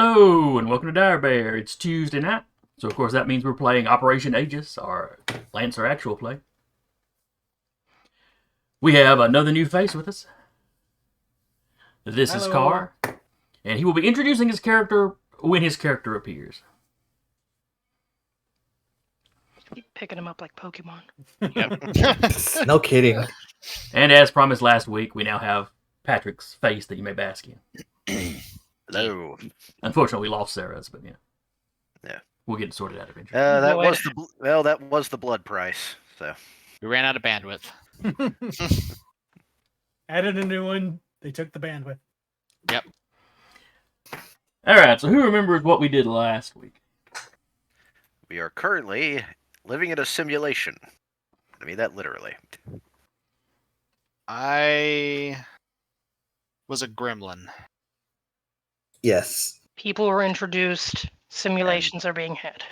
Hello, and welcome to Dire Bear. It's Tuesday night, so of course that means we're playing Operation Aegis, our Lancer actual play. We have another new face with us. This is Carr, and he will be introducing his character when his character appears. Keep picking him up like Pokemon. Yep. No kidding. And as promised last week, we now have Patrick's face that you may bask in. Hello. Unfortunately, we lost Sarah's, but yeah, we'll get it sorted out eventually. That was the blood price. So we ran out of bandwidth. Added a new one. They took the bandwidth. Yep. All right. So who remembers what we did last week? we are currently living in a simulation. I mean that literally. I was a gremlin. Yes. People were introduced. Simulations are being had.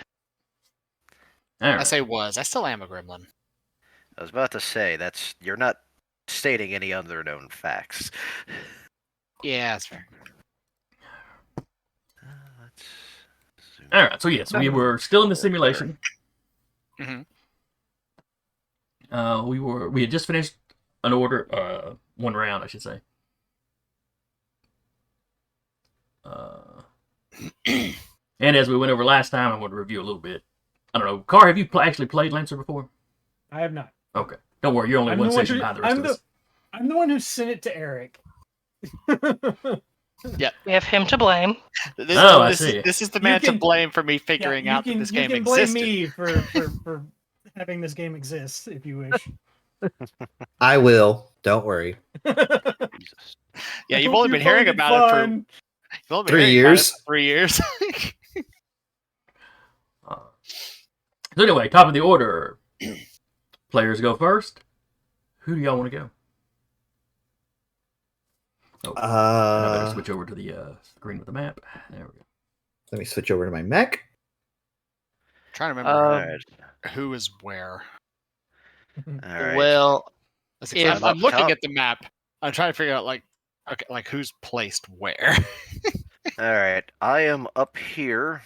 All right. I say was. I still am a gremlin. I was about to say you're not stating any other known facts. Yeah, that's fair. All right. So yes, we were still in the simulation. Mm-hmm. We had just finished an order, one round, I should say. And as we went over last time, I want to review a little bit. I don't know, Carr, have you actually played Lancer before? I have not. Okay, don't worry, you're only one session behind the rest of us. I'm the one who sent it to Eric. Yeah, we have him to blame. I see. This is the man to blame for me figuring out that this game existed. You can blame me for having this game exist, if you wish. I will. Don't worry. Yeah, you've only been hearing about it for 3 years. 3 years. So anyway, top of the order. Players go first. Who do y'all want to go? Oh, I better switch over to the screen with the map. There we go. Let me switch over to my mech. I'm trying to remember who is where. Right. Well, I'm looking at the map. I'm trying to figure out like who's placed where. All right, I am up here.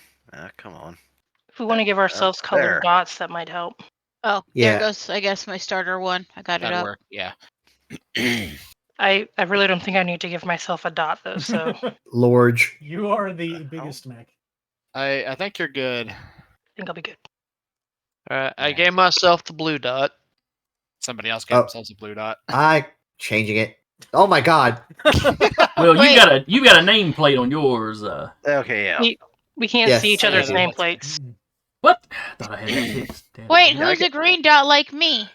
Come on. If we want to give ourselves colored dots, that might help. Oh, Yeah. There goes, I guess, my starter one. I got it up. Work. Yeah. I really don't think I need to give myself a dot, though, so... Lorge. You are the biggest mech. I think you're good. I think I'll be good. Alright, I gave myself the blue dot. Somebody else gave themselves a blue dot. I changing it. Oh my god. Well, you got a nameplate on yours. Okay, yeah. We can't see each other's nameplates. What? I thought I had that fixed. Wait, who's a green dot like me?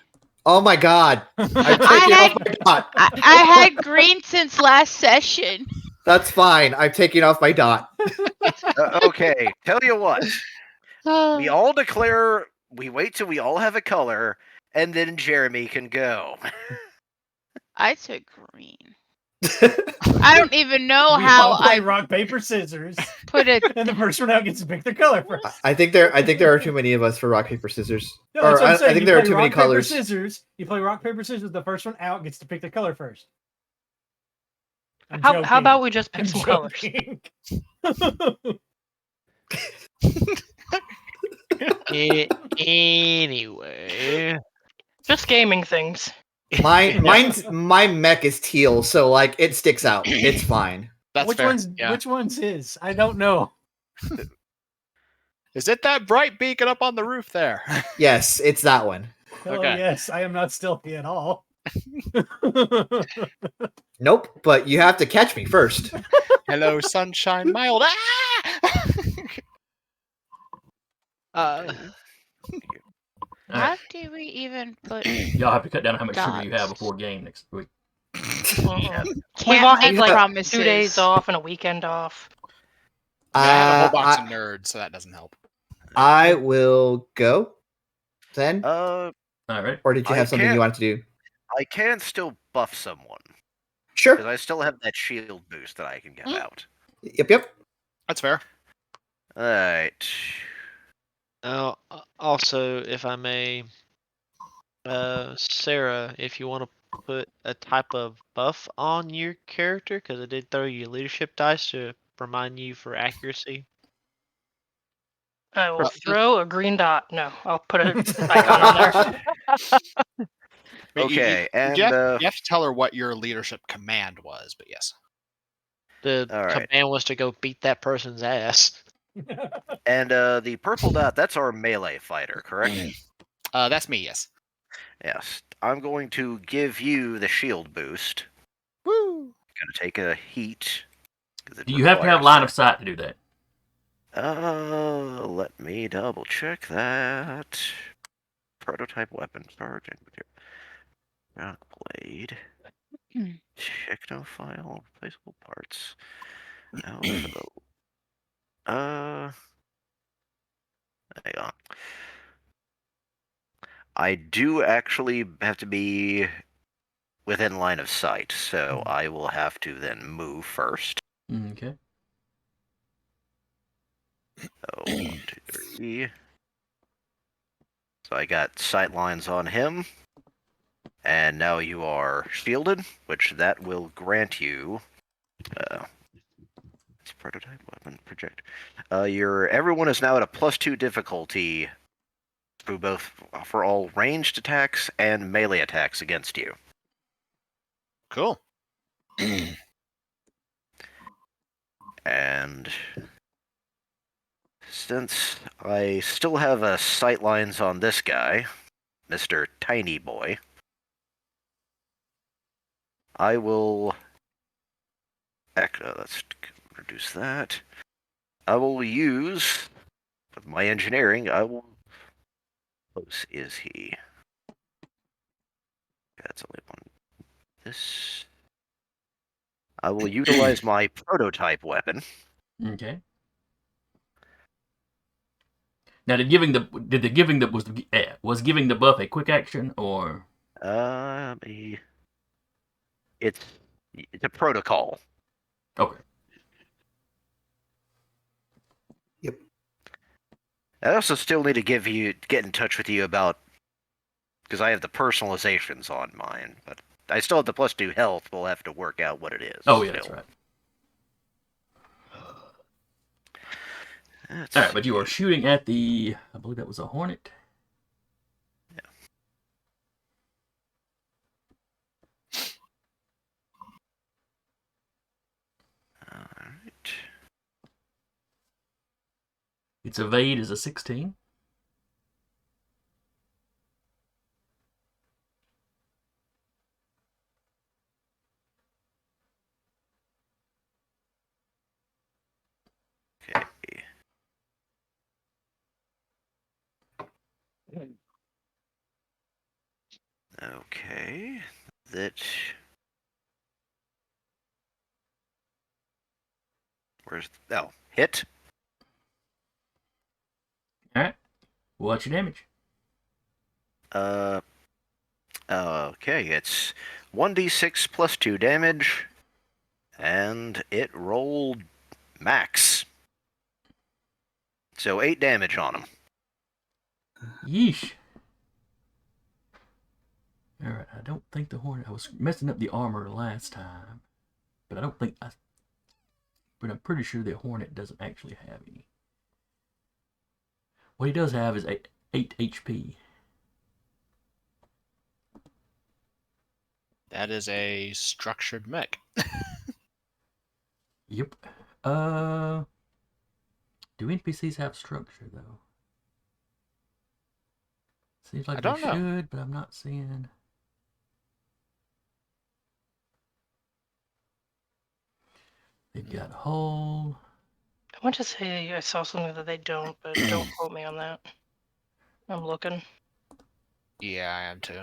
Oh my god. I'm taking off my dot. I had green since last session. That's fine. I'm taking off my dot. Okay, tell you what. We all declare, we wait till we all have a color, and then Jeremy can go. I took green. I don't even know how I rock paper scissors. Put it, and the first one out gets to pick their color first. I think there are too many of us for rock paper scissors. No, that's what I'm saying. I think there are too many colors. Scissors. You play rock paper scissors. The first one out gets to pick their color first. How about we just pick some colors? Anyway, just gaming things. My mech is teal, so like it sticks out. It's fine. That's which fair. Which one's his? I don't know. Is it that bright beacon up on the roof there? Yes, it's that one. Oh yes, I am not stealthy at all. Nope, but you have to catch me first. Hello, sunshine, mild. how do we even put? Y'all have to cut down how much sugar dots? you have before game next week. We've all had like 2 days off and a weekend off. I have a whole box of nerds, so that doesn't help. I will go then. All right. Or did you have something you wanted to do? I can still buff someone. Sure. Because I still have that shield boost that I can give out. Yep. That's fair. Alright. also, if I may, Sarah, if you want to put a type of buff on your character, because I did throw you leadership dice to remind you for accuracy? I will For- throw a green dot. No, I'll put an icon on there. Okay, and you have to tell her what your leadership command was, but yes. The All right. command was to go beat that person's ass. and the purple dot, that's our melee fighter, correct? That's me, yes. Yes. I'm going to give you the shield boost. Woo! Gonna take a heat. Do you have to have line of sight to do that? Let me double check that. Prototype weapon, sergeant. Rock blade. Technophile, replaceable parts. Alpha. Hang on. I do actually have to be within line of sight, so I will have to then move first. Okay. So 1, 2, 3. So I got sight lines on him. And now you are shielded, which that will grant you it's prototype weapon project. Everyone is now at a +2 difficulty for all ranged attacks and melee attacks against you. Cool. And since I still have sight lines on this guy, Mr. Tiny Boy, I will let's reduce that. I will use with my engineering. How close is he? That's only one. This. I will utilize my prototype weapon. Okay. Now, was giving the buff a quick action or? It's a protocol. Okay. Yep. I also still need to get in touch with you about because I have the personalizations on mine, but I still have the +2 health. We'll have to work out what it is. Oh yeah, that's right. All right, but you are shooting at I believe that was a Hornet. Yeah. All right. Its evade is a 16. Okay. Okay. Hit. All right. What's your damage? Okay, it's 1d6 +2 damage, and it rolled max. So 8 damage on him. Yeesh. All right. I don't think the Hornet. I was messing up the armor last time, but I don't think But I'm pretty sure the Hornet doesn't actually have any. What he does have is 8 HP. That is a structured mech. Yep. Do NPCs have structure though? Seems like I don't they know. should, but I'm not seeing. They've got hull. I want to say I saw something that they don't, but don't quote me on that. I'm looking. Yeah, I am too.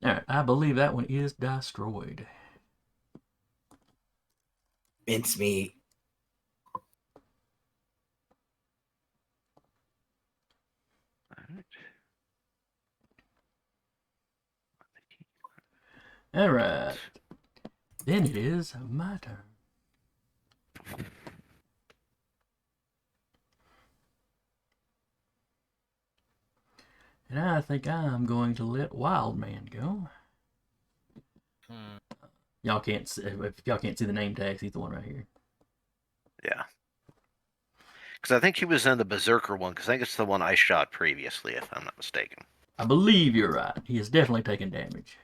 Alright, I believe that one is destroyed. Mincemeat. Alright. Then it is my turn. And I think I'm going to let Wild Man go. Y'all can't see, if y'all can't see the name tags, he's the one right here. Yeah. Because I think he was in the Berserker one, because I think it's the one I shot previously, if I'm not mistaken. I believe you're right. He has definitely taken damage.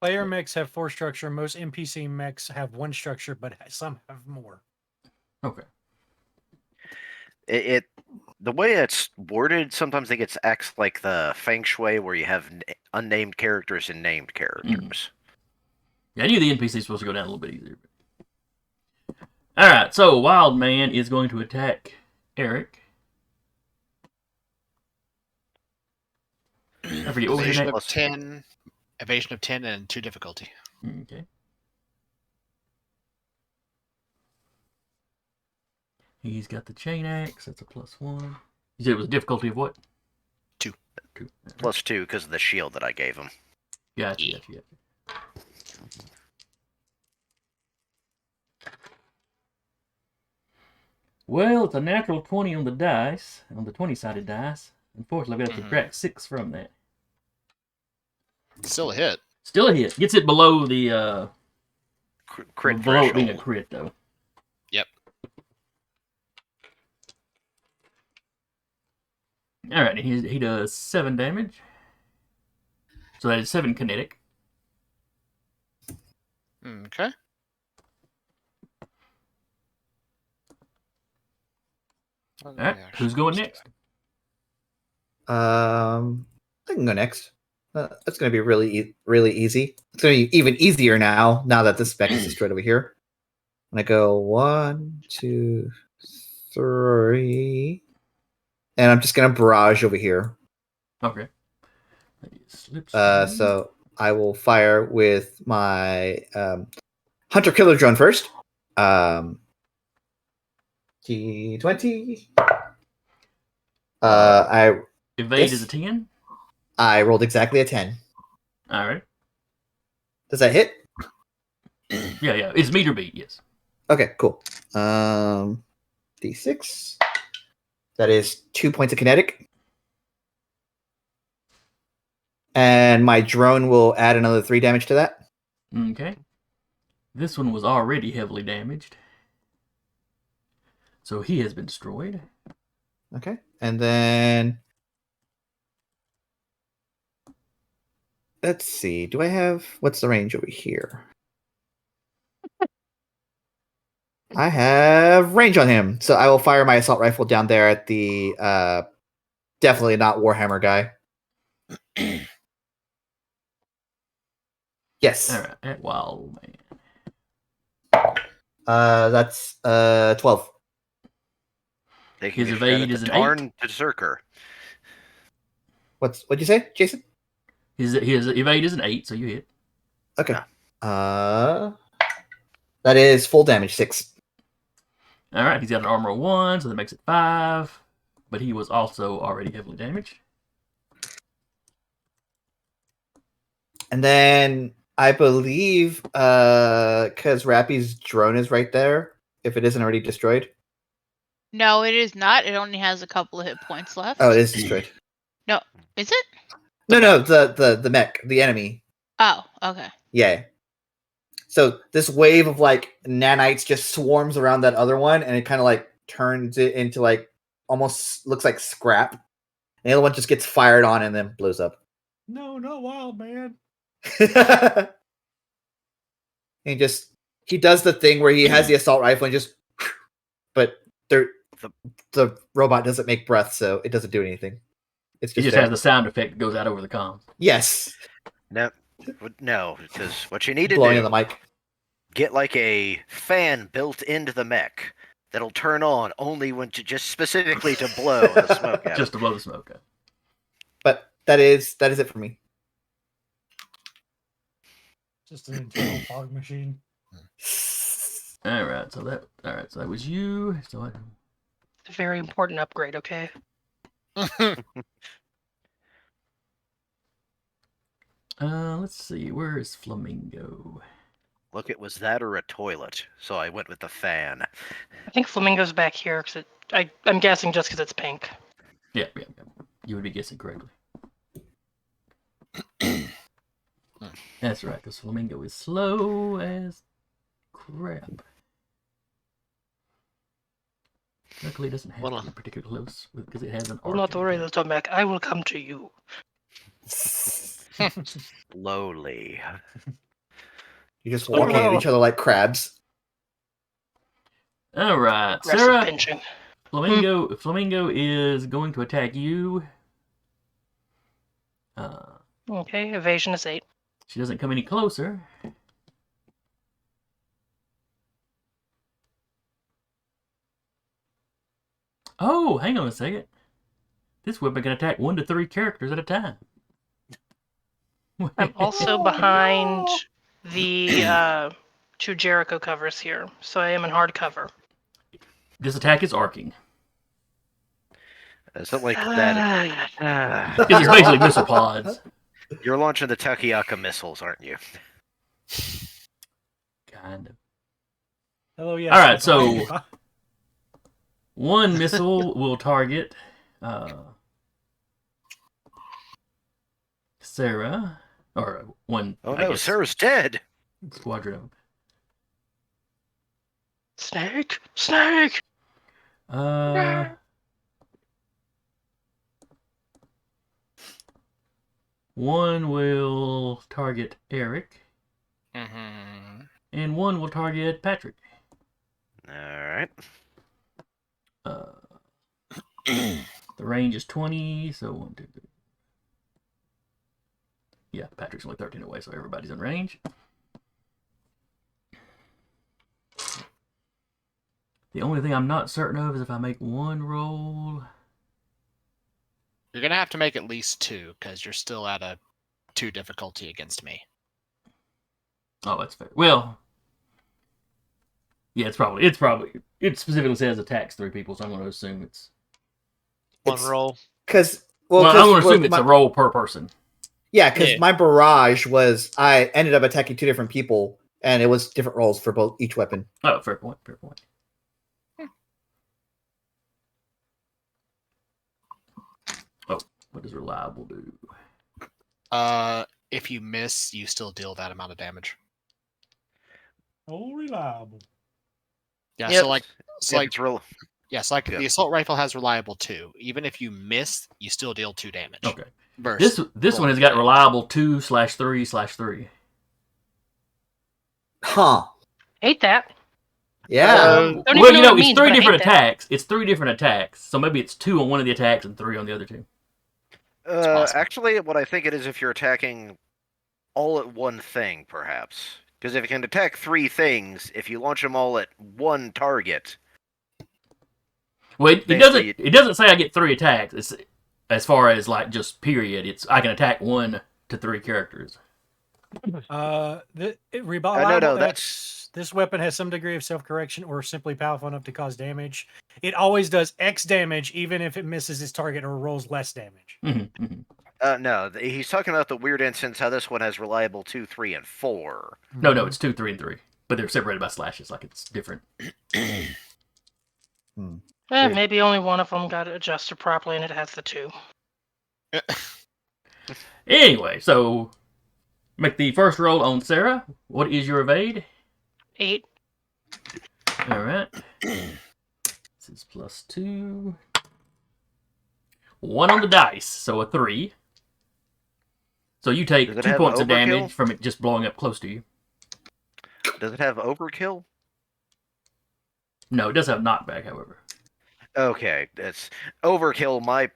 Player mechs have 4 structure. Most NPC mechs have 1 structure, but some have more. Okay. The way it's worded, sometimes it gets acts like the Feng Shui, where you have unnamed characters and named characters. Yeah, I knew the NPC is supposed to go down a little bit easier. Alright, so Wild Man is going to attack Eric. I forget, what was your Evasion name? of 10. Evasion of 10 and 2 difficulty. Okay. He's got the chain axe. That's a +1. You said it was a difficulty of what? 2. 2. +2 because of the shield that I gave him. Gotcha. Well, it's a natural 20 on the dice, on the 20-sided dice. Unfortunately, I've got to subtract 6 from that. Still a hit. Still a hit. Gets it below the Crit below it being a threshold. crit, though. Yep. All right, he does 7 damage. So that is 7 kinetic. Okay. All right, who's going next? I can go next. That's going to be really easy. It's going to be even easier now that this spec is destroyed over here. And I go 1, 2, 3. And I'm just going to barrage over here. Okay. So I will fire with my Hunter Killer Drone first. D20. I Evade is a 10. I rolled exactly a 10. All right. Does that hit? Yeah. It's meter beat, yes. Okay, cool. D6. That is 2 points of kinetic. And my drone will add another 3 damage to that. Okay. This one was already heavily damaged. So he has been destroyed. Okay. And then let's see. Do I have what's the range over here? I have range on him. So I will fire my assault rifle down there at the definitely not Warhammer guy. Yes. All right, at Wild Man. That's 12. Taking His a shot evade at is the an darn Berserker. What'd you say, Jason? His evade is an 8, so you hit. Okay. Yeah. That is full damage, 6. All right, he's got an armor of 1, so that makes it 5. But he was also already heavily damaged. And then I believe because Rappy's drone is right there, if it isn't already destroyed. No, it is not. It only has a couple of hit points left. Oh, it is destroyed. No, is it? No, the mech, the enemy. Oh, okay. Yeah. So this wave of like nanites just swarms around that other one, and it kind of like turns it into like almost looks like scrap. And the other one just gets fired on and then blows up. No, not Wild Man. And he does the thing where he has the assault rifle and just, but the robot doesn't make breath, so it doesn't do anything. It's He just just has the sound effect that goes out over the comms. yes, No, because what you need to blowing do, in the mic. get like a fan built into the mech that'll turn on only when just specifically to blow the smoke out. Just to blow the smoke out. But that is it for me. Just an internal fog machine. All right, so that was you. So It's a very important upgrade, okay? Let's see. Where is Flamingo? Look, it was that or a toilet, so I went with the fan. I think Flamingo's back here because I'm guessing just because it's pink. Yeah. You would be guessing correctly. That's right, because Flamingo is slow as crap. Luckily, it doesn't have to be particularly close because it has an Do arc. not worry, little Mac. I will come to you. Slowly. You're just walking at each other like crabs. All right, Aggressive Sarah. pinching. Flamingo is going to attack you. Okay, evasion is 8. She doesn't come any closer. Oh, hang on a second. This weapon can attack 1 to 3 characters at a time. I'm also behind the 2 Jericho covers here, so I am in hard cover. This attack is arcing. Something like that. Because it's basically missile pods. You're launching the Takiaka missiles, aren't you? Kind of. Hello, yes. All right, so 1 missile will target Sarah, or 1. Oh I no, guess, Sarah's dead. squadron of. Snake! Snake! One will target Eric, Mm-hmm. and 1 will target Patrick. Alright. The range is 20, so 1, 2, 3. Yeah, Patrick's only 13 away, so everybody's in range. The only thing I'm not certain of is if I make 1 roll. You're gonna have to make at least 2 because you're still at a 2 difficulty against me. Oh, that's fair. Well, yeah, it specifically says attacks 3 people, so I'm going to assume it's. One roll. Because Well, I'm going to assume it's a roll per person. Yeah, because my barrage was I ended up attacking 2 different people, and it was different rolls for each weapon. Oh, fair point. Fair point. Oh, what does reliable do? If you miss, you still deal that amount of damage. Oh, reliable. Yeah, Yep. so It's real. the assault rifle has reliable 2. Even if you miss, you still deal 2 damage. Okay. Versus This one has got reliable 2/3/3. Huh. Hate that. Yeah. Don't even Well, know you what know, it it's means, 3 but I different hate that. attacks. It's 3 different attacks. So maybe it's 2 on one of the attacks and 3 on the other 2. possible. Actually, what I think it is if you're attacking all at one thing, perhaps. Because if you can attack 3 things, if you launch them all at one target. Well, it Basically, doesn't say I get 3 attacks. It's as far as like just period. It's I can attack 1 to 3 characters. Reliable, This weapon has some degree of self-correction or simply powerful enough to cause damage. It always does X damage, even if it misses its target or rolls less damage. Mm-hmm, mm-hmm. No, he's talking about the weird instance how this one has reliable 2, 3, and 4. No, it's 2, 3, and 3, but they're separated by slashes. Like it's different. Maybe only one of them got adjusted properly and it has the 2. Anyway, so make the first roll on Sarah. What is your evade? 8. All right. This is +2. 1 on the dice, so a 3. So you take Does it 2 have points of overkill? damage from it just blowing up close to you. Does it have overkill? No, it does have knockback, however. Okay, it's overkill. My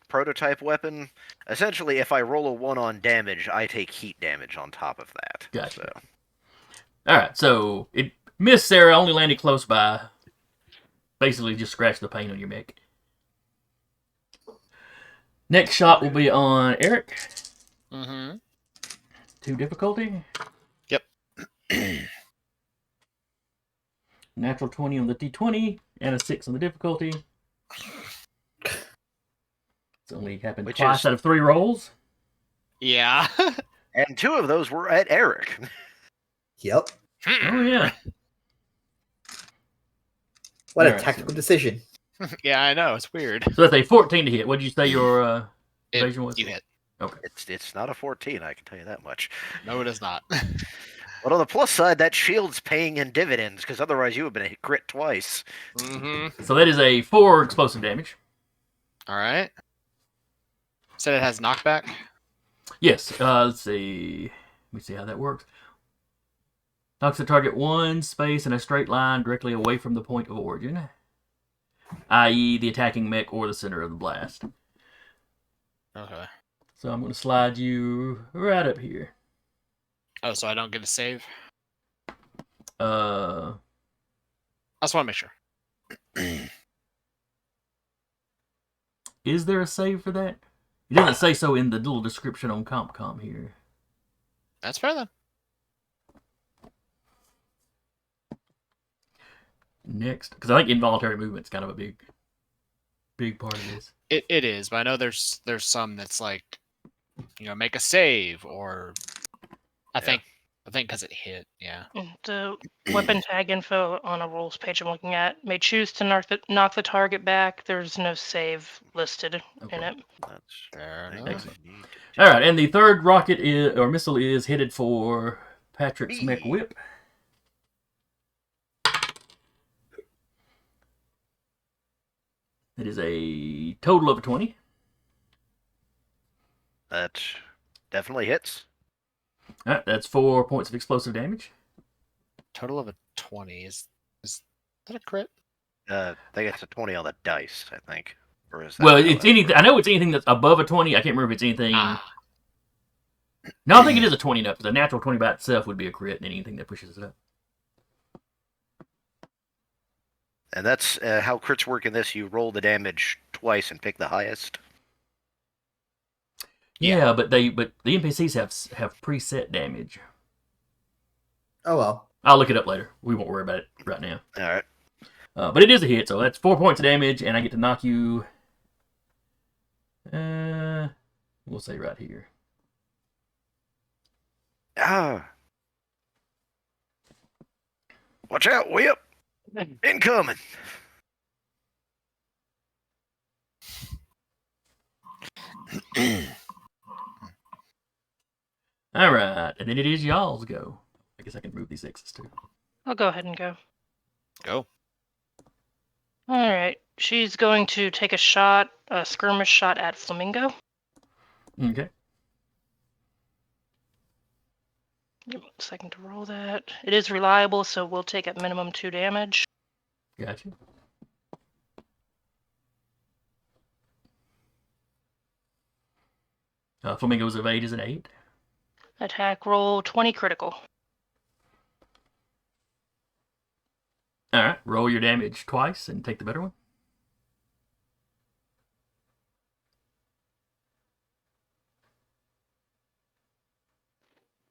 prototype weapon. Essentially, if I roll a 1 on damage, I take heat damage on top of that. Gotcha. So. All right, so it missed Sarah, only landed close by. Basically, just scratched the paint on your mech. Next shot will be on Eric. Mm-hmm. 2 difficulty. Yep. Natural 20 on the D20 and a 6 on the difficulty. It's only happened twice out of 3 rolls. Yeah. And 2 of those were at Eric. Yep. Oh yeah. What a Alright, tactical decision. Yeah, I know. It's weird. So that's a 14 to hit. What did you say your evasion was? You hit. Okay. It's not a 14, I can tell you that much. No, it is not. But on the plus side, that shield's paying in dividends, because otherwise you would have been crit twice. Mm-hmm. So that is a 4 explosive damage. All right. Said it has knockback. Yes. Let's see. Let me see how that works. Knocks the target 1 space in a straight line directly away from the point of origin, i.e., the attacking mech or the center of the blast. Okay. So I'm going to slide you right up here. Oh, so I don't get a save? Uh, I just want to make sure. is there a save for that? It doesn't say so in the little description on CompCom here. That's fair then. Next, because I think involuntary movement's kind of a big part of this. It is, but I know there's some that's like, make a save, or I think because it hit. Yeah. The weapon tag info on a rules page I'm looking at may choose to knock the target back. There's no save listed in it. That's Fair I enough. need to All right, and the third rocket or missile is headed for Patrick's mech Me. whip. It is a total of a 20. That definitely hits. All right, that's 4 points of explosive damage. Total of a 20 is that a crit? I think it's a 20 on the dice, I think. Or is that Well, how it's that anything. works? I know it's anything that's above a 20. I can't remember if it's anything. Ah. No, I think it is a 20 and up, because a natural 20 by itself would be a crit, and anything that pushes it up. And that's how crits work in this. You roll the damage twice and pick the highest. Yeah, but the NPCs have preset damage. Oh well. I'll look it up later. We won't worry about it right now. All right. But it is a hit, so that's 4 points of damage, and I get to knock you. We'll say right here. Ah. Watch out, whip. Incoming. All right, and then it is y'all's go. I guess I can move these X's too. I'll go ahead and go. Go. All right. She's going to take a skirmish shot at Flamingo. Okay. Give me a second to roll that. It is reliable, so we'll take at minimum 2 damage. Gotcha. Flamingo's evade is an 8. Attack roll 20 critical. All right, roll your damage twice and take the better one.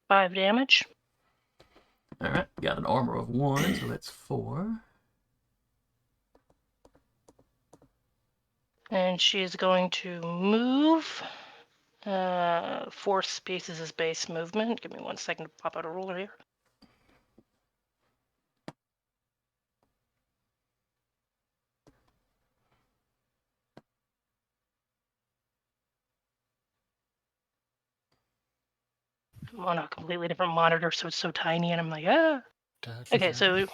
Five damage. All right, got an armor of 1, so that's 4. And she is going to move. 4 spaces is base movement. Give me 1 second to pop out a ruler here. I'm on a completely different monitor, so it's so tiny, and I'm like, ah. Okay, so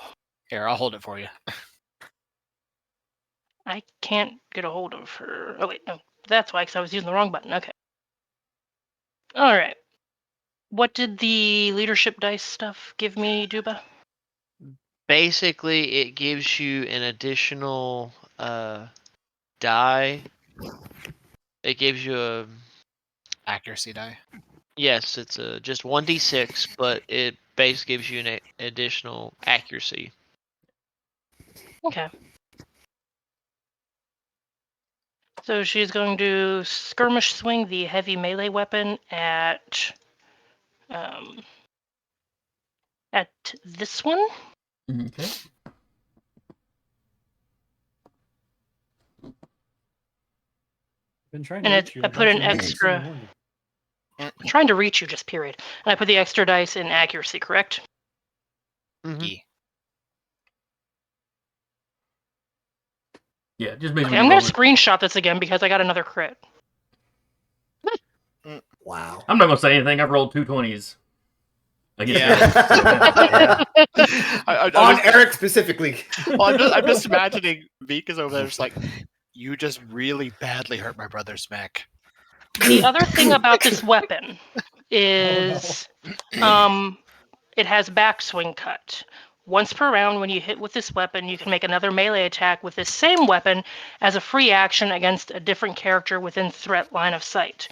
Here, I'll hold it for you. I can't get a hold of her. Oh wait, no, that's why, because I was using the wrong button. Okay. All right. What did the leadership dice stuff give me, Duba? Basically, it gives you an additional die. It gives you a Accuracy die. yes, it's just 1d6, but it base gives you an additional accuracy. Okay. So she's going to skirmish swing the heavy melee weapon at this one. Okay. Been trying And to it- reach you. I put an about you since extra- the morning. I'm trying to reach you, just period. And I put the extra dice in accuracy, correct? Mhm. Yeah, just means Okay, when I'm you going roll to it. screenshot this again because I got another crit. Wow. I'm not gonna say anything. I've rolled 2 20s against Yeah. Eric. So, yeah. I On was, Eric specifically. well, I'm just imagining Vika's over there, just like, you just really badly hurt my brother's mech. The other thing about this weapon is it has backswing cut. Once per round, when you hit with this weapon, you can make another melee attack with this same weapon as a free action against a different character within threat line of sight.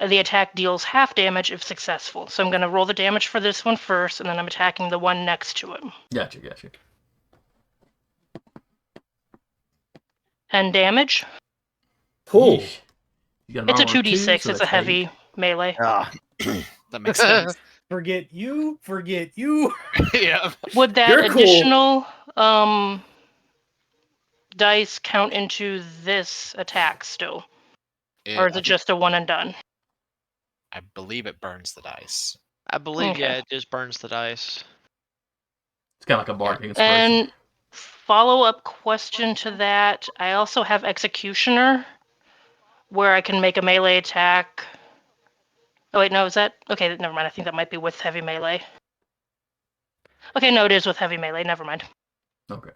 The attack deals half damage if successful. So I'm going to roll the damage for this one first, and then I'm attacking the one next to it. Gotcha. 10 damage. Cool. Yeesh. You got an It's a armor of 2, 2d6. so It's a that's heavy 8. melee. Ah, That makes sense. Forget you. Forget you. Yeah. Would that You're cool. additional dice count into this attack still? Or is I it just a one and done? I believe it burns the dice. I believe, Okay. yeah, it just burns the dice. It's kind of like a bardic inspiration. And follow-up question to that, I also have Executioner, where I can make a melee attack. Oh wait, no, is that... Okay, never mind. I think that might be with heavy melee. Okay, no, it is with heavy melee. Never mind. Okay.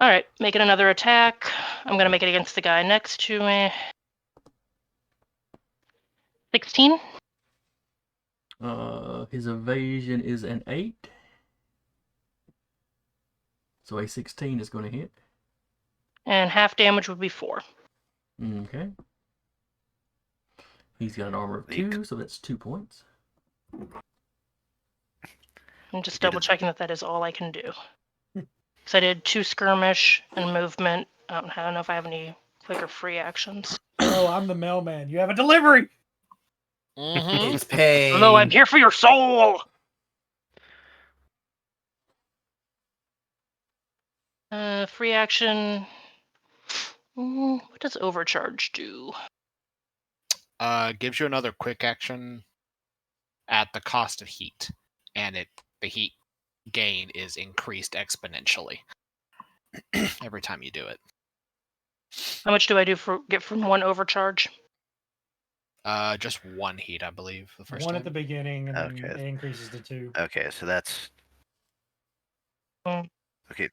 Alright, making another attack. I'm gonna make it against the guy next to me. 16? His evasion is an 8. So a 16 is going to hit. And half damage would be 4. Okay. He's got an armor of 2, so that's 2 points. I'm just Get it. double checking that is all I can do. So I did 2 skirmish and movement. I don't know if I have any quick or free actions. Oh, I'm the mailman. You have a delivery. Mm-hmm. It's pain. Hello, I'm here for your soul! Free action. What does overcharge do? Gives you another quick action at the cost of heat, and the heat gain is increased exponentially every time you do it. How much do I get from 1 overcharge? Just 1 heat, I believe, the first One time. at the beginning, and then Okay. it increases to 2. okay, so that's Mm. okay.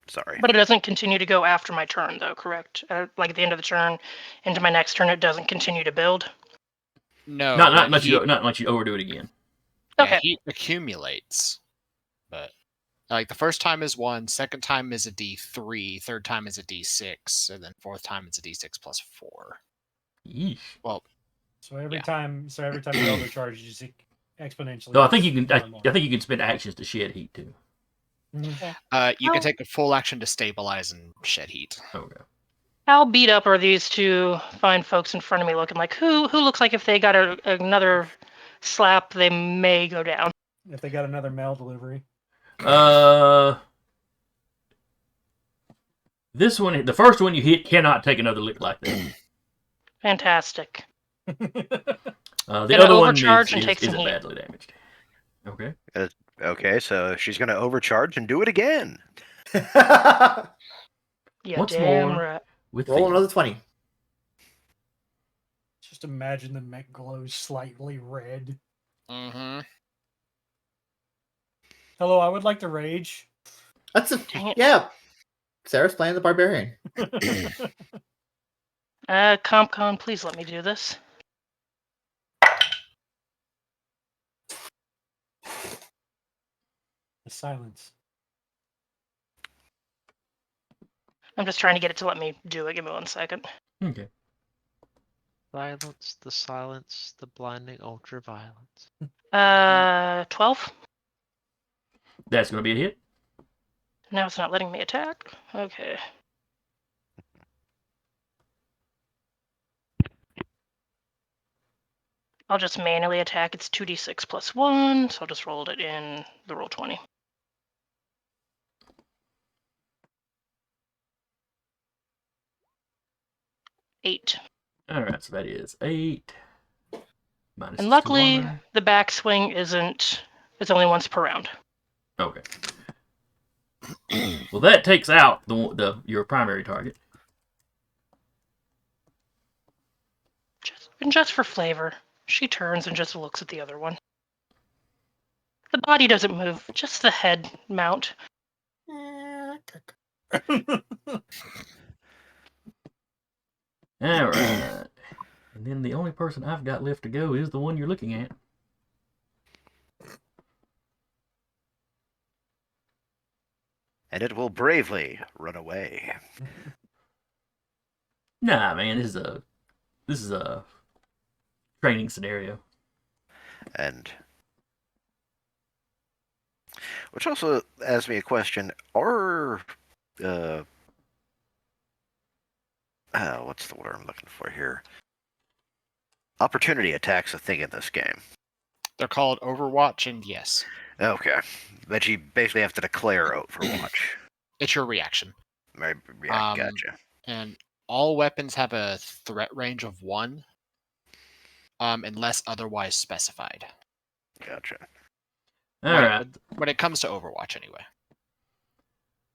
Sorry. But it doesn't continue to go after my turn, though, correct? Like at the end of the turn, into my next turn, it doesn't continue to build? No, Not but unless heat, you overdo it again. Okay. heat accumulates. But like the first time is 1, second time is a D3, third time is a D6, and then fourth time it's a D6 plus 4. Yeesh. Well, So every Yeah. time you overcharge, you see exponentially. No, I think you can. more and more. I think you can spend actions to shed heat too. Mhm. you Oh. can take a full action to stabilize and shed heat. Okay. How beat up are these two fine folks in front of me looking like? Who looks like if they got another slap, they may go down? If they got another mail delivery. This one, the first one you hit, cannot take another lick like that. Fantastic. The Gonna other one overcharge and take some isn't heat. badly damaged. Okay. Okay, so she's gonna overcharge and do it again. Yeah, Once damn more. right. With Roll fear. another 20. Just imagine the mech glows slightly red. Mm-hmm. Hello, I would like to rage. That's a Dang it. yeah. Sarah's playing the barbarian. CompCon, please let me do this. The silence. I'm just trying to get it to let me do it. Give me 1 second. Okay. Silence, the blinding ultraviolence. 12? That's going to be a hit. Now it's not letting me attack. Okay. I'll just manually attack. It's 2d6 plus 1, so I'll just roll it in the roll 20. Eight. All right, so that is 8. Minus And 2 luckily, armor. the backswing isn't. It's only once per round. Okay. Well, that takes out your primary target. Just for flavor, she turns and just looks at the other one. The body doesn't move, just the head mount. All right. And then the only person I've got left to go is the one you're looking at. And it will bravely run away. Nah, man, this is a training scenario. And which also asks me a question: Are what's the word I'm looking for here? Opportunity attacks a thing in this game. They're called Overwatch, and yes, Okay, but you basically have to declare Overwatch. it's your reaction. Right, yeah, Um, gotcha. And all weapons have a threat range of 1, unless otherwise specified. Gotcha. All right. When it comes to Overwatch, anyway.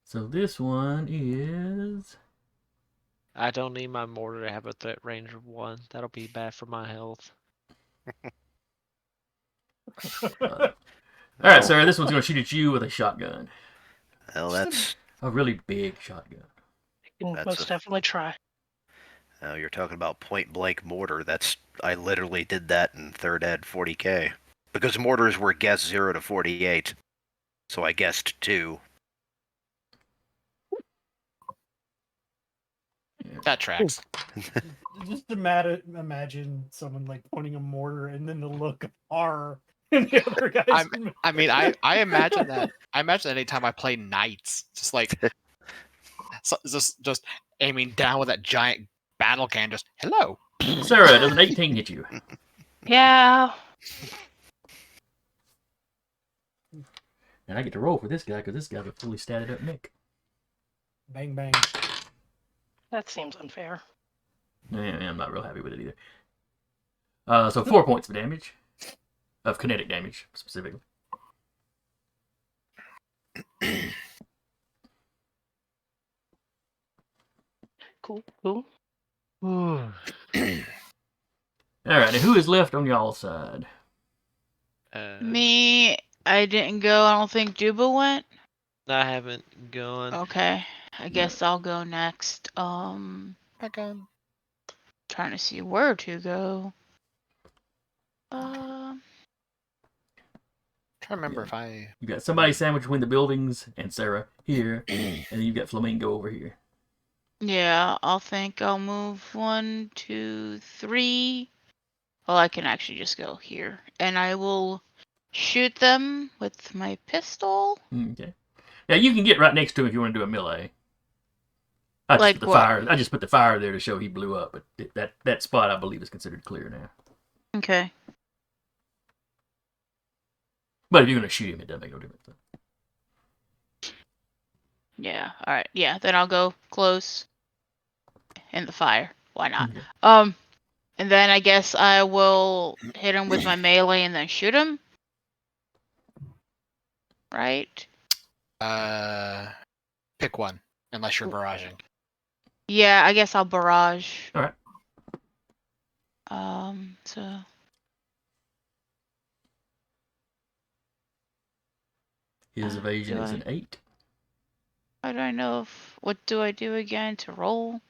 So this one is. I don't need my mortar to have a threat range of 1. That'll be bad for my health. All right, Sarah. This one's going to shoot at you with a shotgun. Well, that's A really big shotgun. You can That's most definitely try. you're talking about point blank mortar. I literally did that in 3rd Ed 40K because mortars were guessed 0 to 48, so I guessed 2. That tracks. Just imagine someone like pointing a mortar and then the look of horror in the other guy's. I mean, I imagine that. I imagine anytime I play knights, just like just aiming down with that giant battle can, just hello. Sarah, does an 18 hit you? Yeah. And I get to roll for this guy because this guy's a fully statted up Nick. Bang bang. That seems unfair. Yeah, I'm not real happy with it either. So 4 points of damage. Of kinetic damage, specifically. Cool. Alright, and who is left on y'all's side? Me, I didn't go. I don't think Duba went. I haven't gone. Okay, I guess I'll go next. Back on. Trying to see where to go. Trying to remember if I. You got somebody sandwiched between the buildings and Sarah here, and then you've got Flamingo over here. Yeah, I'll move 1, 2, 3. Well, I can actually just go here, and I will shoot them with my pistol. Okay. Now you can get right next to him if you want to do a melee. I just Like put the what? fire. I just put the fire there to show he blew up, but that spot I believe is considered clear now. Okay. But if you're gonna shoot him, it doesn't make no difference. Yeah. All right. Yeah. Then I'll go close in the fire. Why not? Okay. And then I guess I will hit him with my melee and then shoot him. Right? Pick one, unless you're barraging. Yeah, I guess I'll barrage. All right. So His evasion do is I- an 8. how do I know what do I do again to roll?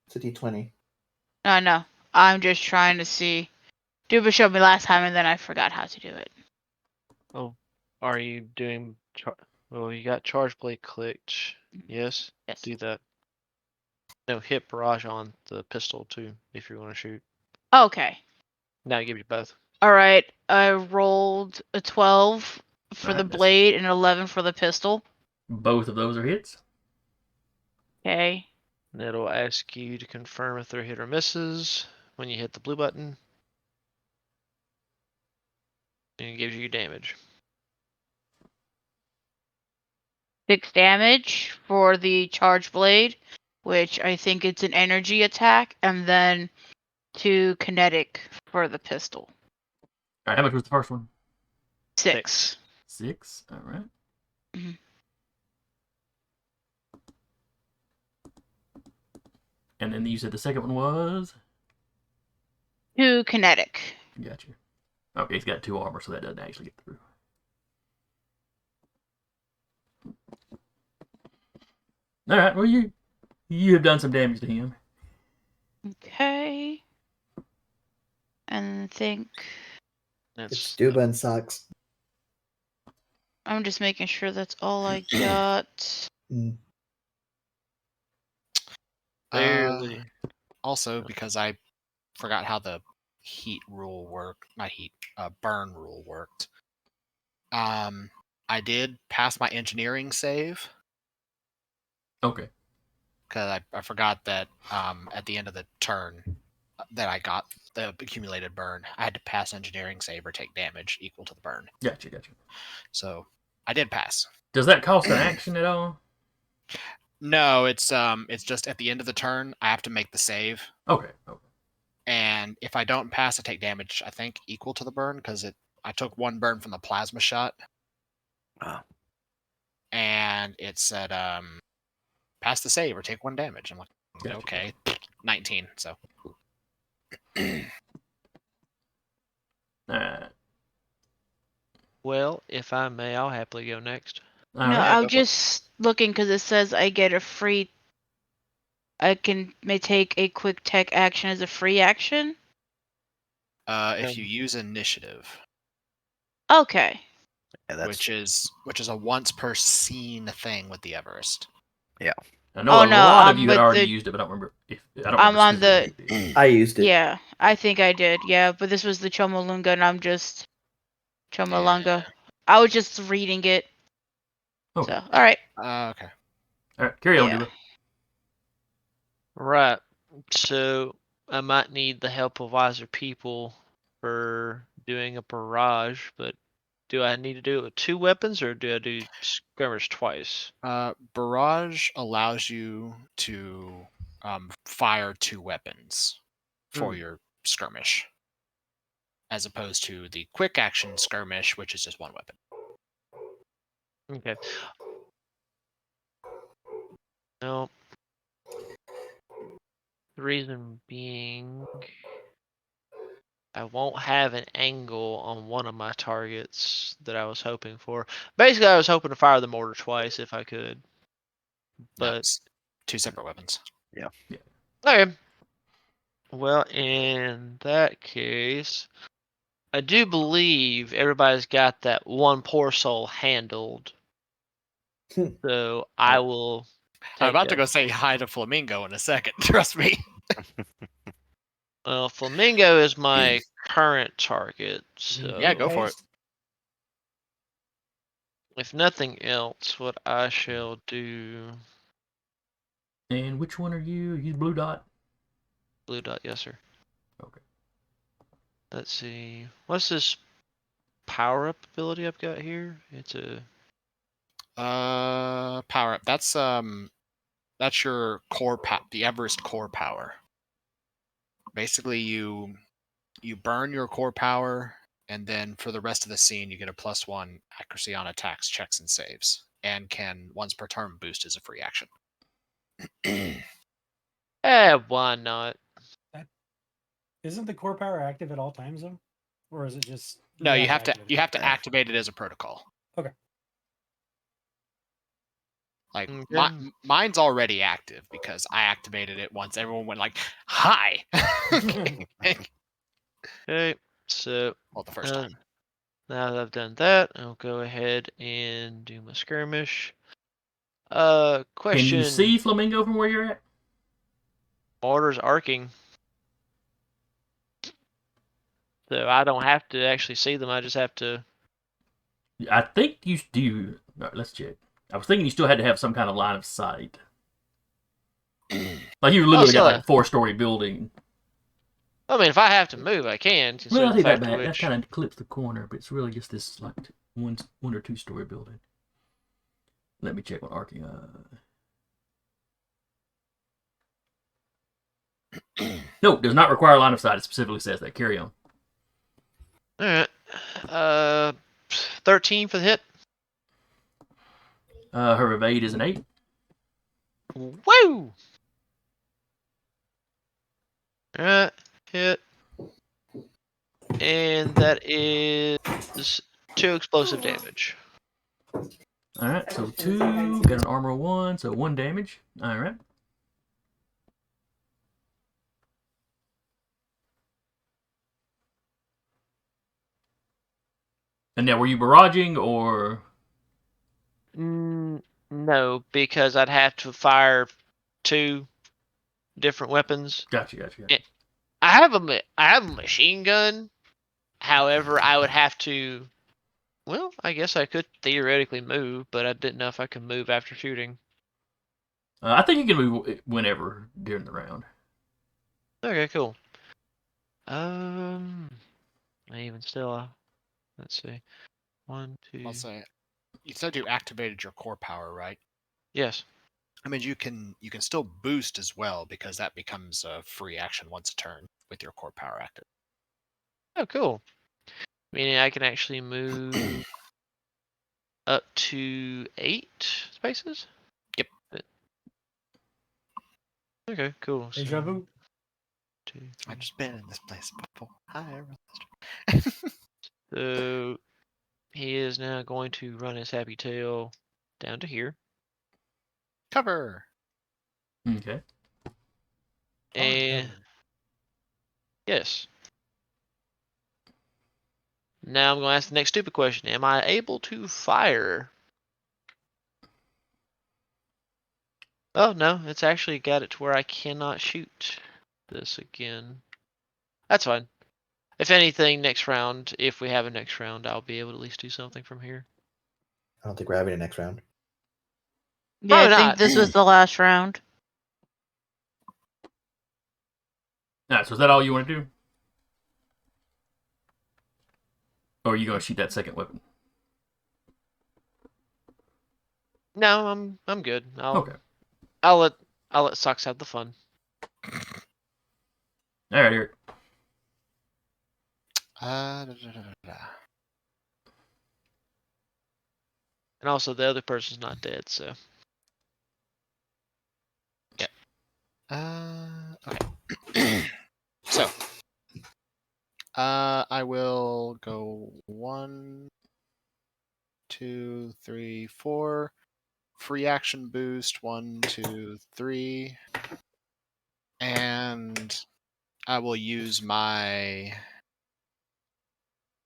It's a d20. No. I'm just trying to see. Duba showed me last time and then I forgot how to do it. Oh, are you doing? Well, you got charge blade clicked. Yes. Yes. Do that. No, hit barrage on the pistol too if you're going to shoot. Okay. Now I give you both. All right. I rolled a 12 for the Alright, that's- blade and 11 for the pistol. Both of those are hits. Okay. And it'll ask you to confirm if they're hit or misses when you hit the blue button. And it gives you your damage. 6 damage for the charge blade, which I think it's an energy attack, and then 2 kinetic for the pistol. All right, how much was the first one? 6. 6. All right. Mhm. And then you said the second one was? 2 kinetic. Gotcha. Okay, he's got 2 armor, so that doesn't actually get through. All right. Well, you have done some damage to him. Okay. And I think That's Stuban sucks. I'm just making sure that's all I got. Mm. barely. Also, because I forgot how the heat rule worked, not heat, burn rule worked. I did pass my engineering save Okay. because I forgot that at the end of the turn that I got the accumulated burn, I had to pass engineering save or take damage equal to the burn. Gotcha. So I did pass. Does that cost an action at all? No, it's just at the end of the turn I have to make the save, Okay. and if I don't pass, I take damage. I think equal to the burn because I took 1 burn from the plasma shot. Oh. And it said pass the save or take 1 damage. I'm like, Gotcha. okay, 19. So All right. Well, if I may, I'll happily go next. All No, right. I'm go for it. just looking because it says I get a free. I may take a quick tech action as a free action. if you use initiative, Okay. Yeah, that's which is a once per scene thing with the Everest. I know Oh, a no, lot of I'm you had with already the- used it, but I don't remember if I don't I'm remember on the- specifically who did. I used it. Yeah, I think I did. Yeah, but this was the Chomolunga, and I'm just Chomolunga. I was just reading it. Okay. So, all right. Okay. All right. Carry on, Yeah. Duba. Right. So I might need the help of wiser people for doing a barrage, but do I need to do it with 2 weapons or do I do skirmish twice? Barrage allows you to fire 2 weapons for your skirmish, as opposed to the quick action skirmish, which is just 1 weapon. Okay. No. The reason being, I won't have an angle on one of my targets that I was hoping for. Basically, I was hoping to fire the mortar twice if I could. But That's 2 separate weapons. okay. Well, in that case, I do believe everybody's got that one poor soul handled. So I will. I'm about to take go say hi to Flamingo in a second. Trust me. Well, Flamingo is my current target, so Yeah, go for it. if nothing else, what I shall do. And which one are you? You blue dot. Blue dot, yes, sir. Okay. Let's see. What's this power up ability I've got here? It's a. Power up. That's your core the Everest core power. Basically, you burn your core power, and then for the rest of the scene, you get a +1 accuracy on attacks, checks, and saves, and can once per turn boost as a free action. Why not? Isn't the core power active at all times though, or is it just? No, you have to activate it? activate it as a protocol. Okay. Like Okay. mine's already active because I activated it once. Everyone went like, "Hi." Okay, so Well, the first time. now that I've done that, I'll go ahead and do my skirmish. Question. Can you see Flamingo from where you're at? Mortar's arcing. So I don't have to actually see them. I just have to. I think you do. All right, let's check. I was thinking you still had to have some kind of line of sight. Like you literally so got like a 4-story building. I mean, if I have to move, I can. Well, I considering the take that fact back. of That which- kind of clips the corner, but it's really just this like one or 2-story building. Let me check on arcing. No, does not require line of sight. It specifically says that. Carry on. All right. Uh, 13 for the hit. Her evade is an 8. Woo! Alright, hit. And that is 2 explosive damage. Alright, so 2. Got an armor 1, so 1 damage. Alright. And now, were you barraging or? No, because I'd have to fire 2 different weapons. Gotcha. I have a machine gun. However, I would have to. Well, I guess I could theoretically move, but I didn't know if I could move after shooting. I think you can move whenever during the round. Okay, cool. Even still, let's see. 1, 2. I'll say, you said you activated your core power, right? Yes. I mean, you can still boost as well because that becomes a free action once a turn with your core power active. Oh, cool. Meaning I can actually move up to 8 spaces? Yep. Okay, cool. Deja vu. 2, I've just been in this place before. Hi, everyone. So he is now going to run his happy tail down to here. Cover. Okay. And yes. Now I'm going to ask the next stupid question. Am I able to fire? Oh, no. It's actually got it to where I cannot shoot this again. That's fine. If anything, next round, if we have a next round, I'll be able to at least do something from here. I don't think we're having a next round. Yeah, I Probably think not. this was the last round. Alright, so is that all you want to do? Or are you going to shoot that second weapon? No, I'm good. Okay. I'll let Socks have the fun. Alright, Eric. Da, da, da, da, da. And also the other person's not dead, so Okay. So, I will go 1, 2, 3, 4. Free action boost 1, 2, 3, and I will use my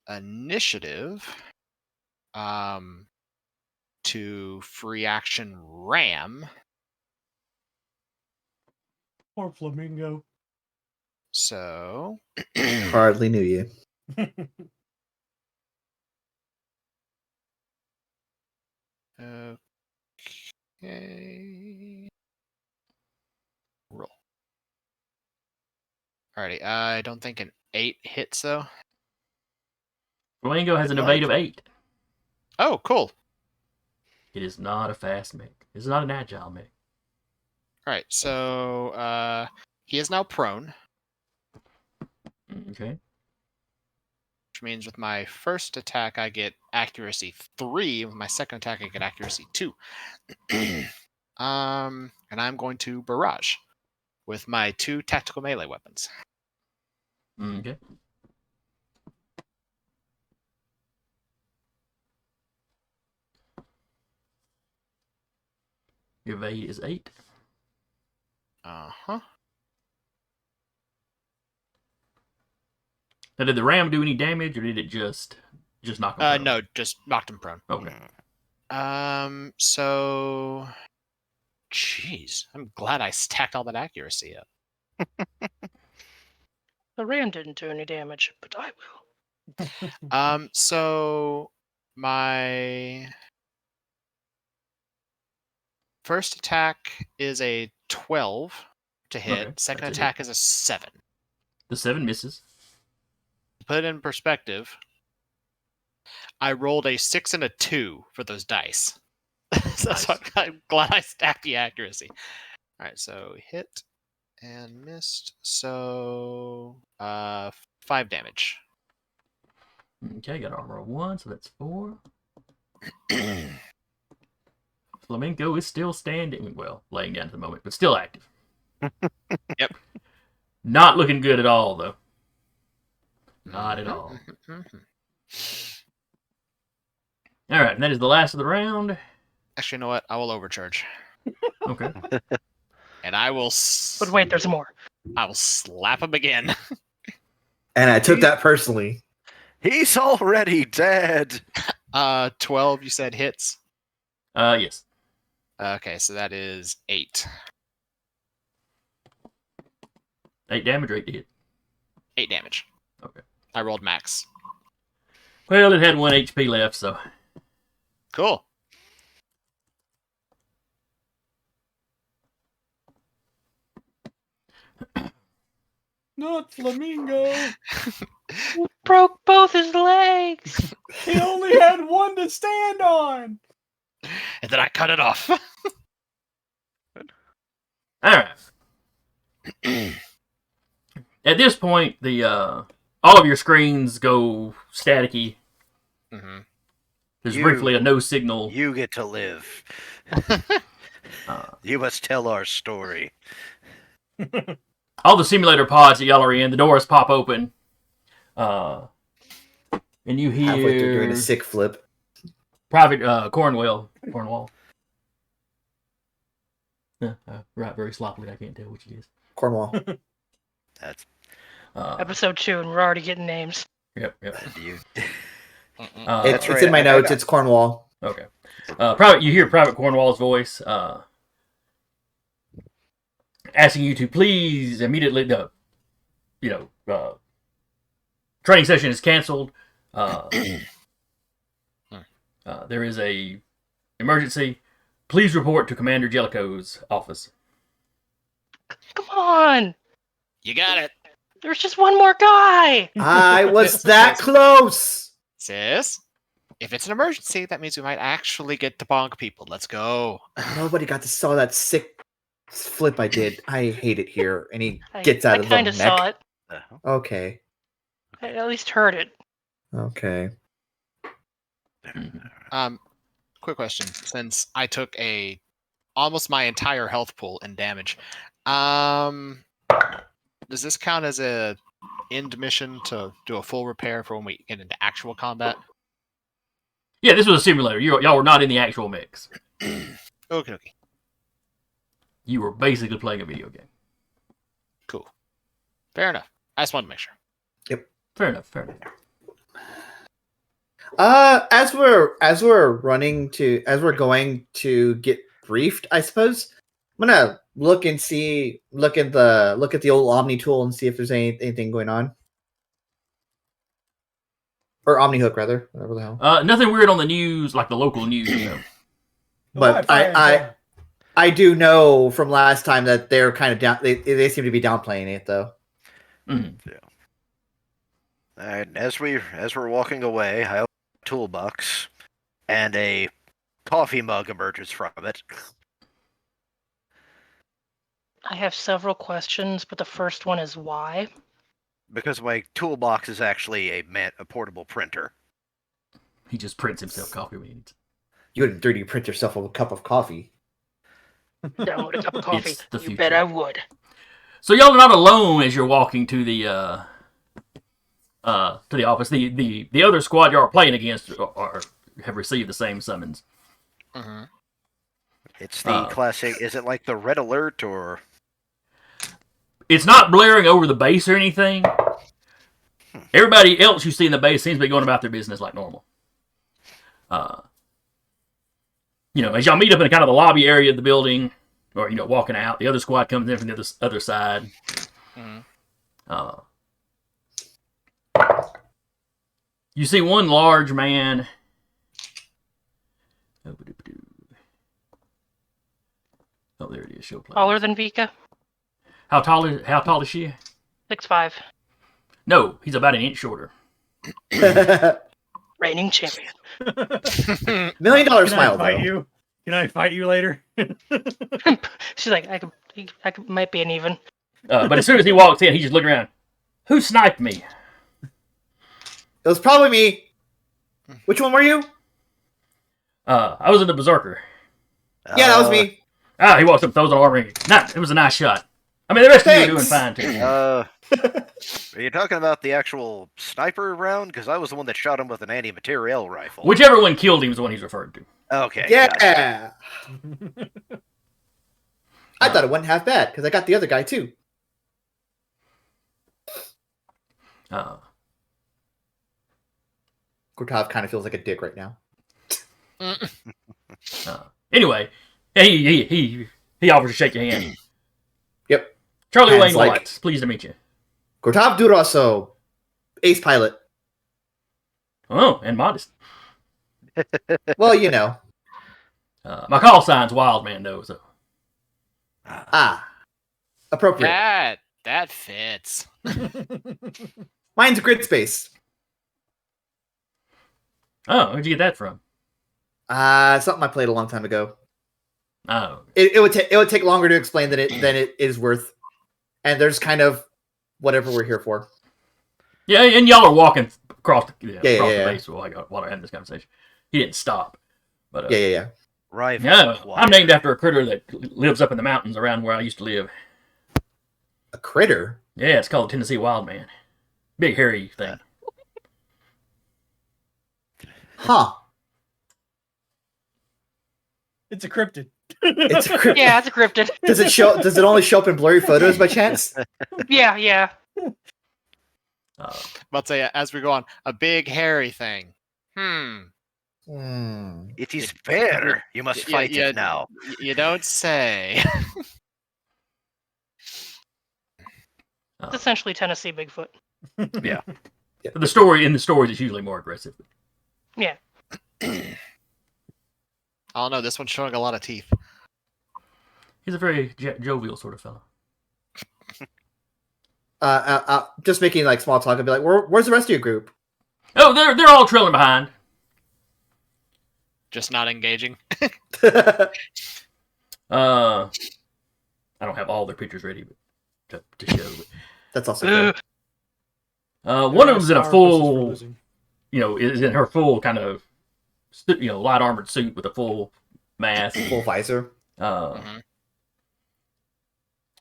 initiative to free action ram. Poor flamingo. So Hardly knew you. okay. Roll. Alrighty, I don't think an 8 hits though. Flamingo has Good an luck. evade of 8. Oh, cool. It is not a fast mech. It's not an agile mech. Alright, so he is now prone, Okay. which means with my first attack I get accuracy 3. With my second attack I get accuracy 2. And I'm going to barrage with my 2 tactical melee weapons. Okay. Your evade is 8. Uh-huh. Now, did the ram do any damage, or did it just knock him prone? No, just knocked him prone. Okay. So jeez, I'm glad I stacked all that accuracy up. The ram didn't do any damage, but I will. So my first attack is a 12 to hit. Okay, Second that's a attack is a 7. The 7 misses. To put it in perspective, I rolled a 6 and a 2 for those dice. So Nice. I'm glad I stacked the accuracy. Alright, so hit and missed. So 5 damage. Okay, got armor of 1, so that's 4. Flamingo is still standing. Well, laying down at the moment, but still active. Yep. Not looking good at all, though. Not at all. All right, and that is the last of the round. Actually, you know what? I will overcharge. Okay. And I will. But wait, there's more. I will slap him again. And I took that personally. He's already dead. 12. You said hits. Yes. Okay, so that is 8. 8 damage or 8 to hit? 8 damage. Okay. I rolled max. Well, it had 1 HP left, so. Cool. Not Flamingo. Broke both his legs. He only had one to stand on. And then I cut it off. All right. At this point, the all of your screens go staticky. Mm-hmm. There's You- briefly a no signal. You get to live. You must tell our story. All the simulator pods that y'all are in, the doors pop open. And you Halfway through doing hear a sick flip. Private Cornwall. Right, very sloppily. I can't tell which it is. Cornwall. That's Episode 2, and we're already getting names. Yep. you. It's right, in my I notes. got- It's Cornwall. Okay. Private. You hear Private Cornwall's voice asking you to please immediately. Training session is canceled. There is a emergency. Please report to Commander Jellicoe's office. Come on. You got it. There's just one more guy. I was that close. Sis, if it's an emergency, that means we might actually get to bonk people. Let's go. Nobody got to saw that sick flip I did. I hate it here. And he I gets out of the kind of saw neck. it. Okay. I at least heard it. Okay. Quick question. Since I took almost my entire health pool and damage, does this count as a end mission to do a full repair for when we get into actual combat? Yeah, this was a simulator. Y'all were not in the actual mix. Okay. You were basically playing a video game. Cool. Fair enough. I just wanted to make sure. Fair enough. As we're going to get briefed, I suppose I'm gonna look at the old Omni tool and see if there's anything going on, or Omni Hook rather, whatever the hell. Nothing weird on the news, like the local news. Though. But I do know from last time that they're kind of down. They seem to be downplaying it though. Mhm. All right, as we're walking away, I open a toolbox, and a coffee mug emerges from it. I have several questions, but the first one is why? Because my toolbox is actually a portable printer. He just prints himself coffee when he needs. You would 3D print yourself a cup of coffee. Download a cup of coffee. It's the You future. bet I would. So y'all are not alone as you're walking to the office. The other squad y'all are playing against have received the same summons. Mm-hmm. It's the classic. Is it like the red alert or? It's not blaring over the base or anything. Everybody else you see in the base seems to be going about their business like normal. As y'all meet up in kind of the lobby area of the building, or walking out, the other squad comes in from the other side. Mm-hmm. You see one large man. Oh, there it is. Show play. Taller than Vika? How tall is she? 6'5". No, he's about an inch shorter. Reigning champion. $1 million Can smile I fight though. you? Can I fight you later? She's like, I could might be an even. But as soon as he walks in, he's just looking around. Who sniped me? It was probably me. Which one were you? I was in the Berserker. Yeah, that was me. He walks up, throws an arm ring. It was a nice shot. I mean, the rest of you are doing fine too. Are you talking about the actual sniper round? Because I was the one that shot him with an anti-materiel rifle. Whichever one killed him is the one he's referred to. Okay. Yeah. Gotcha. I thought it wasn't half bad because I got the other guy too. Kurtov kind of feels like a dick right now. Anyway, he offers to shake your hand. Yep. Charlie Hands Wayne like- Watts, pleased to meet you. Kurtov Duraso, ace pilot. Oh, and modest. Well, you know. My call sign's Wild Man, though. So Appropriate. That fits. Mine's grid space. Oh, where'd you get that from? Something I played a long time ago. Oh, It would take longer to explain than it is worth, and there's kind of whatever we're here for. yeah, and y'all are walking across the Yeah, base while I'm having this conversation. He didn't stop, but Yeah. Rifle. yeah, I'm named after a critter that lives up in the mountains around where I used to live. A critter. Yeah, it's called Tennessee Wild Man. Big hairy thing. Huh. It's a cryptid. It's a cryptid. Yeah, it's a cryptid. Does it only show up in blurry photos by chance? Yeah. But say as we go on, a big hairy thing. It is fair. You must fight it now. You don't say. It's essentially Tennessee Bigfoot. Yeah. In the stories, it's usually more aggressive. Yeah. I don't know. This one's showing a lot of teeth. He's a very jovial sort of fellow. Just making like small talk and be like, where's the rest of your group? Oh, they're all trailing behind. Just not engaging. I don't have all their pictures ready to show. But, That's also fair. one of them's in a Our full, purpose for losing. is in her full kind of, light armored suit with a full mask. Full visor.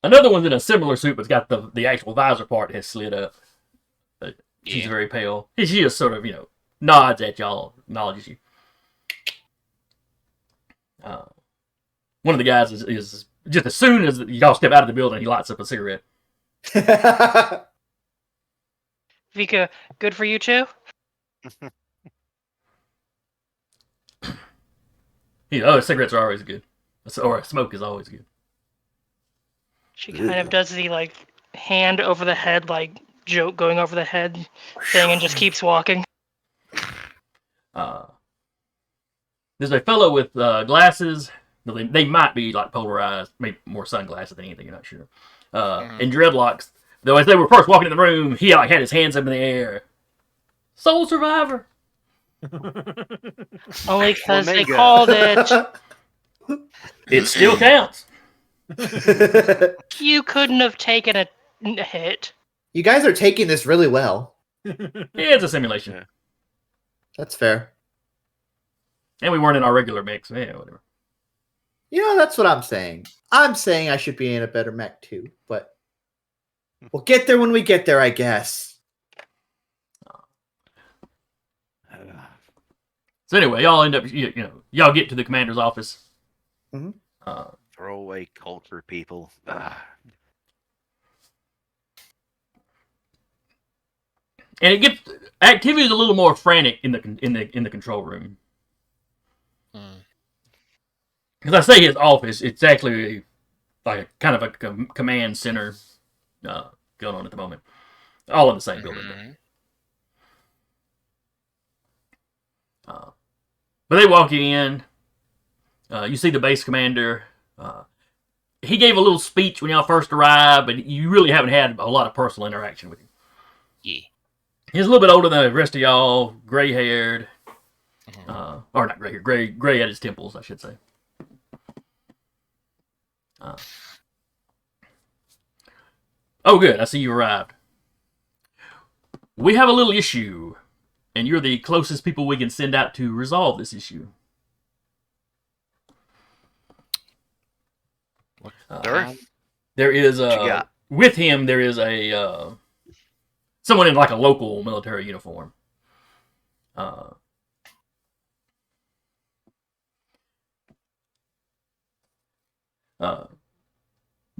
Another one's in a similar suit, but's got the actual visor part has slid up. But she's Yeah. very pale. She just sort of, nods at y'all, acknowledges you. One of the guys is just as soon as y'all step out of the building, he lights up a cigarette. Vika, good for you too? Cigarettes are always good. Or smoke is always good. She kind of does the hand over the head, joke going over the head thing, and just keeps walking. There's a fellow with glasses. They might be polarized, maybe more sunglasses than anything. You're not sure. And dreadlocks. Though as they were first walking in the room, he had his hands up in the air. Soul Survivor. Only because they Omega. called it. It still counts. You couldn't have taken a hit. You guys are taking this really well. Yeah, it's a simulation. Yeah. That's fair. And we weren't in our regular mix. Yeah, whatever. That's what I'm saying. I'm saying I should be in a better mech too, but we'll get there when we get there, I guess. So anyway, y'all end up, y'all get to the commander's office. Mhm. Throwaway culture people. And it gets activity is a little more frantic in the control room. Because I say his office, it's actually like a kind of a command center going on at the moment. All in the same building. But they walk in. You see the base commander. He gave a little speech when y'all first arrived, but you really haven't had a lot of personal interaction with him. Yeah. He's a little bit older than the rest of y'all, gray-haired. Or not gray-haired, gray at his temples, I should say. Oh, good. I see you arrived. We have a little issue. and you're the closest people we can send out to resolve this issue. Sir? There is What you got? with him. There is a someone in like a local military uniform.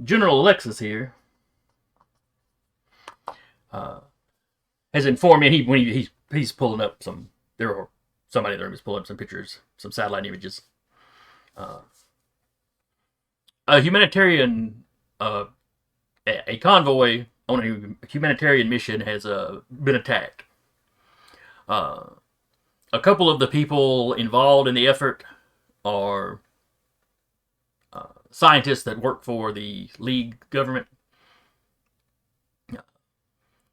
General Alexis here has informed me, and he's pulling up some. There are somebody in the room is pulling up some pictures, some satellite images. A humanitarian, a convoy on a humanitarian mission has been attacked. A couple of the people involved in the effort are scientists that work for the League government.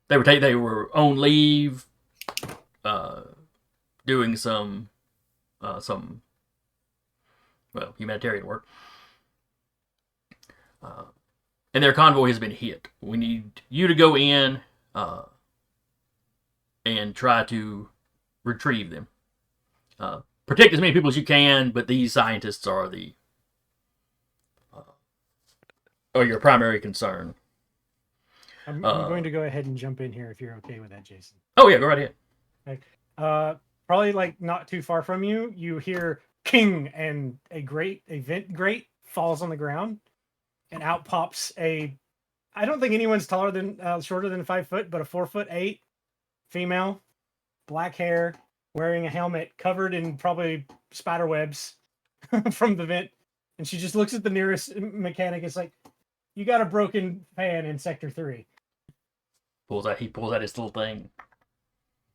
They were on leave, doing some humanitarian work, and their convoy has been hit. We need you to go in and try to retrieve them. Protect as many people as you can, but these scientists are your primary concern. I'm going to go ahead and jump in here if you're okay with that, Jason. Oh yeah, go right ahead. Probably like not too far from you, you hear king, and a vent grate falls on the ground, and out pops I don't think anyone's shorter than 5 foot, but a 4'8" female, black hair, wearing a helmet covered in probably spider webs from the vent, and she just looks at the nearest mechanic. It's like, you got a broken fan in Sector 3. He pulls out his little thing.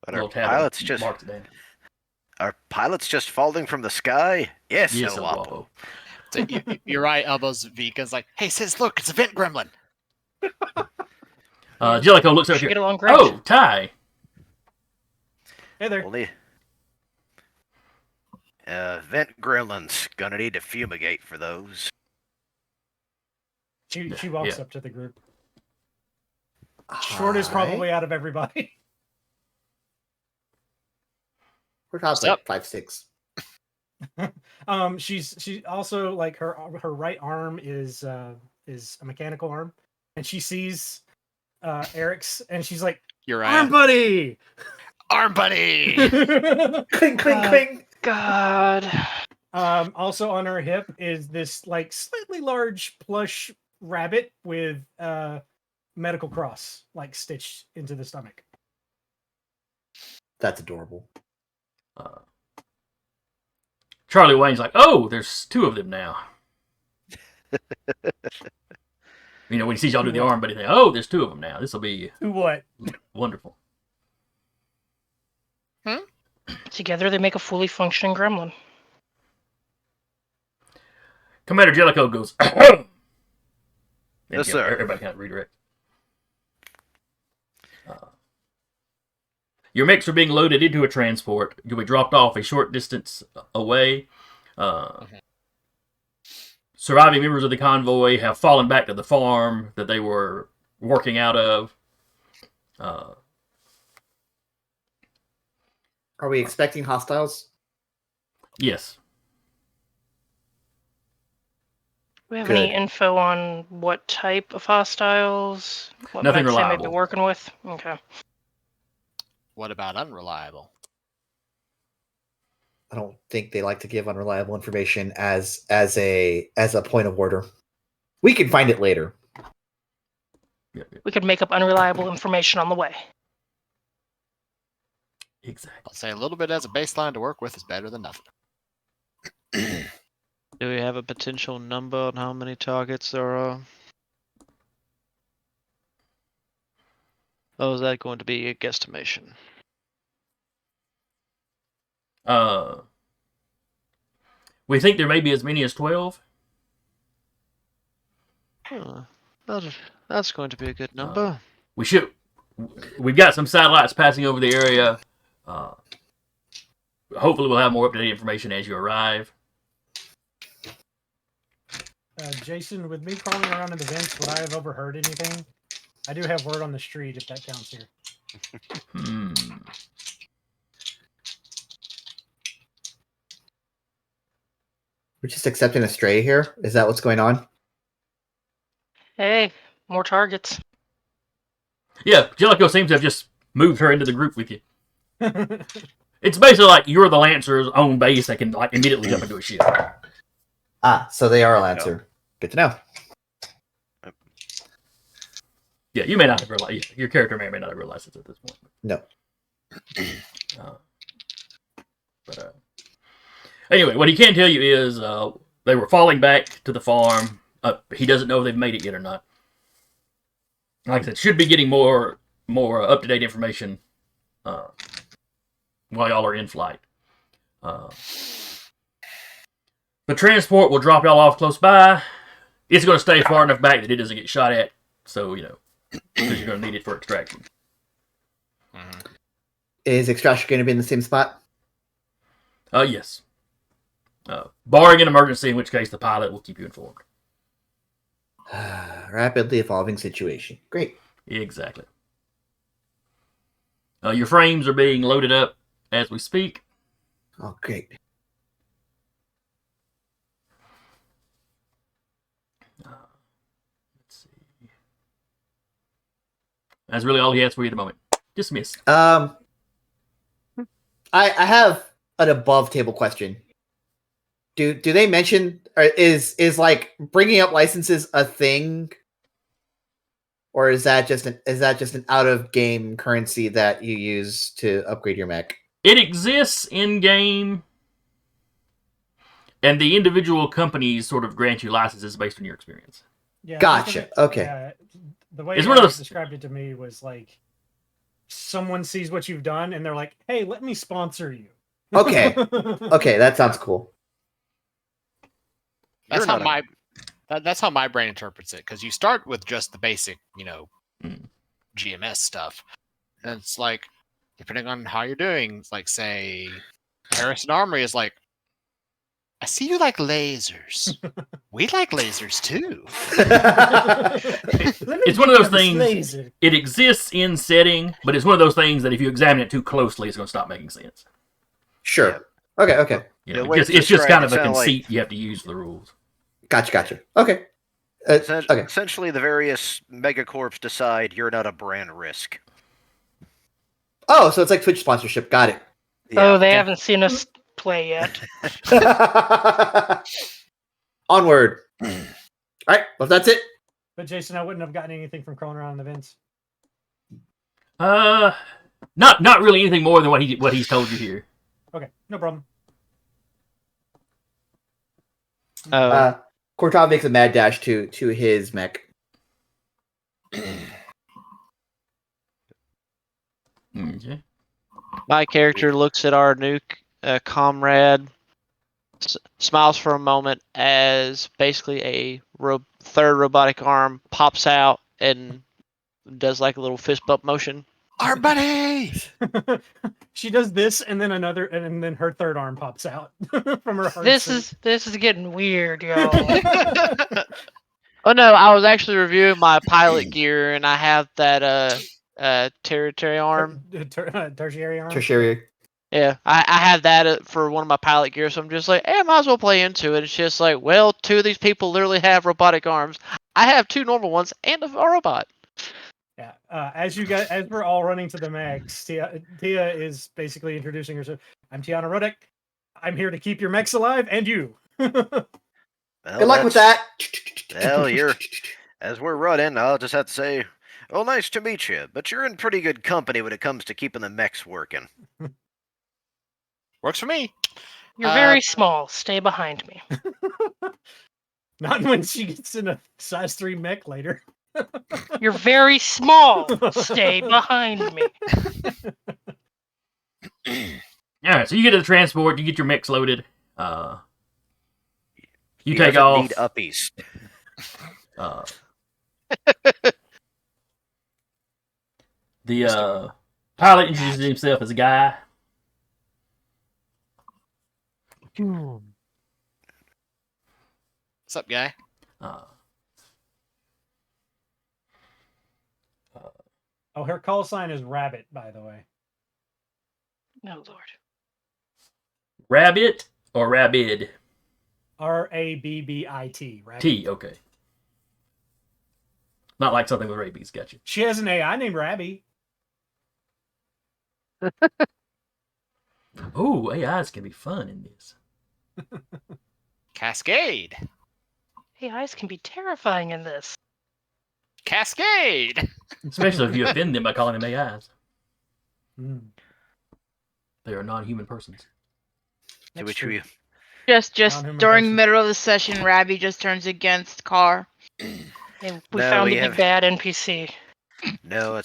But Little our tab pilots and just marks it down. are pilots just falling from the sky? Yes, Yes, El El Wapo. Wapo. So you're right, Elbows Vika's like, hey sis, look, it's a vent gremlin. Jellicoe looks over Should here. get along great. Oh, Ty. Hey there. Only vent gremlins. Gonna need to fumigate for those. She walks Yeah. up to the group. Shortest probably out of everybody. We're talking like 5'6". She also, like, her right arm is a mechanical arm, and she sees Eric's, and she's like, You're arm right. buddy. Arm buddy. Cling, cling, cling. God. Also on her hip is this like slightly large plush rabbit with medical cross like stitched into the stomach. That's adorable. Charlie Wayne's like, oh, there's 2 of them now. When he sees y'all do the arm, but he thinks, oh, there's 2 of them now. This will be Who what? wonderful. Together they make a fully functioning gremlin. Commander Jellicoe goes, Yes, sir. Everybody kind of redirect. Your mechs are being loaded into a transport. You'll be dropped off a short distance away. Surviving members of the convoy have fallen back to the farm that they were working out of. Are we expecting hostiles? Yes. Do we have Good. any info on what type of hostiles? What Nothing mechs they may be reliable. working with? Okay. What about unreliable? I don't think they like to give unreliable information as a point of order. We can find it later. Yeah, We could make up unreliable information on the way. exactly. I'll say a little bit as a baseline to work with is better than nothing. Do we have a potential number on how many targets there are? Or is that going to be a guesstimation? We think there may be as many as 12. Huh. That's going to be a good number. We've got some satellites passing over the area. Hopefully we'll have more up-to-date information as you arrive. Jason, with me crawling around in the vents, would I have overheard anything? I do have word on the street, if that counts here. We're just accepting a stray here. Is that what's going on? Hey, more targets. Yeah, Jellicoe seems to have just moved her into the group with you. It's basically like you're the Lancer's own base that can like immediately jump into a ship. So they are a Lancer. Good to know. Yeah, you may not have realized. Your character may or may not have realized it at this point. No. Anyway, what he can tell you is they were falling back to the farm. He doesn't know if they've made it yet or not. Like I said, should be getting more up to date information while y'all are in flight. The transport will drop y'all off close by. It's going to stay far enough back that it doesn't get shot at. So because you're going to need it for extraction. Is extraction going to be in the same spot? Yes. Barring an emergency, in which case the pilot will keep you informed. Rapidly evolving situation. Great. Exactly. Your frames are being loaded up as we speak. Oh, great. Let's see. That's really all he has for you at the moment. Dismiss. I have an above table question. Do they mention, or is like bringing up licenses a thing, or is that just an out of game currency that you use to upgrade your mech? It exists in game, and the individual companies sort of grant you licenses based on your experience. Yeah, Gotcha. Okay. Yeah, the way It's you one of those- described it to me was like someone sees what you've done and they're like, "Hey, let me sponsor you." Okay. Okay, that sounds cool. That's You're how not that's how my brain interprets it. Because you start with just the basic, Mm. GMS stuff, and it's like depending on how you're doing. It's like say Harrison Armory is like, I see you like lasers. We like lasers too. It's one of those things. It exists in setting, but it's one of those things that if you examine it too closely, it's going to stop making sense. Sure. Okay. The way It's it's just kind described, of it a sounded like- conceit you have to use for the rules. Gotcha. Okay. Okay. Essentially, the various megacorps decide you're not a brand risk. Oh, so it's like Twitch sponsorship. Got it. Oh, they haven't seen us play yet. Onward. All right. Well, if that's it. But Jason, I wouldn't have gotten anything from crawling around the vents. Not really anything more than what he's told you here. Okay, no problem. Cortov makes a mad dash to his mech. Okay. My character looks at our new comrade, smiles for a moment as basically a third robotic arm pops out and does like a little fist bump motion. Our buddy. She does this, and then another, and then her third arm pops out from her heart. This is getting weird, y'all. Oh no, I was actually reviewing my pilot gear and I have that territory arm. tertiary arm. Tertiary. Yeah, I have that for one of my pilot gear, so I'm just like, hey, I might as well play into it. It's just like, well, two of these people literally have robotic arms. I have two normal ones and a robot. Yeah. As we're all running to the mechs, Tia is basically introducing herself. I'm Tiana Rudek. I'm here to keep your mechs alive and you. Well, Good luck with that. Well, as we're running, I'll just have to say, oh, nice to meet you, but you're in pretty good company when it comes to keeping the mechs working. Works for me. You're very small. Stay behind me. Not when she gets in a size 3 mech later. You're very small. Stay behind me. All right, so you get to the transport, you get your mix loaded. You He take doesn't off. Need uppies. The pilot introduces himself as a guy. What's up, guy? Oh, her call sign is Rabbit, by the way. Oh, Lord. Rabbit or Rabid? Rabbit. Rabbit. T, okay. Not like something with rabies, gotcha. She has an AI named Rabby. Oh, AIs can be fun in this. Cascade. AIs can be terrifying in this. Cascade. Especially if you offend them by calling them AIs. Mm, They are non-human persons. To that's which true. we Just Non-human during person. middle of the session, Rabby just turns against Car. And we No, found we the big have- bad NPC. no,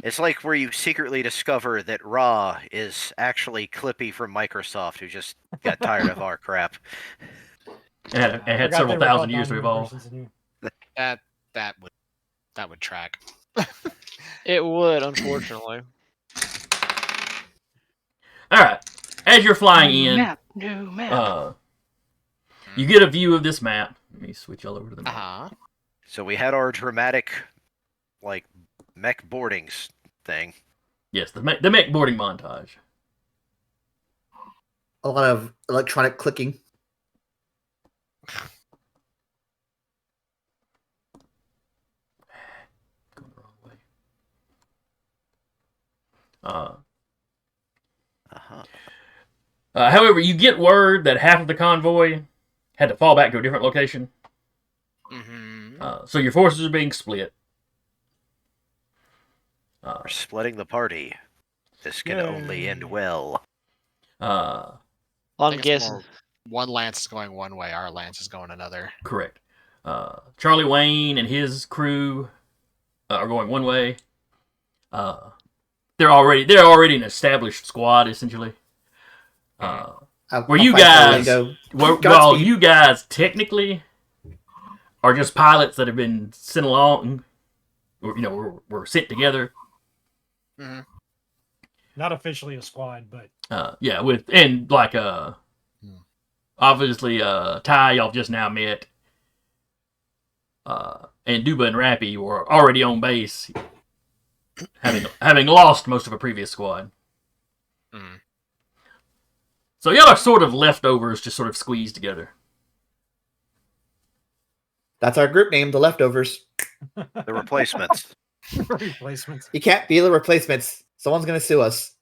it's like where you secretly discover that Ra is actually Clippy from Microsoft, who just got tired of our crap. And had, I and had forgot several they were called thousand years to non-human evolve. persons in here. That would track. It would, unfortunately. Alright. As you're flying New in, map. New map. you get a view of this map. Let me switch all over to the map. Uh-huh. So we had our dramatic, like, mech boardings thing. Yes, the mech boarding montage. A lot of electronic clicking. Going the wrong way. Uh-huh. However, you get word that half of the convoy had to fall back to a different location. Mm-hmm. So your forces are being split. We're splitting the party. This can only end Yay. well. Well, I'm guessing. One lance is going one way, our lance is going another. Correct. Charlie Wayne and his crew are going one way. They're already an established squad, essentially. Where you guys, while you guys technically are just pilots that have been sent along, or, were sent together. Mm-hmm. Not officially a squad, but obviously Ty, y'all just now met. And Duba and Rappy were already on base, having lost most of a previous squad. Mm-hmm. So y'all are sort of leftovers, just sort of squeezed together. That's our group name, the Leftovers. The replacements. replacements. You can't be the replacements. Someone's gonna sue us.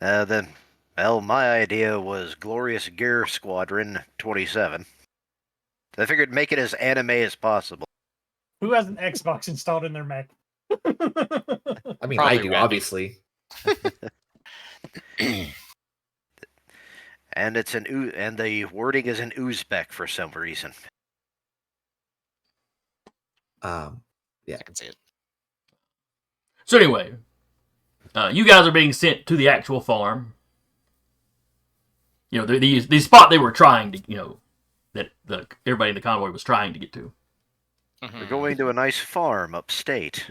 My idea was Glorious Gear Squadron 27. I figured make it as anime as possible. Who has an Xbox installed in their Mac? I mean, Probably I do, Randy. obviously. And and the wording is in Uzbek for some reason. I can see it. So anyway, you guys are being sent to the actual farm. The spot they were trying to, that everybody in the convoy was trying to get to. Mm-hmm. We're going to a nice farm upstate.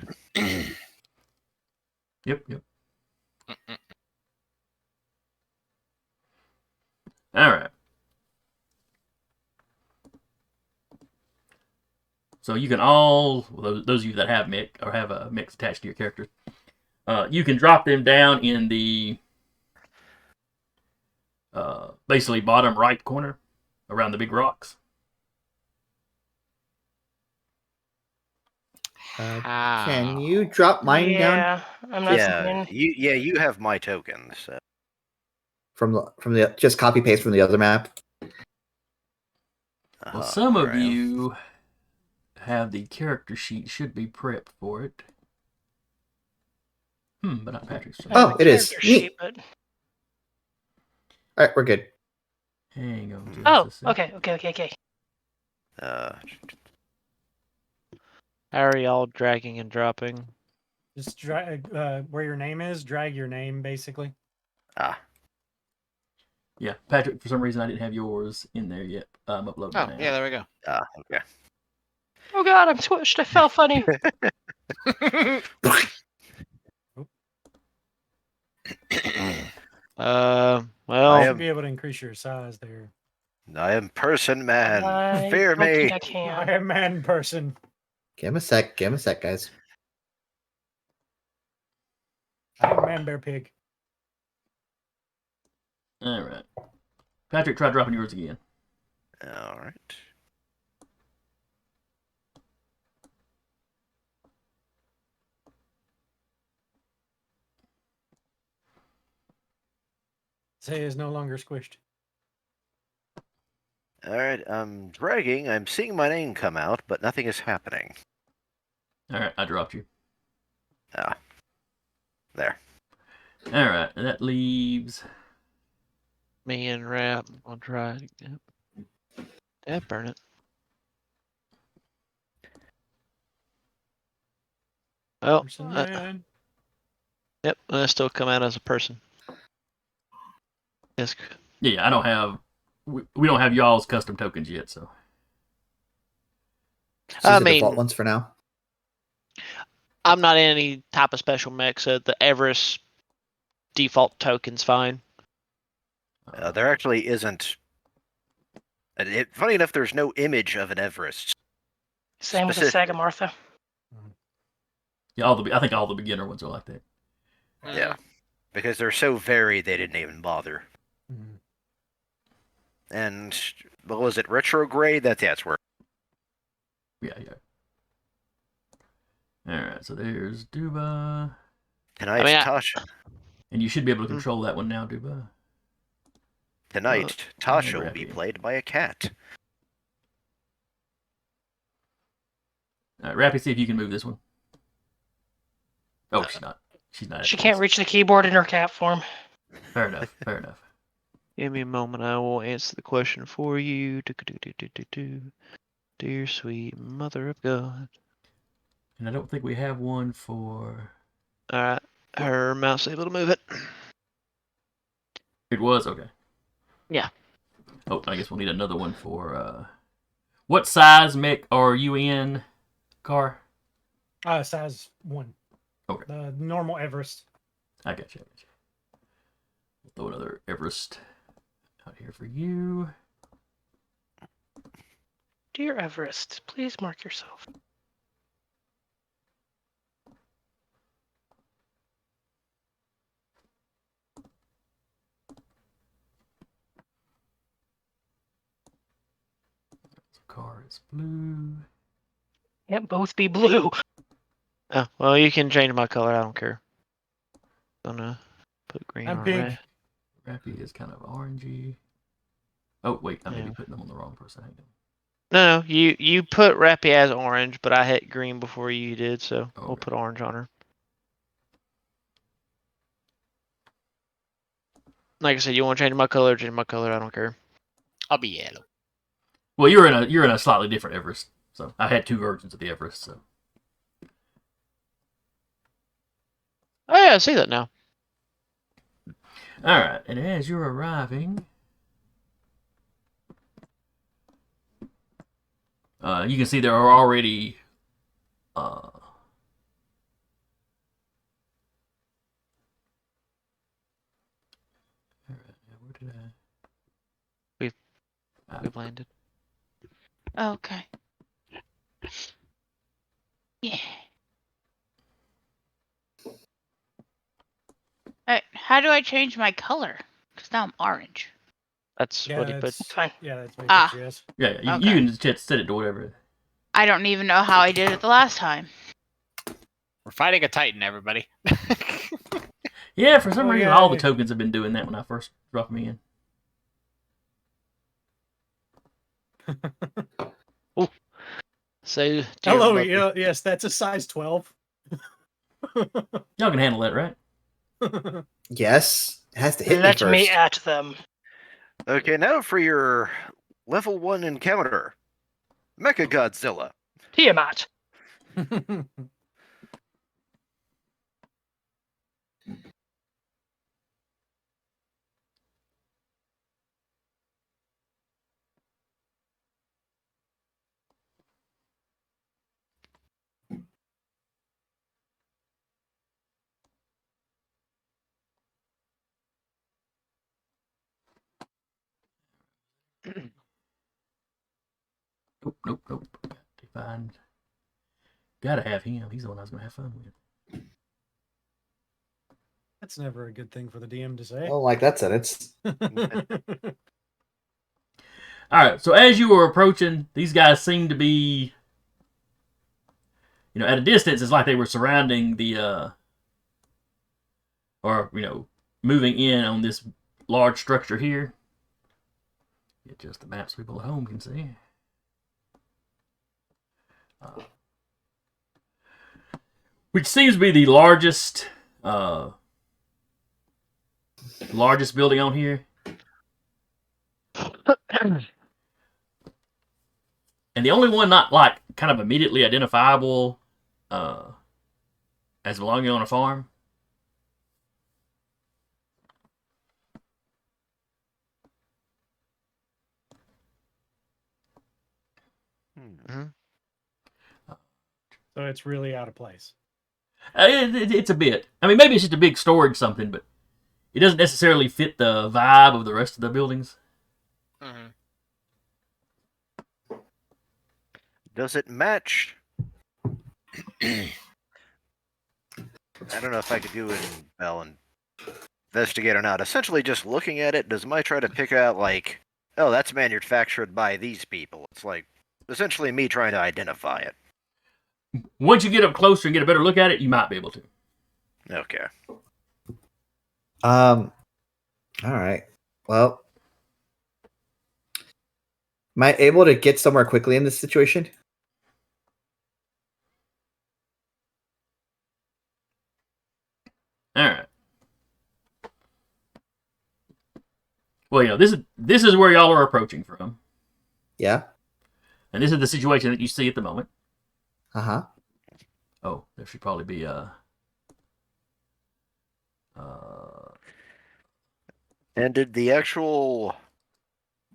Yep. All right. So you can all, those of you that have mech or have a mech attached to your characters, you can drop them down in the basically bottom right corner around the big rocks. Can you drop mine down Yeah, I'm not Yeah, seeing. you have my tokens. So. from the just copy paste from the other map? Well, some of Right. you have the character sheet, should be prepped for it. But not Patrick's. I have Oh, a it is. character sheet, but... All right, we're good. Hang on. Just Oh, a sec. okay. How are y'all dragging and dropping? Just drag where your name is. Drag your name, basically. Yeah, Patrick. For some reason, I didn't have yours in there yet. I'm uploading Oh, now. yeah, there we go. Okay. Oh god, I'm twitched. I fell funny. Well, I You should am- be able to increase your size there. I am person man. I Fear don't me. think I I can. am man person. Give him a sec. Give him a sec, guys. I am man bear pig. All right. Patrick, try dropping yours again. All right. Say is no longer squished. All right. I'm dragging. I'm seeing my name come out, but nothing is happening. All right, I dropped you. Ah. There. All right, and that leaves. Me and Rap. I'll try. Yep. Yeah, burn it. Well, Person man. yep, I still come out as a person. Yes. Yeah, I don't have. We don't have y'all's custom tokens yet, so. Just I use the default mean- ones for now. I'm not in any type of special mech, so the Everest default token's fine. There actually isn't. Funny enough, there's no image of an Everest. Same with the Specific- Sagamartha. Yeah, I think all the beginner ones are like that. Yeah. Because they're so varied, they didn't even bother. Mhm. And what was it? Retrograde? That's where. Yeah. All right, so there's Duba, Tonight's I mean, Tasha. and you should be able to control that one now, Duba. Tonight, Well, Tasha will be Rappy. played by a cat. All right, Rappy, see if you can move this one. Oh, she's not. She's not. She can't reach the keyboard in her cat form. Fair enough. Fair enough. give me a moment. I will answer the question for you. Dear sweet mother of God. And I don't think we have one for. All right, her mouse able to move it. It was okay. Yeah. Oh, I guess we'll need another one for. What size mech are you in, Car? Size 1. Okay. The normal Everest. I got you. We'll throw another Everest out here for you. Dear Everest, please mark yourself. So Car is blue. Yep, both be blue. Oh, well, you can change my color. I don't care. Gonna put green I'm on pink. red. Rappy is kind of orangey. Oh wait, I may be Yeah. putting them on the wrong person. Hang on. No, you put Rappy as orange, but I hit green before you did, so we'll Okay. put orange on her. Like I said, you want to change my color? Change my color. I don't care. I'll be yellow. Well, you're in a slightly different Everest. So I had two versions of the Everest. So Oh yeah, I see that now. all right, and as you're arriving, you can see there are already. Where did I? We've landed. Okay. Yeah. Alright, how do I change my color? Because now I'm orange. That's Yeah, what he put. That's fine. Yeah, that's what Ah. he is. Yeah, you Okay. can just set it to whatever. I don't even know how I did it the last time. We're fighting a Titan, everybody. Yeah, for some Oh, reason, all the yay. tokens have been doing that when I first dropped me in. So, dear Hello, mother- yeah, yes, that's a size 12. Y'all can handle that, right? Yes, it has to hit Let me me first. at them. Okay, now for your level 1 encounter. Mecha Godzilla. Tiamat. Nope. Got to find. Gotta have him. He's the one I was gonna have fun with. That's never a good thing for the DM to I say. don't like that sentence. All right. So as you were approaching, these guys seemed to be, at a distance. It's like they were surrounding the, or moving in on this large structure here. Get just the maps people at home can see. Which seems to be the largest building on here. And the only one not like kind of immediately identifiable as belonging on a farm. So it's really out of place. It's a bit. I mean, maybe it's just a big storage something, but it doesn't necessarily fit the vibe of the rest of the buildings. Does it match? I don't know if I could do it in Bell and investigate or not. Essentially, just looking at it, does my try to pick out like, oh, that's manufactured by these people? It's like essentially me trying to identify it. Once you get up closer and get a better look at it, you might be able to. Okay. All right. Well, am I able to get somewhere quickly in this situation? All right. Well, this is where y'all are approaching from, Yeah. and this is the situation that you see at the moment. Uh-huh. Oh, there should probably be And did the actual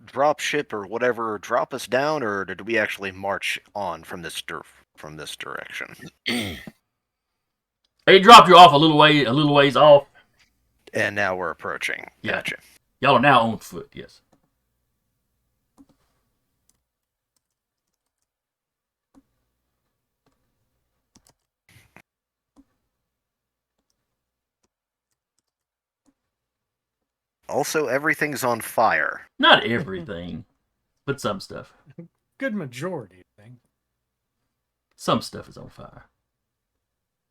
drop ship or whatever drop us down, or did we actually march on from this direction? It dropped you off a little ways off. And now we're approaching. Yeah. Gotcha. Y'all are now on foot. Yes. Also, everything's on fire. Not everything, but some stuff. Good majority, I think. Some stuff is on fire.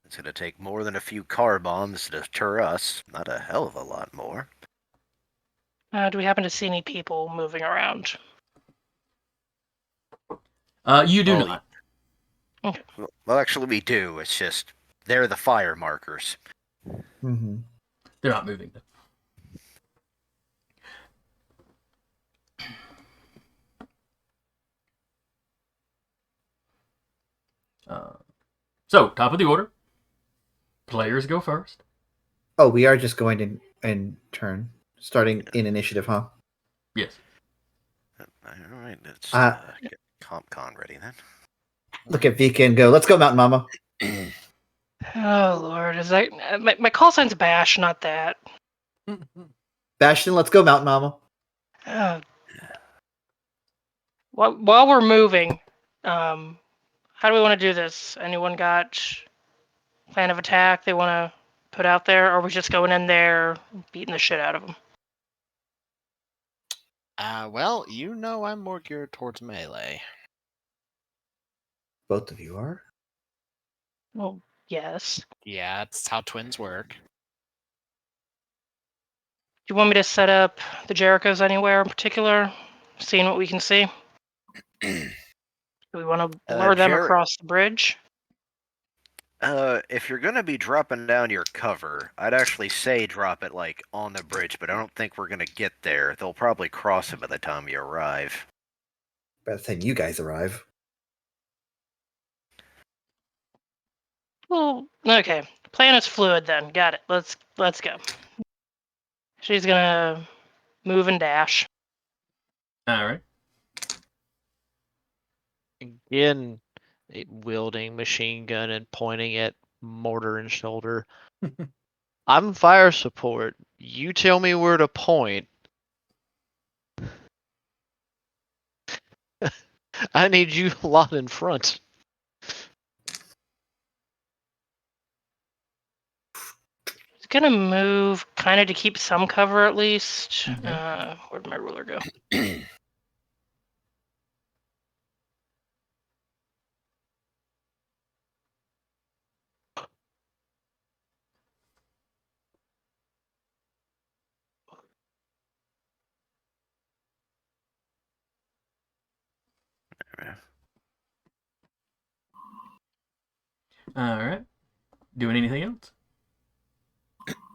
It's going to take more than a few car bombs to deter us. Not a hell of a lot more. Do we happen to see any people moving around? You do Well, not. Okay. Well, actually, we do. It's just they're the fire markers. Mm-hmm. They're not moving. So, top of the order. Players go first. Oh, we are just going in turn, starting in initiative, huh? Yes. All right, let's get CompCon ready then. Look at Vika and go. Let's go, Mountain Mama. Oh Lord, is that my call sign's Bash, not that. Bastion, let's go, Mountain Mama. While we're moving, how do we want to do this? Anyone got plan of attack they want to put out there, or are we just going in there beating the shit out of them? Well, I'm more geared towards melee. Both of you are. Well, yes. Yeah, that's how twins work. Do you want me to set up the Jerichos anywhere in particular? Seeing what we can see? Do we want to lure them across the bridge? If you're gonna be dropping down your cover, I'd actually say drop it like on the bridge, but I don't think we're gonna get there. They'll probably cross it by the time you arrive. By the time you guys arrive. Well, okay. Plan is fluid then. Got it. Let's go. She's gonna move and dash. All right. Again, wielding machine gun and pointing at mortar and shoulder. I'm fire support. You tell me where to point. I need you a lot in front. He's gonna move kind of to keep some cover at least. Where'd my ruler go? All right. Doing anything else?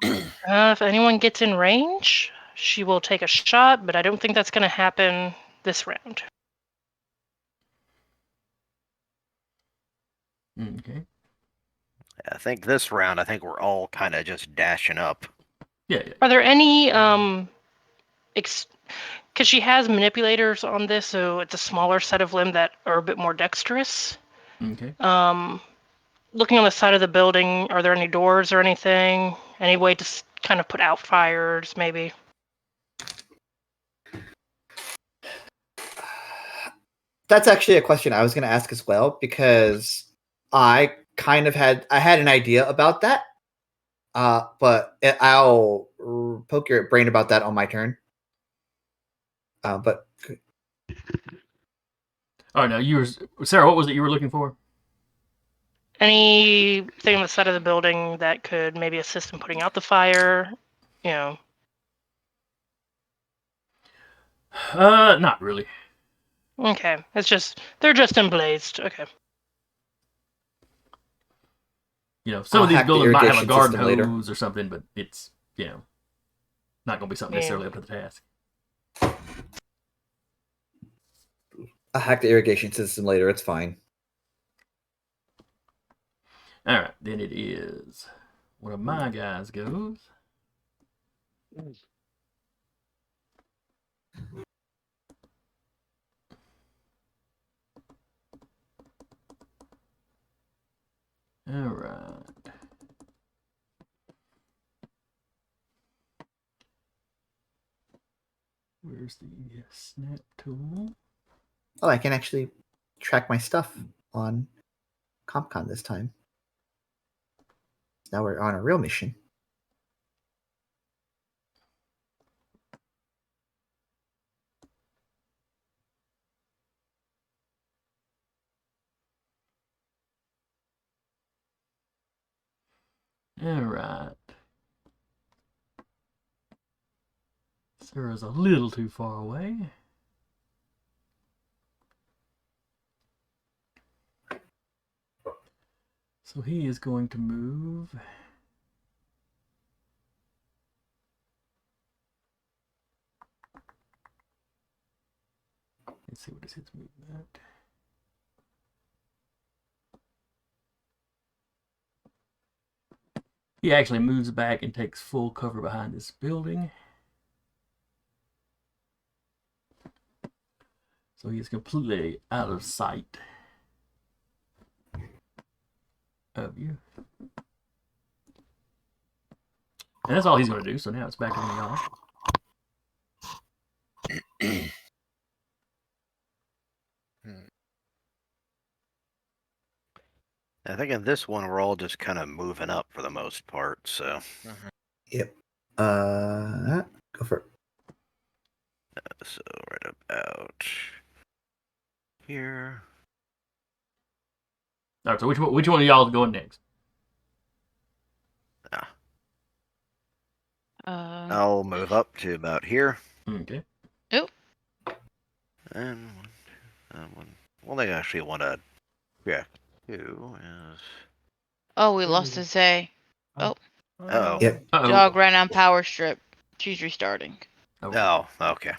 If anyone gets in range, she will take a shot, but I don't think that's going to happen this round. Okay. I think this round, I think we're all kind of just dashing up. Yeah. Are there any because she has manipulators on this, so it's a smaller set of limb that are a bit more dexterous. Okay. Looking on the side of the building, are there any doors or anything? Any way to kind of put out fires, maybe? That's actually a question I was going to ask as well, because I had an idea about that. But I'll poke your brain about that on my turn. But All right. Now Sarah. What was it you were looking for? Anything on the side of the building that could maybe assist in putting out the fire? You know. Not really. Okay, they're just emblazed. Okay. Some I'll of these hack the buildings might have a irrigation garden system later. hose or something, but it's not going to be something Yeah. necessarily up to the task. I'll hack the irrigation system later. It's fine. All right, then it is one of my guys goes. All right. Where's the snap tool? Oh, I can actually track my stuff on CompCon this time. Now we're on a real mission. All right. Sarah's a little too far away. So he is going to move. Let's see, what is his movement? He actually moves back and takes full cover behind this building. So he is completely out of sight of you. And that's all he's going to do, so now it's back on y'all. I think in this one, we're all just kind of moving up for the most part, so. Yep. Go for it. So right about here. All right, so which one of y'all is going next? I'll move up to about here. Okay. And one thing I actually want to check too is. Oh, we lost a Zay. Oh. Yep. Uh-oh. Dog ran on power strip. She's restarting. Okay. Oh, okay.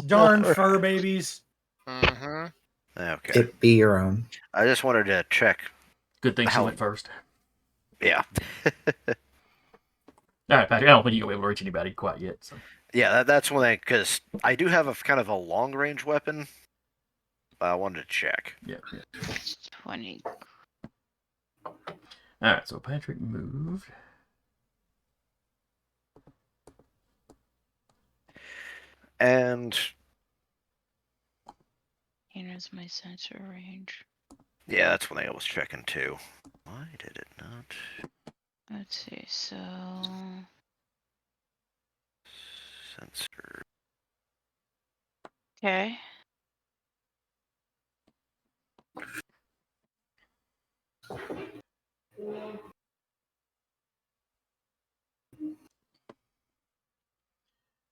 Darn fur babies. Mm-hmm. Okay. It be your own. I just wanted to check. Good thing she How- went first. Yeah. All right, Patrick, I don't think you're going to be able to reach anybody quite yet. So. Yeah, that's one thing, because I do have a kind of a long range weapon. I wanted to check. Yeah. 20. All right, so Patrick moved. And Here's my sensor range. yeah, that's one thing I was checking too. Why did it not? Let's see, so... Sensor. Okay. All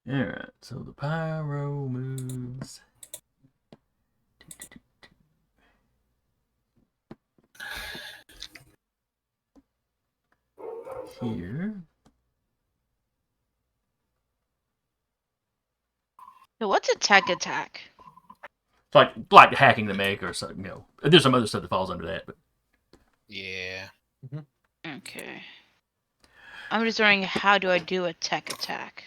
right, so the pyro moves. here. So what's a tech attack? It's like hacking the mech or something. You know, there's some other stuff that falls under that. But Yeah. Okay. I'm just wondering, how do I do a tech attack?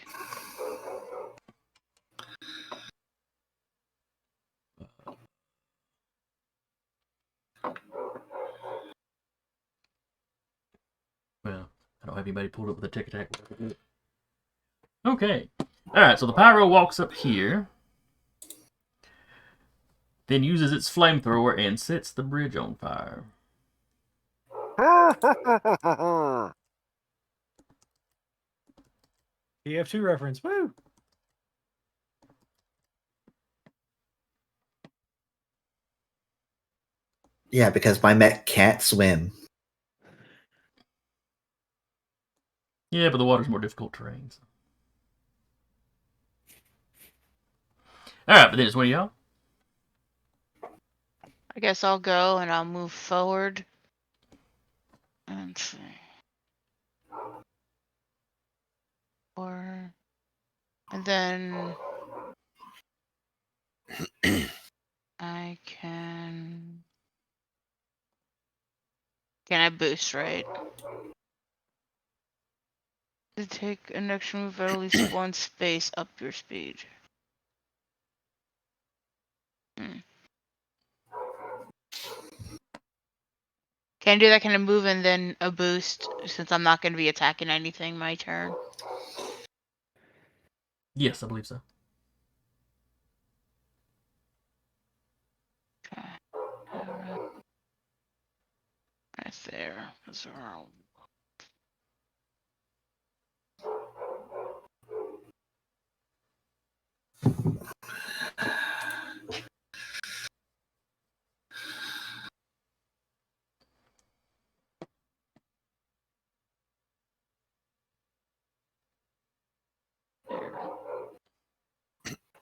well, I don't have anybody pulled up with a tick attack. Okay. All right. So the pyro walks up here, then uses its flamethrower and sets the bridge on fire. TF2 reference. Woo! Yeah, because my mech can't swim. Yeah, but the water's more difficult terrain. So. All right, but then it's one of y'all. I guess I'll go and I'll move forward. And see. And then I can I boost, right? To take an extra move at least one space up your speed. Can I do that kind of move and then a boost since I'm not going to be attacking anything my turn? Yes, I believe so. Okay. Right there.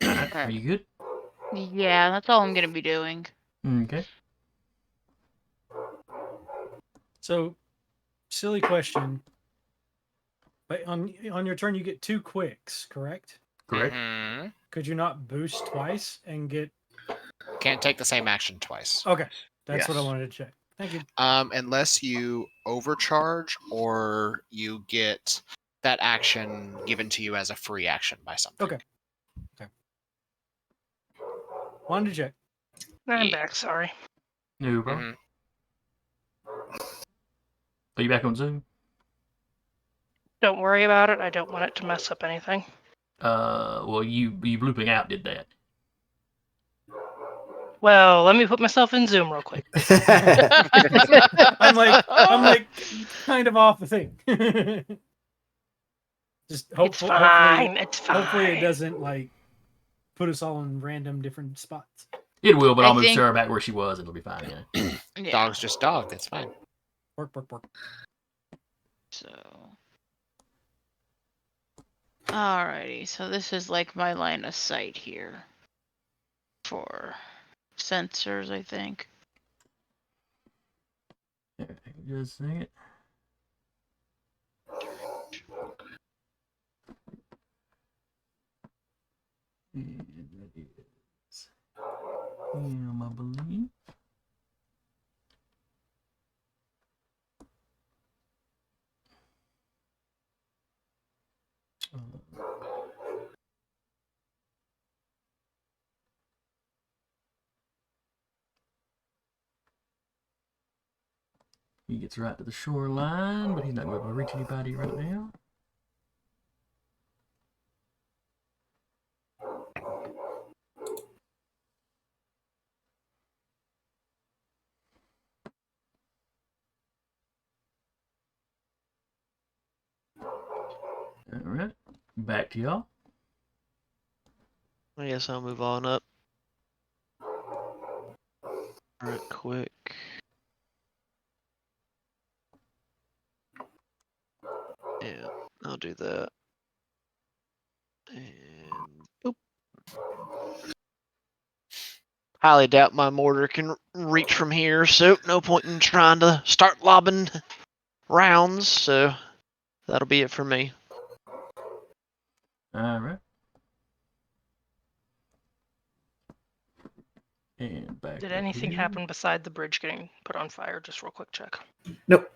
Alright, are you good? Yeah, that's all I'm going to be doing. Okay. So, silly question. But on your turn, you get 2 quicks, correct? Correct. Mhm. Could you not boost twice and get? Can't take the same action twice. Okay, that's what I Yes. wanted to check. Thank you. Unless you overcharge or you get that action given to you as a free action by something. Okay. Wanted to check. I'm Yeah. back. Sorry. No problem. Mhm. Are you back on Zoom? Don't worry about it. I don't want it to mess up anything. Well, you blooping out did that. Well, let me put myself in Zoom real quick. I'm like kind of off the thing. Just It's fine. It's fine. hopefully it doesn't like put us all in random different spots. It will, but I I'll move think- Sarah back where she was. It'll be fine. Yeah. Yeah. Dog's just dog. That's fine. Work. So. Alrighty, so this is like my line of sight here. For sensors, I think. Just a second. And that is him, I believe. He gets right to the shoreline, but he's not going to be able to reach anybody right now. All right, back to y'all. I guess I'll move on up. Right quick. Yeah, I'll do that. And boop. Highly doubt my mortar can reach from here, so no point in trying to start lobbing rounds, so That'll be it for me. All right. And back. Did up anything here. happen beside the bridge getting put on fire? Just real quick check. Nope.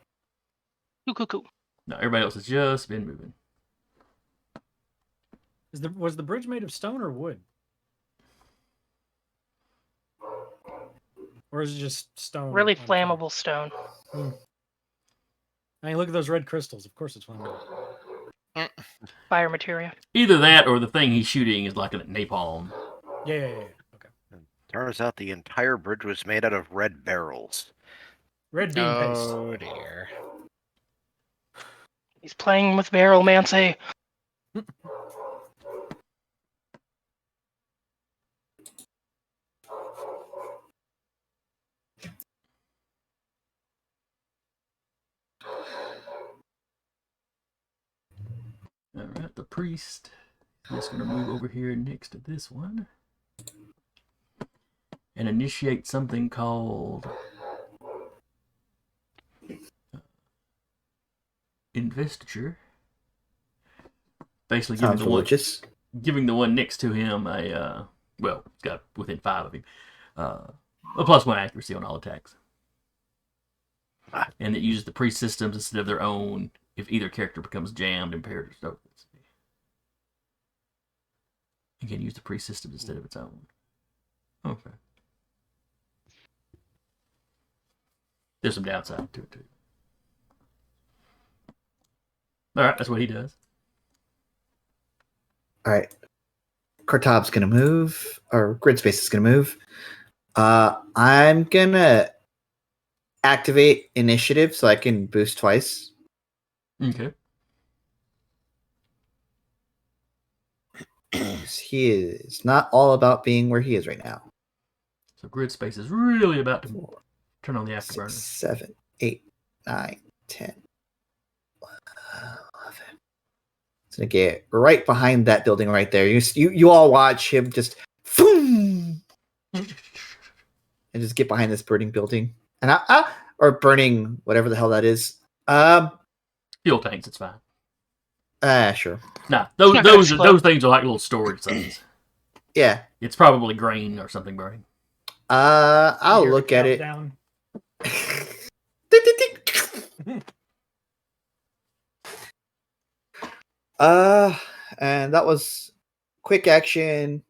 Cool. No, everybody else has just been moving. Was the bridge made of stone or wood? Or is it just stone? Really on fire? flammable stone. I mean, look at those red crystals. Of course it's flammable. Fire material. Either that or the thing he's shooting is like a napalm. Yeah. Okay. Turns out the entire bridge was made out of red barrels. Red bean paste. Oh dear. He's playing with Barrelmancy. All right, the priest. Just gonna move over here next to this one and initiate something called investiture. Basically, Sounds religious. giving the one next to him a well, it's got within 5 of him a +1 accuracy on all attacks, and it uses the priest systems instead of their own if either character becomes jammed, impaired, or so. You can use the priest systems instead of its own. Okay. There's some downside to it too. All right, that's what he does. All right. Kartab's gonna move, or Grid Space is gonna move. I'm gonna activate initiative so I can boost twice. Okay. He is not all about being where he is right now. So grid space is really about to 4, turn on the 6, afterburner. 7, 8, 9, 10, 11. It's gonna get right behind that building right there. You all watch him just boom, and just get behind this burning building, and or burning whatever the hell that is. Fuel tanks, it's fine. Sure. Nah, not gonna those explode. things are like little storage zones. Yeah. It's probably grain or something burning. I'll Hear look at it. countdown. Ding, ding, ding. And that was quick action,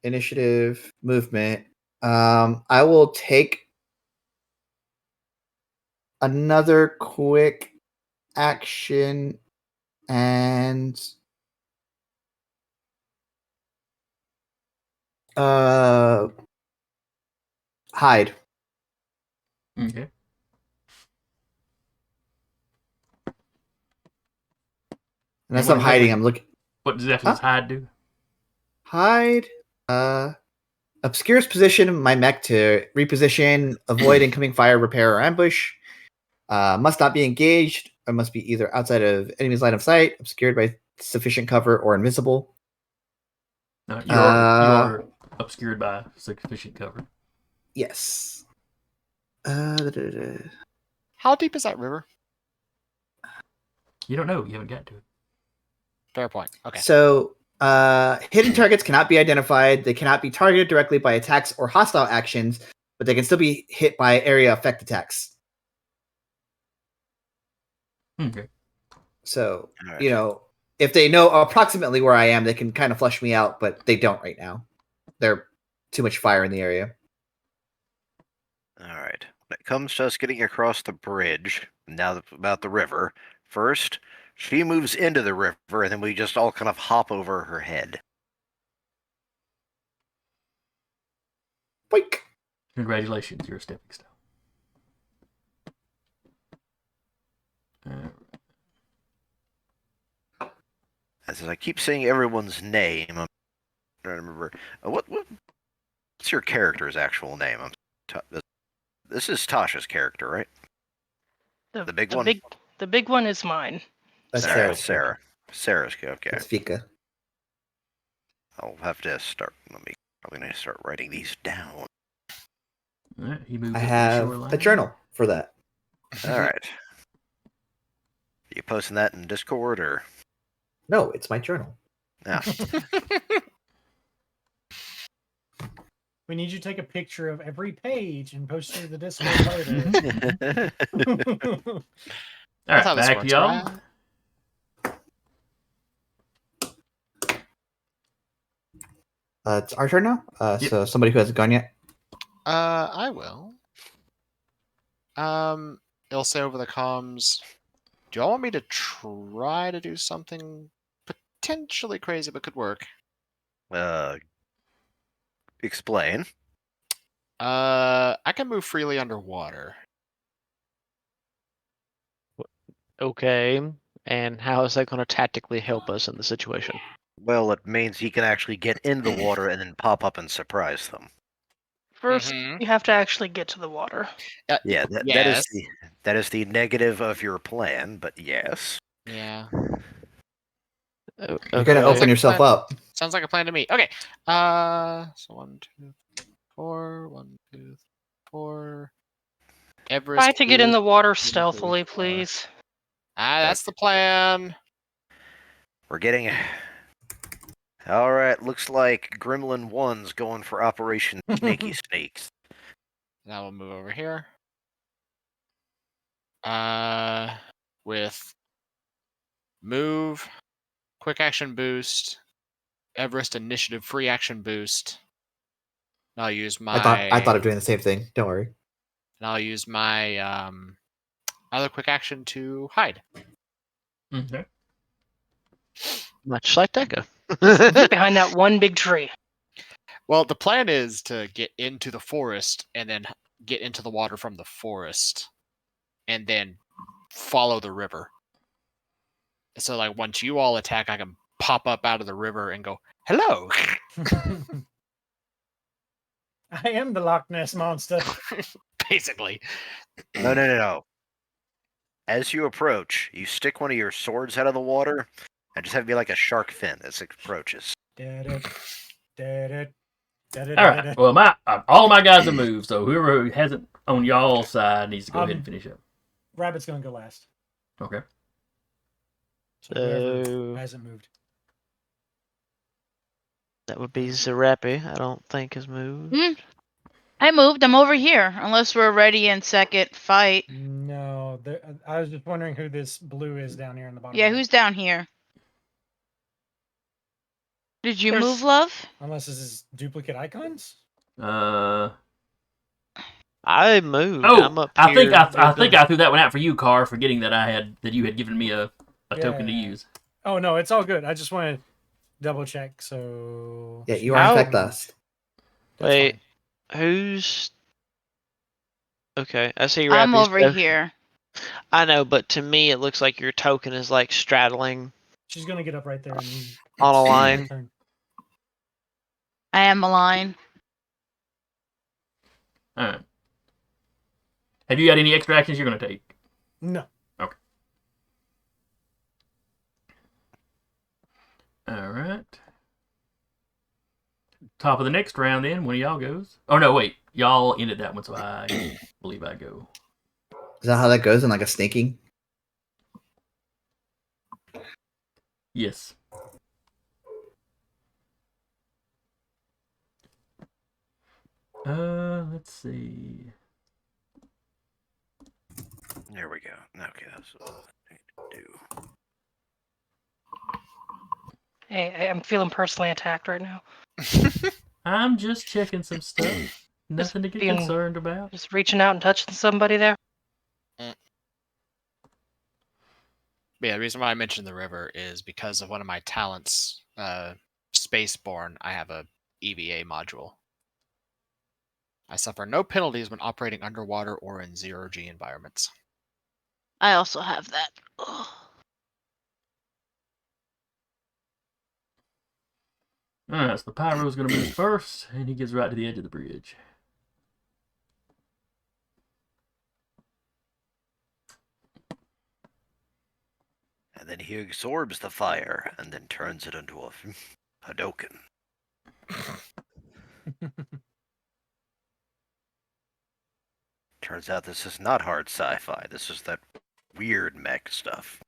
initiative, movement. I will take another quick action and hide. Okay. And that's what not is that? hiding. I'm looking. What does Zepplin's hide do? Hide. Obscures position my mech to reposition, avoid incoming fire, repair, or ambush. Must not be engaged, or must be either outside of enemy's line of sight, obscured by sufficient cover, or invisible. No, you're obscured by sufficient cover. Yes. How deep is that river? You don't know. You haven't got to it. Fair point. Okay. So, hidden targets cannot be identified. They cannot be targeted directly by attacks or hostile actions, but they can still be hit by area effect attacks. Okay. So, Alright. you know, if they know approximately where I am, they can kind of flush me out, but they don't right now. They're too much fire in the area. Alright. When it comes to us getting across the bridge, now about the river, first, she moves into the river, and then we just all kind of hop over her head. Boink. Congratulations, you're a stepping stone. As I keep saying everyone's name, I'm trying to remember. What's your character's actual name? This is Tasha's character, right? The big one? The big one is mine. That's Alright, Sarah. Sarah's okay. That's Vika. I'll have to start. Probably need to start writing these down. All right, he moves I up the have shoreline. a journal for that. Alright. You posting that in Discord or? No, it's my journal. Ah, We need you to take a picture of every page and post it to the Discord later. All That's right, how this back to works, y'all. right? It's our turn now. Yep. So somebody who hasn't gone yet. I will. It'll say over the comms. Do y'all want me to try to do something potentially crazy but could work? Explain. I can move freely underwater. Okay. And how is that going to tactically help us in the situation? Well, it means he can actually get in the water and then pop up and surprise them. First, Mhm. you have to actually get to the water. Yeah, yes. that is the negative of your plan, but yes. Yeah. You're gonna Okay. open yourself plan. up. Sounds like a plan to me. Okay. So 1, 2, 4. 1, 2, 4. Everest. Try to get in the boost, water 1, 2, stealthily, 4. please. That's the plan. We're getting. Alright, looks like Gremlin 1's going for Operation Snaky Snakes. Now we'll move over here. With move, quick action boost, Everest initiative free action boost. And I'll use my. I thought of doing the same thing. Don't worry. And I'll use my other quick action to hide. Okay. Much like Deca. Get behind that one big tree. Well, the plan is to get into the forest and then get into the water from the forest, and then follow the river. So, like, once you all attack, I can pop up out of the river and go, "Hello." I am the Loch Ness monster. Basically. No. As you approach, you stick one of your swords out of the water and just have it be like a shark fin as it approaches. All right. Well, all my guys have moved, so whoever hasn't on y'all's side needs to go ahead and finish up. Rabbit's gonna go last. Okay. So whoever So hasn't moved. that would be Zerapi. I don't think has moved. I moved. I'm over here. Unless we're ready in second fight. No, I was just wondering who this blue is down here in the bottom. Yeah, right. who's down here? Did you There's- move, love? Unless this is duplicate icons. I moved. Oh, I'm up I think here. I think I threw that one out for you, Carr, forgetting that you had given me a token to Yeah. use. Oh no, it's all good. I just want to double check. So Yeah, you are in fact dust. That's Wait, fine. who's? Okay, I see. I'm Rappy's over token. here. I know, but to me, it looks like your token is like straddling She's gonna get up right there and on a it's her line. turn. I am a line. All right. Have you got any extra actions you're going to take? No. Okay. All right. Top of the next round, then one of y'all goes. Oh no, wait, y'all ended that one, so I believe I go. Is that how that goes in like a snaking? Yes. Let's see. There we go. Okay, that's what I need to do. Hey, I'm feeling personally attacked right now. I'm just checking some stuff. Nothing to get being- concerned about. Just reaching out and touching somebody there. Yeah, the reason why I mentioned the river is because of one of my talents, Spaceborne. I have a EVA module. I suffer no penalties when operating underwater or in zero-G environments. I also have that. Ugh. All right, so the Pyro's going to move first, and he gets right to the edge of the bridge. And then he absorbs the fire and then turns it into a Hadoken. Turns out this is not hard sci-fi. This is that weird mech stuff.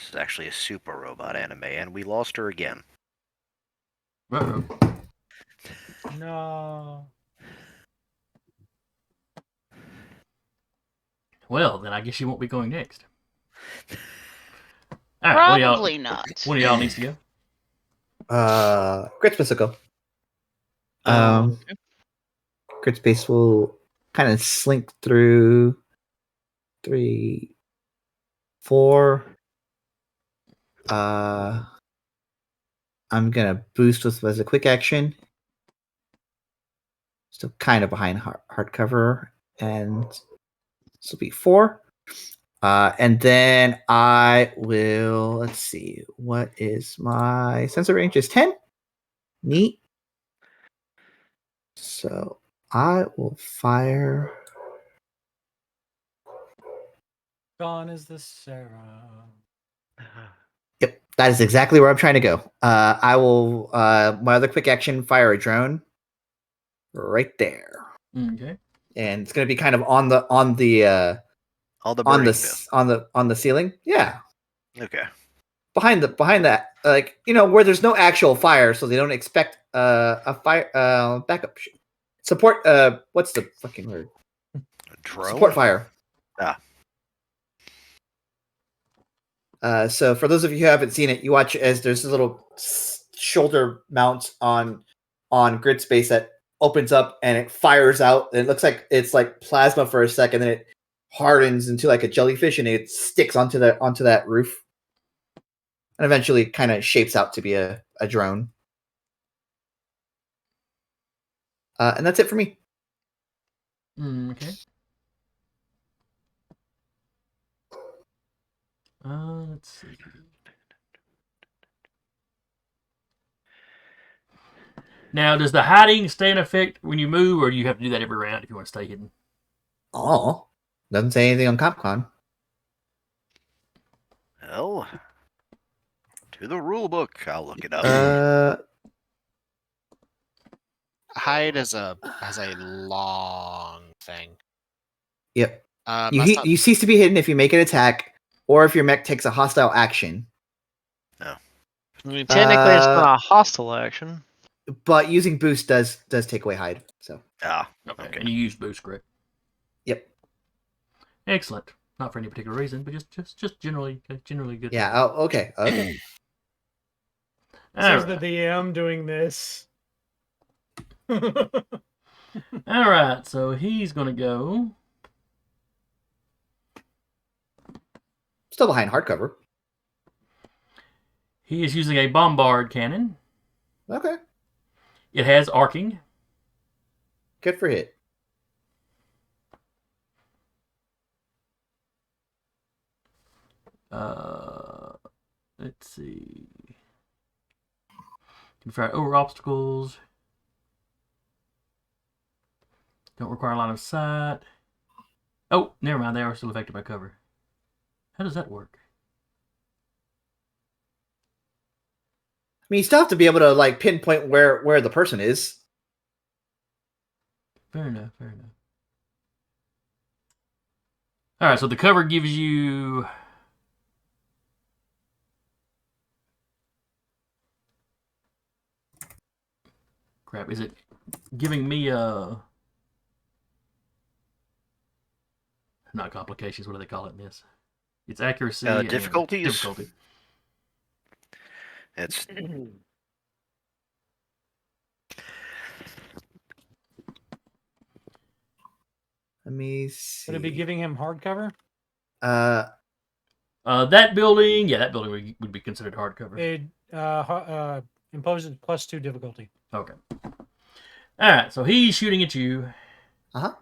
This is actually a super robot anime, and we lost her again. Uh-oh. No. Well, then I guess you won't be going next. All right, Probably not. one of y'all needs to go. Grit Space will go. Um, Grit Space will kind of slink through 3, 4. I'm gonna boost with as a quick action. Still kind of behind hardcover, and this will be 4. And then I will. Let's see. What is my sensor range? Is 10. Neat. So I will fire. Gone is the Sarah. Yep, that is exactly where I'm trying to go. I will. My other quick action, fire a drone. Right there, Okay. and it's going to be kind of on the All the on burning the ceiling. Yeah, Okay. behind that, like where there's no actual fire, so they don't expect a fire backup support. What's the fucking word? Drone? Support fire. Ah. So for those of you who haven't seen it, you watch as there's a little shoulder mount on Grid Space that opens up and it fires out. And it looks like it's like plasma for a second, then it hardens into like a jellyfish and it sticks onto that roof, and eventually kind of shapes out to be a drone. And that's it for me. Okay. Let's see. Now, does the hiding stay in effect when you move, or do you have to do that every round if you want to stay hidden? Oh, doesn't say anything on CopCon. Well, to the rule book. I'll look it up. Hide as a long thing. Yep. That's not- You cease to be hidden if you make an attack, or if your mech takes a hostile action. I mean, technically, it's Uh, not a hostile action. But using boost does take away hide. So Okay. And you use boost, correct? Yep. Excellent. Not for any particular reason, but just generally good. Yeah. Oh, okay. Okay. Says All the DM doing this. right. So he's gonna go. Still behind hardcover. He is using a bombard cannon. Okay. It has arcing. Good for hit. Let's see. Can fire over obstacles. Don't require line of sight. Oh, never mind. They are still affected by cover. How does that work? I mean, you still have to be able to like pinpoint where the person is. Fair enough. All right. So the cover gives you. Crap. Is it giving me a. Not complications. What do they call it in this? It's accuracy. and difficulties? Difficulty. It's Let me see. Would it be giving him hardcover? That building, that building would be considered hardcover. It imposes +2 difficulty. Okay. All right. So he's shooting at you. Uh-huh.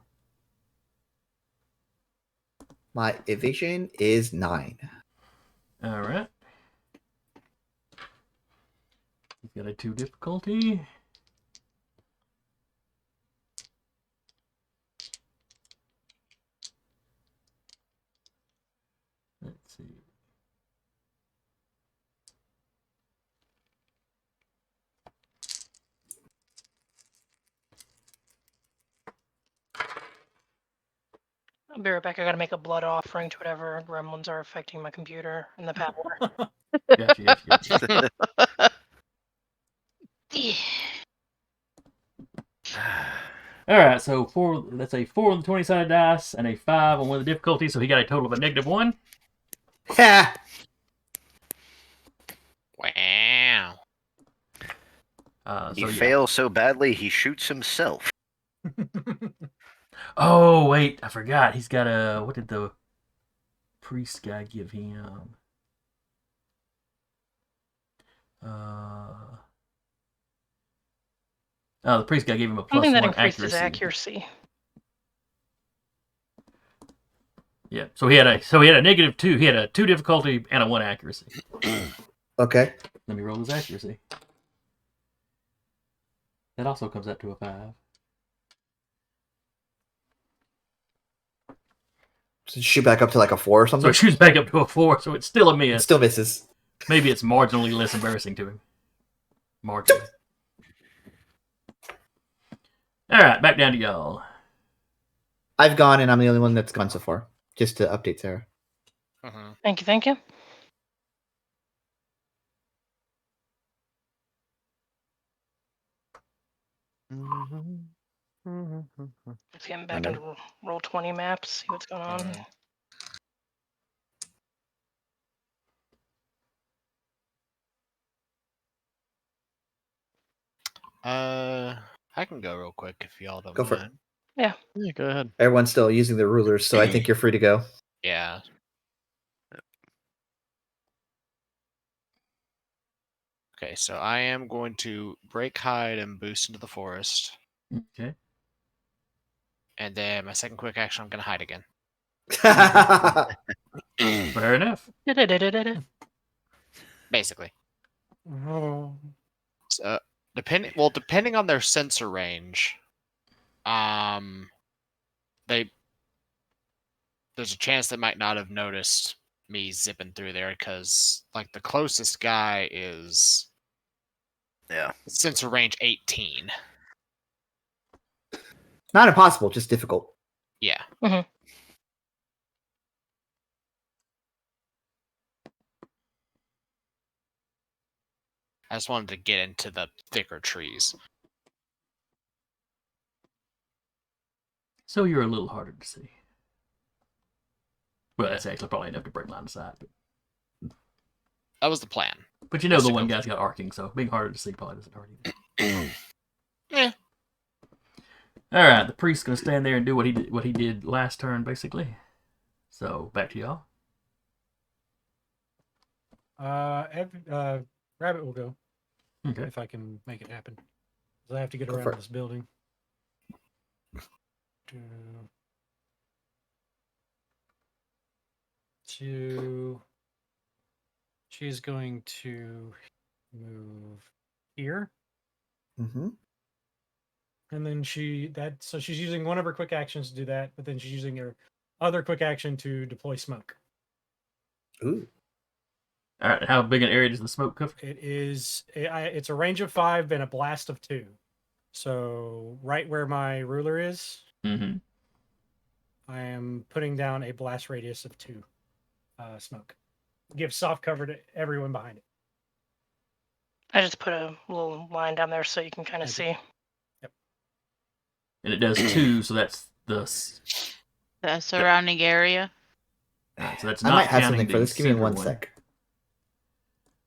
My evasion is 9. All right. He's got a 2 difficulty. Let's see. I'll be right back. I gotta make a blood offering to whatever gremlins are affecting my computer and the power. Gotcha. All right, so that's a 4 on the 20-sided dice and a 5 on one of the difficulties, so he got a total of a -1. Ha! Wow. He So yeah. fails so badly he shoots himself. Oh wait, I forgot. He's got a. What did the priest guy give him? Oh, the priest guy gave him a Something that +1 increased his accuracy. accuracy. Yeah, so he had a -2. He had a 2 difficulty and a 1 accuracy. Okay. Let me roll his accuracy. That also comes out to a 5. So shoot back up to like a 4 or So something. it shoots back up to a 4, so it's still a It miss. still misses. Maybe it's marginally less embarrassing to him. Marginally. All right, back down to y'all. I've gone, and I'm the only one that's gone so far. Just to update Sarah. Mhm. Thank you, thank you. Let's get back Okay. into roll 20 maps, see what's going on. Mhm. I can go real quick if y'all don't Go for it. mind. Yeah, go ahead. Everyone's still using their rulers, so I think you're free to go. Yeah. Okay, so I am going to break hide and boost into the forest. Okay. And then my second quick action, I'm going to hide again. Fair enough. Basically. Oh. So, depending on their sensor range, there's a chance they might not have noticed me zipping through there because, like, the closest guy is sensor range 18. Not impossible, just difficult. Yeah. Mhm. I just wanted to get into the thicker trees. So you're a little harder to see. Well, that's actually probably enough to break line of sight. That was the plan. But you know Was the to one go guy's got arcing, so being harder to see probably doesn't hurt either. Yeah. All right, the priest's gonna stand there and do what he did last turn, basically. So back to y'all. Rabbit will go Okay. if I can make it happen. 'Cause I have to get Go around for it. this building. She's going to move here, Mm-hmm. and then so she's using one of her quick actions to do that, but then she's using her other quick action to deploy smoke. Ooh. All right, how big an area does the smoke cover? It's a range of 5 and a blast of 2. So right where my ruler is, Mm-hmm. I am putting down a blast radius of 2 smoke. Give soft cover to everyone behind it. I just put a little line down there so you can kind of Thank see. And it does 2, so that's the. The surrounding area. All right, so that's I not might have counting something for the this. Give me center one one. sec.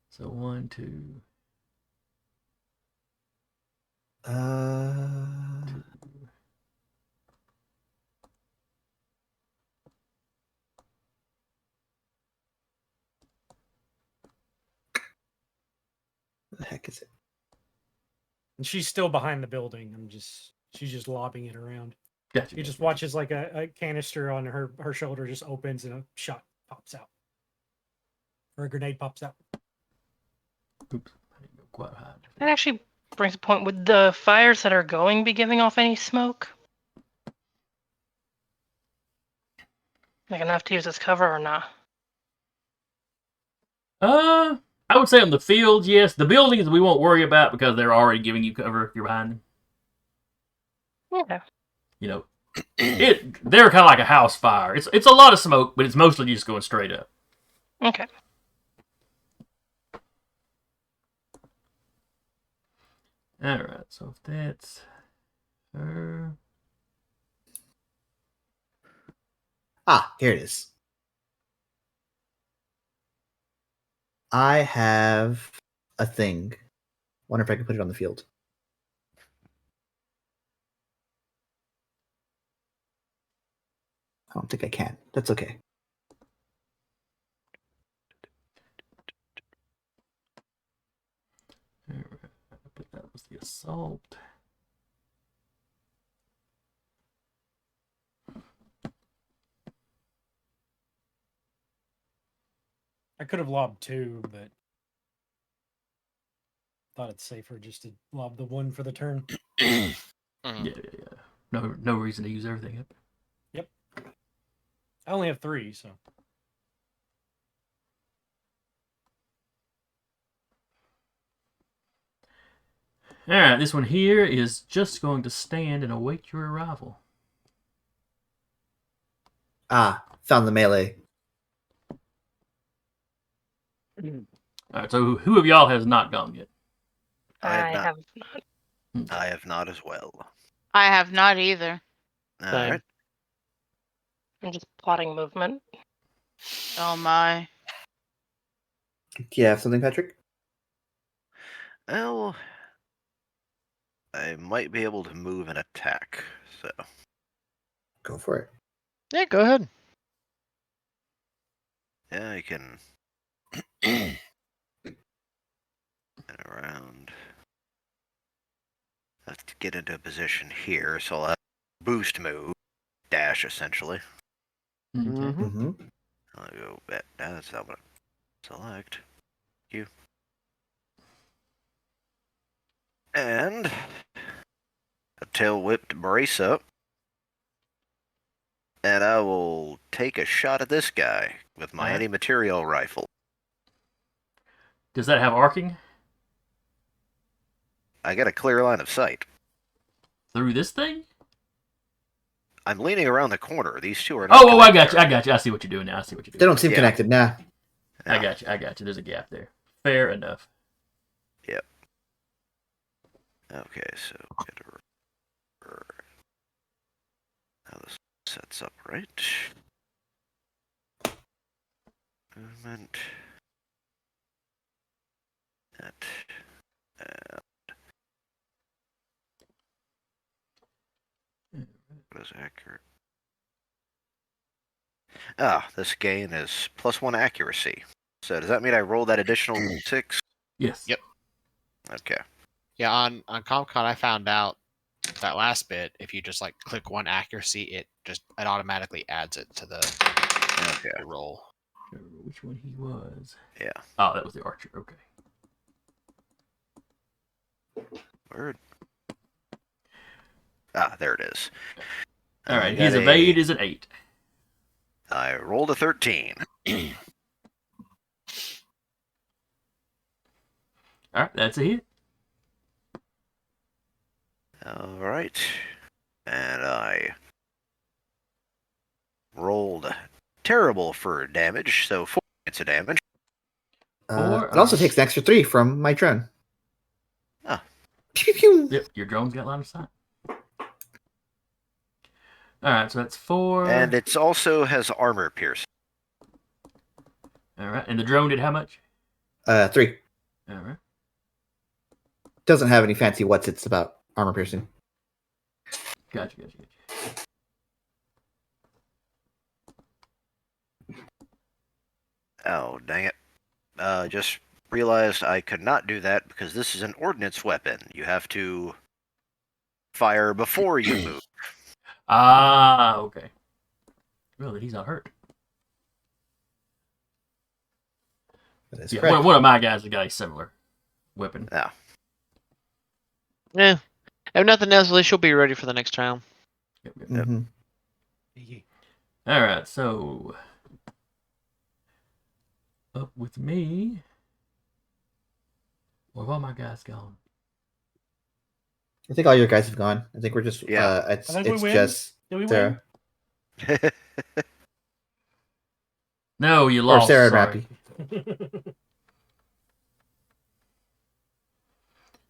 So 1, 2. What the heck is it? And she's still behind the building. She's just lobbing it around. Gotcha. You just watch as like a canister on her shoulder just opens and a shot pops out. Or a grenade pops out. Oops, I didn't go quite high. That actually brings a point. Would the fires that are going be giving off any smoke? Like enough to use as cover or not? I would say on the fields, yes. The buildings we won't worry about because they're already giving you cover if you're behind them. Yeah. You know, They're kind of like a house fire. It's a lot of smoke, but it's mostly just going straight up. Okay. All right, so if that's her. Ah, here it is. I have a thing. Wonder if I can put it on the field. I don't think I can. That's okay. All right, but that was the assault. I could have lobbed 2, but thought it's safer just to lob the 1 for the turn. Mhm. Yeah. No reason to use everything up. Yep. I only have 3, so. All right, this one here is just going to stand and await your arrival. Ah, found the melee. All right, so who of y'all has not gone yet? I have not. have not. I have not as well. I have not either. All Same. right. I'm just plotting movement. Oh my. Do you have something, Patrick? Well, I might be able to move and attack. So Go for it. Yeah, go ahead. yeah, I can. And around. I have to get into a position here, so I'll have boost move, dash essentially. Okay. Mm-hmm. I'll go back. That's not what I select. You. And a tail whipped brace up. And I will take a shot at this guy with my Alright. anti-material rifle. Does that have arcing I got a clear line of sight. through this thing? I'm leaning around the corner. These two are not. Oh, I got connected. you. I got you. I see what you're doing now. I see what you're They doing. don't seem Yeah. connected. Nah. I Yeah. got you. I got you. There's a gap there. Fair enough. Okay, so get her. Now this sets up right. Movement. That. What is accurate? Ah, this gain is +1 accuracy. So does that mean I roll that additional 6? Yes. Yep. Okay. Yeah, on ComCon, I found out that last bit. If you just like click 1 accuracy, it automatically adds it to the Okay. roll. I don't remember which one he was. Yeah. Oh, that was the archer. Okay. Word. Ah, there it is. All right. I His got evade is an 8. I rolled a 13. All right. That's a hit. All right. And I rolled terrible for damage, so 4 points of damage. Four, It also takes an extra 3 from my drone. Ah. Pew, pew. Yep. Your drone's got line of sight. All right. So that's 4. And it also has armor piercing. All right. And the drone did how much? 3. All right. Doesn't have any fancy what's it's about armor piercing. Gotcha. Oh, dang it. Just realized I could not do that because this is an ordnance weapon. You have to fire before you move. Ah, okay. Well, he's not hurt. That is Yeah, correct. one of my guys has got a similar weapon. Yeah. If nothing else, at least you'll be ready for the next round. Yep. Mhm. All right, so up with me. Where have all my guys gone? I think all your guys have gone. I think we're just Yeah. it's I think we it's win. just Did we win? Sarah. No, you Or lost. Sarah and sorry. Rappy.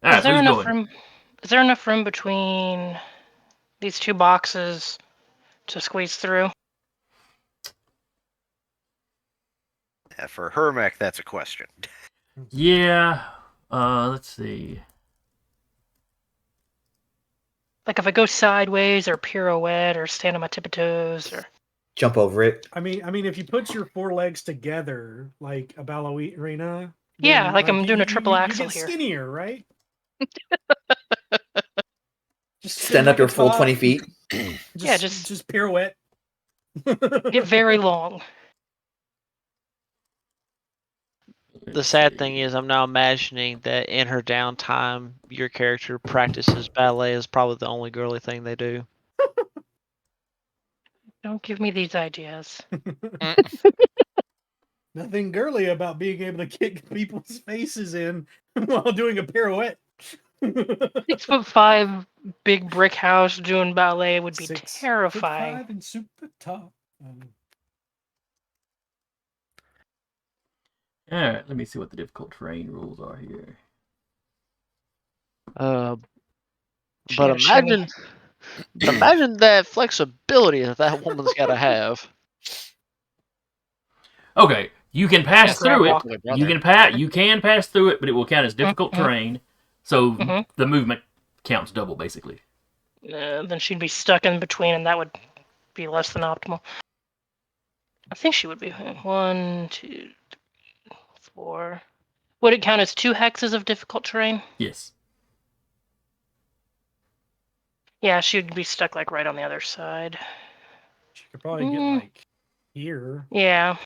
All right, Is there who's enough going? room? Is there enough room between these two boxes to squeeze through? Yeah, for Hermec, that's a question. Yeah. Let's see. Like if I go sideways or pirouette or stand on my tippy toes or Jump over it. I mean, if you put your four legs together like a ballerina, yeah, then, like I'm doing a you triple axel get here. skinnier, right? Just Stand up like a your full top, 20 feet. just pirouette. get very long. The Let's sad see. thing is, I'm now imagining that in her downtime, your character practices ballet is probably the only girly thing they do. Don't give me these ideas. Nothing girly about being able to kick people's faces in while doing a pirouette. 6'5" big brick house doing ballet would be 6'5" terrifying. and super top. All right, let me see what the difficult terrain rules are here. But Yeah, shimmy. imagine that flexibility that woman's got to have. Okay, you can pass Yeah, through grab it. walk. You can pass through it, but it will count as difficult Mhm. terrain. So Mhm. the movement counts double, basically. Then she'd be stuck in between, and that would be less than optimal. I think she would be 1, 2, 3, 4. Would it count as 2 hexes of difficult terrain? Yes. Yeah, she'd be stuck like right on the other side. She could probably get like here, Yeah.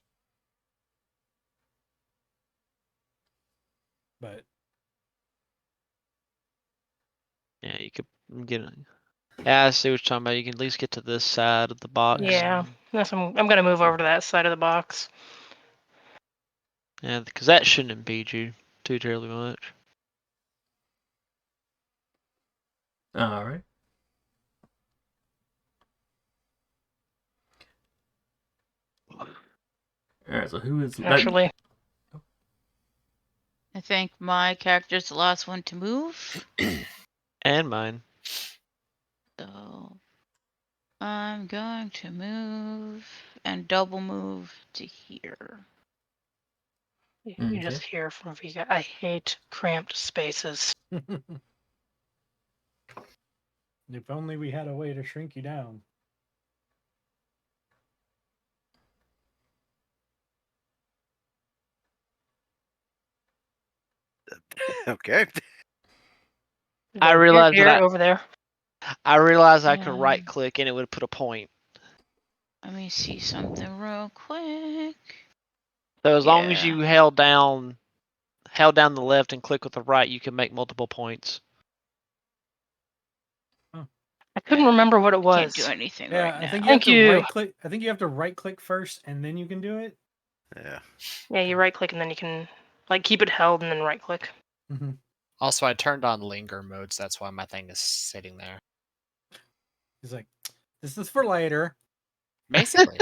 but Yeah, you could get it. Yeah, I see what you're talking about. You can at least get to this side of the box. Yeah. That's I'm gonna move over to that side of the box. Yeah, because that shouldn't impede you too terribly much. All right. All right. So who is Actually, I think my character's the last one to move. And mine. So I'm going to move and double move to here. you just hear from Vika. I hate cramped spaces. if only we had a way to shrink you down. Okay. I Here, realized here, that over there. I realized I could Yeah. right click and it would put a point. Let me see something real quick. So as long as Yeah. you held down the left and click with the right, you can make multiple points. I couldn't remember what it Can't was. do anything Yeah, right I now. think you Thank have to you. right click. I think you have to right click first, and then you can do it. Yeah. Yeah, you right click and then you can like keep it held and then right click. Mm-hmm. Also, I turned on linger mode, so that's why my thing is sitting there. He's like, "This is for later." Basically.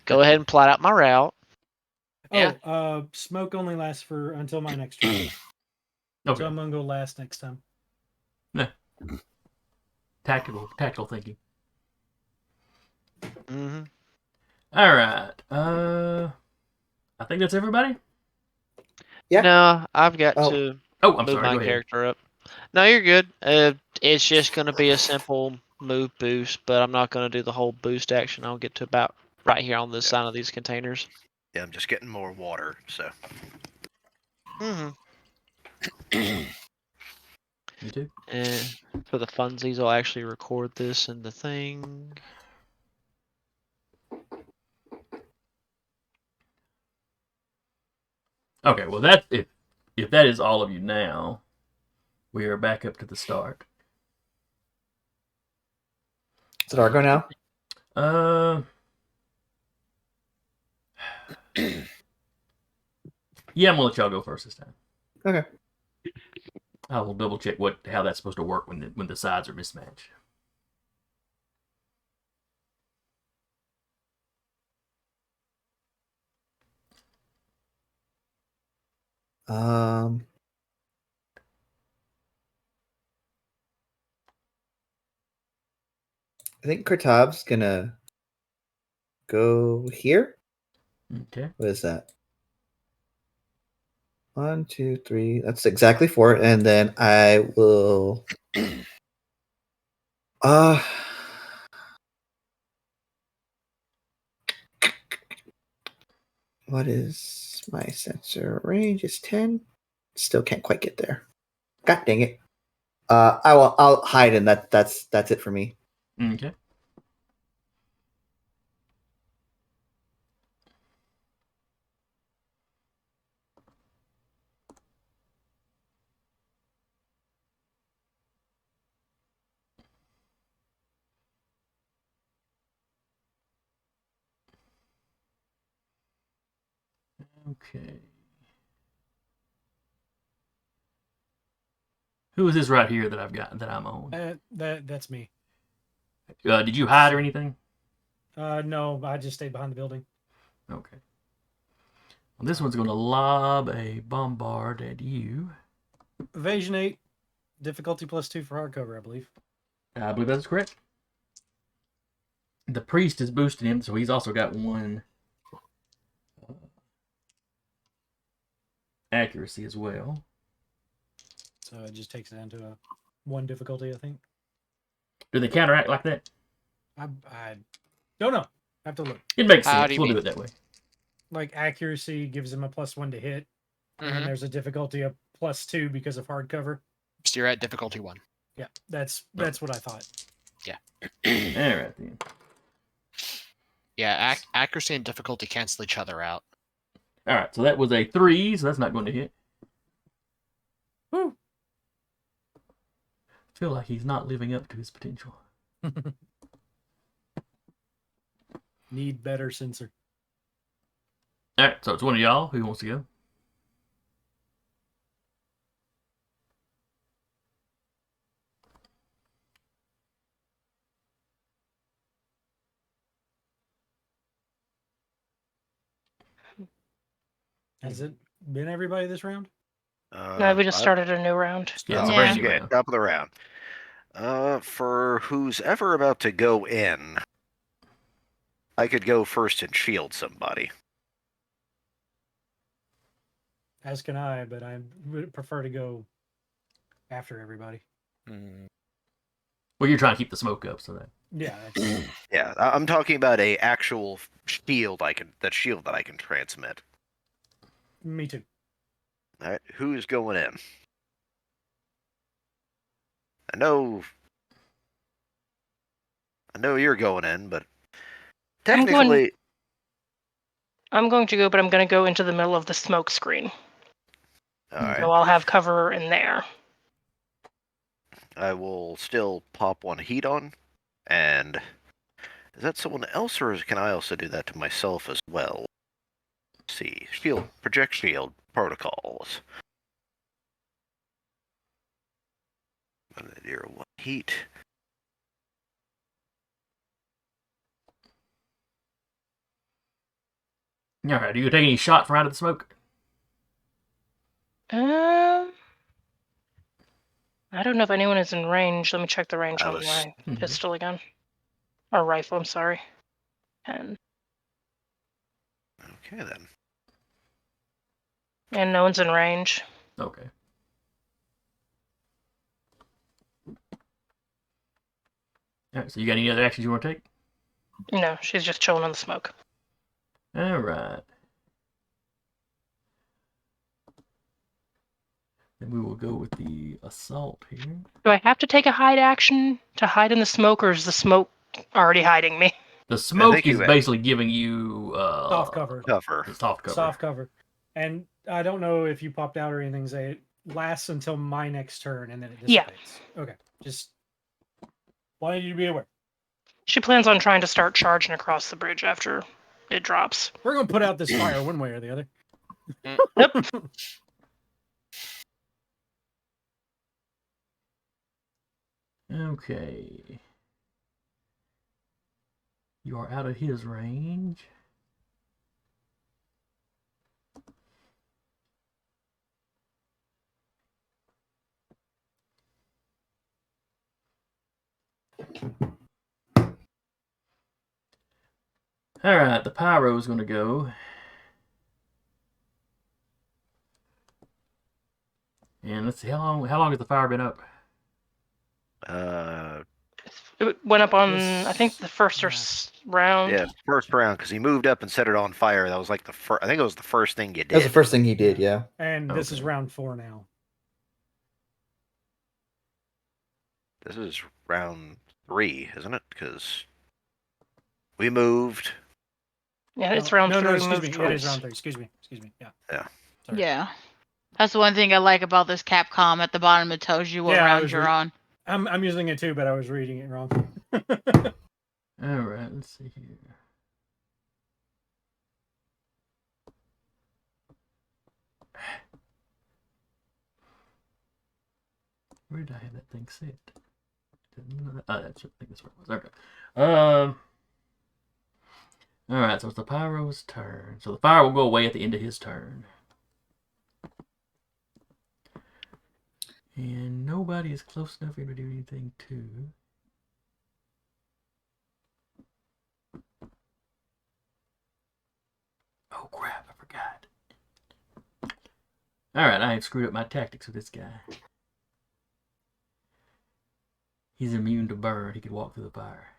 Go ahead and plot out my route. Yeah. Oh, smoke only lasts for until my next turn. Okay. So I'm gonna go last next time. Tactical thinking. Mm-hmm. All right. I think that's everybody. Yeah. No, I've got Oh. to Oh, I'm move sorry. my Go ahead. character up. No, you're good. It's just going to be a simple move boost, but I'm not going to do the whole boost action. I'll get to about right here on this side of these containers. Yeah, I'm just getting more water, so. Mm-hmm. You too. And for the funsies, I'll actually record this in the thing. Okay. Well, that if that is all of you now, we are back up to the start. Is it Argo now? Yeah, I'm gonna let y'all go first this time. Okay. I will double check how that's supposed to work when the sides are mismatched. Um, I think Kurtab's gonna go here. Okay. What is that? 1, 2, 3. That's exactly 4. And then I will. What is my sensor range? Is 10. Still can't quite get there. God dang it. I'll hide, and that's it for me. Okay. Okay. Who is this right here that I'm on? That's me. Did you hide or anything? No, I just stayed behind the building. Okay. Well, this one's going to lob a bombard at you. Evasion 8, difficulty +2 for hardcover, I believe. I believe that's correct. The priest is boosting him, so he's also got 1 accuracy as well. So it just takes it down to a 1 difficulty, I think. Do they counteract like that? I don't know. I have to look. It makes How sense. do you We'll do mean? it that way. Like accuracy gives him a +1 to hit, and then Mhm. there's a difficulty of +2 because of hardcover. So you're at difficulty 1. Yeah, that's what I thought. All right then. Yeah, accuracy and difficulty cancel each other out. All right, so that was a 3, so that's not going to hit. Woo. I feel like he's not living up to his potential. Need better sensor. All right, so it's one of y'all who wants to go. Has it been everybody this round? No, we just started a new round. Yeah, it's a Yeah. brand new Okay, round. top of the round. For who's ever about to go in, I could go first and shield somebody. As can I, but I would prefer to go after everybody. Mm. Well, you're trying to keep the smoke up, so that. Yeah, that's, Yeah, I'm talking about a actual shield that I can transmit. me too. All right, who's going in? I know you're going in, but I'm going- technically, I'm going to go, but I'm going to go into the middle of the smoke screen. all right, So I'll have cover in there. I will still pop 1 heat on, and is that someone else, or can I also do that to myself as well? Let's see, project shield protocols. I'm gonna do 1 heat. All right, do you take any shot from out of the smoke? I don't know if anyone is in range. Let me check the range I on was- my Mhm. pistol again. Or rifle, I'm sorry. 10. Okay then. And no one's in range. Okay. All right, so you got any other actions you want to take? No, she's just chilling in the smoke. All right. Then we will go with the assault here. Do I have to take a hide action to hide in the smoke, or is the smoke already hiding me? The smoke think you is have- basically giving you Soft cover. Cover. the soft cover. Soft cover. And I don't know if you popped out or anything. Say it lasts until my next turn, and then it Yeah. dissipates. Okay, just wanted you to be aware. She plans on trying to start charging across the bridge after it drops. We're gonna put out this fire one way or the other. Yep. Okay. You are out of his range. All right, the pyro is going to go. And let's see, how long has the fire been up? It went up on, This- I think, the first or round. Yeah, first round because he moved up and set it on fire. That was like the first. I think it was the first thing you did. That was the first thing he did. Yeah. And this is Okay. round 4 now. This is round 3, isn't it? Because we moved. Yeah, it's round no, 3. No, excuse moved me. It is twice. round 3. Excuse me. Yeah. Sorry. Yeah. That's the one thing I like about this Capcom. At the bottom, it tells you what Yeah, I round was you're on. I'm using it too, but I was reading it wrong. All right, let's see here. Where did I have that thing set? Oh, that's, I think that's where it was. Okay. All right, so it's the pyro's turn. So the fire will go away at the end of his turn. And nobody is close enough for him to do anything to. Oh crap, I forgot. Alright, I have screwed up my tactics with this guy. He's immune to burn. He can walk through the fire.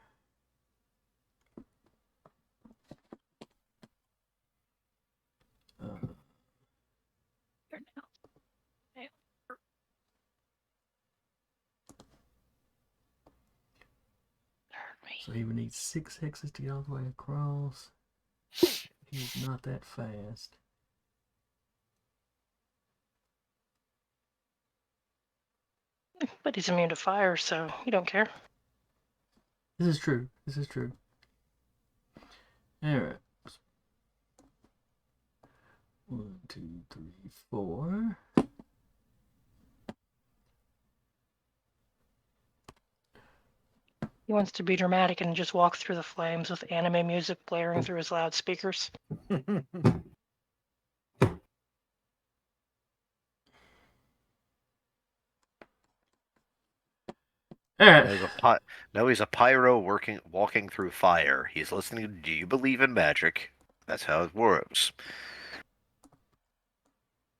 So he would need 6 hexes to get all the way across. He's not that fast. But he's immune to fire, so you don't care. This is true. Alright. 1, 2, 3, 4. He wants to be dramatic and just walk through the flames with anime music blaring through his loudspeakers. Alright. Now he's a pyro walking through fire. He's listening to Do You Believe in Magic? That's how it works.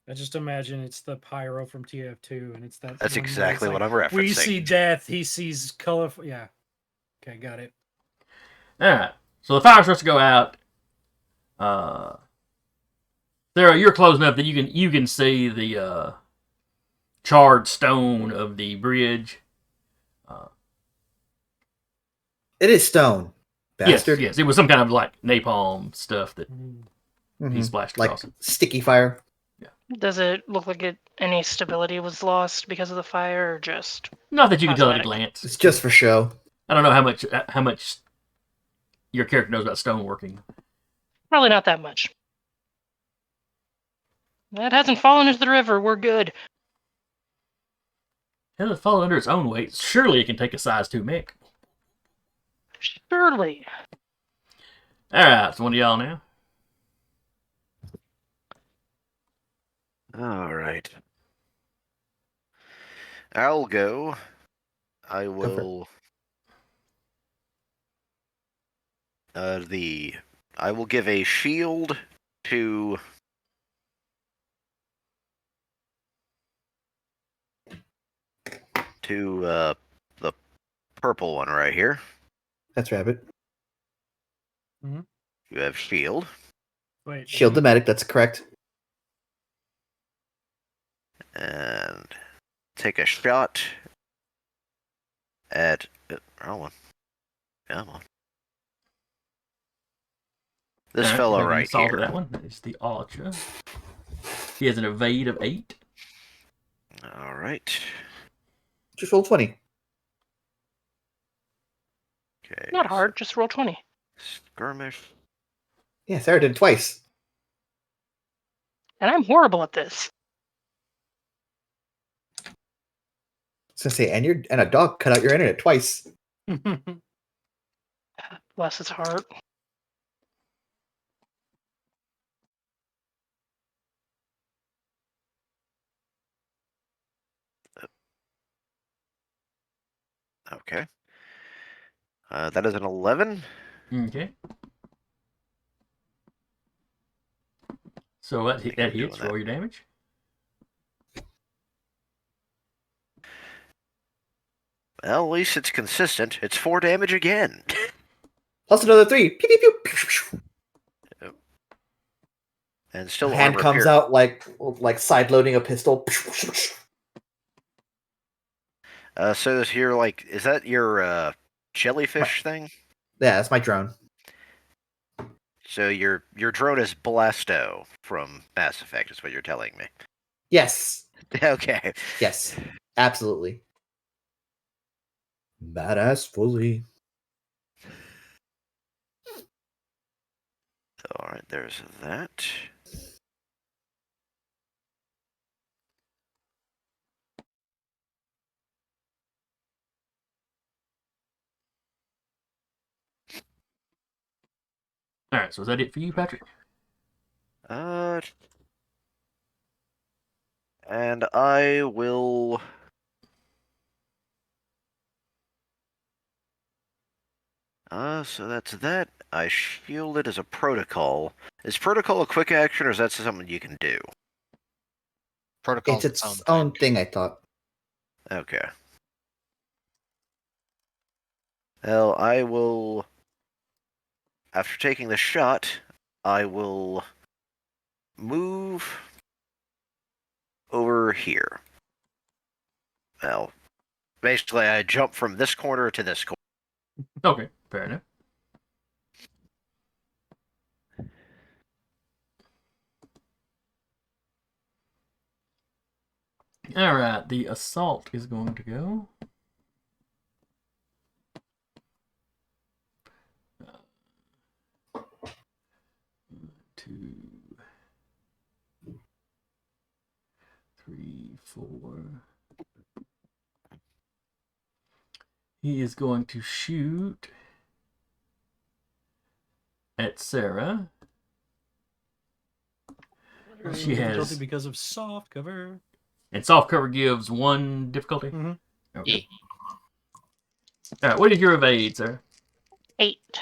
I just imagine it's the pyro from TF2, and it's that. That's one where exactly it's what like, I'm referencing. We see death. He sees colorful. Yeah. Okay, got it. Alright. So the fire starts to go out. Sarah, you're close enough that you can see the charred stone of the bridge. It is stone. Bastard. Yes, it was some kind of like napalm stuff that Mhm. he splashed Like across it. sticky fire. Does it look like any stability was lost because of the fire, or just Not that you can tell at a cosmetic? glance. It's just for show. I don't know how much your character knows about stoneworking. Probably not that much. That hasn't fallen into the river. We're good. It has fallen under its own weight. Surely it can take a size 2 mech. Surely. Alright, so one of y'all now. All right. I'll go. I for it. will. I will give a shield to. The purple one right here. That's rabbit. You have shield. Wait. Shield the medic. That's correct. And take a shot at wrong one. Come on. This Alright, fellow go ahead and right assault here. That one. That is the archer. He has an evade of 8. All right. Just roll 20. Okay. Not hard. Just roll 20. Skirmish. Yeah, Sarah did it twice. And I'm horrible at this. I was gonna say, and a dog cut out your internet twice. Bless his heart. Okay. That is an 11. Okay. So that Think I'm doing hits. that. Roll your damage. Well, at least it's consistent. It's 4 damage again. Plus another 3. Pew, pew, pew, pew, pew, pew. And still Hand armor comes out like side loading a pistol. So is here like, is that your jellyfish thing? Yeah, that's my drone. So your drone is Blasto from Mass Effect, is what you're telling me. Yes. Okay. Yes. Absolutely. Badass fully. All right, there's that. All right. So is that it for you, Patrick? And I will. So that's that. I shield it as a protocol. Is protocol a quick action, or is that something you can do? Protocol's It's its own thing, I thought. Okay. Well, I will. After taking the shot, I will move over here. Well, basically, I jump from this corner to this corner. Okay. Fair enough. All right. The assault is going to go. 2, 3, 4. He is going to shoot at Sarah. She has, difficulty because of soft cover. and soft cover gives 1 difficulty. Mhm. Okay. All right. What is your evade, sir? 8.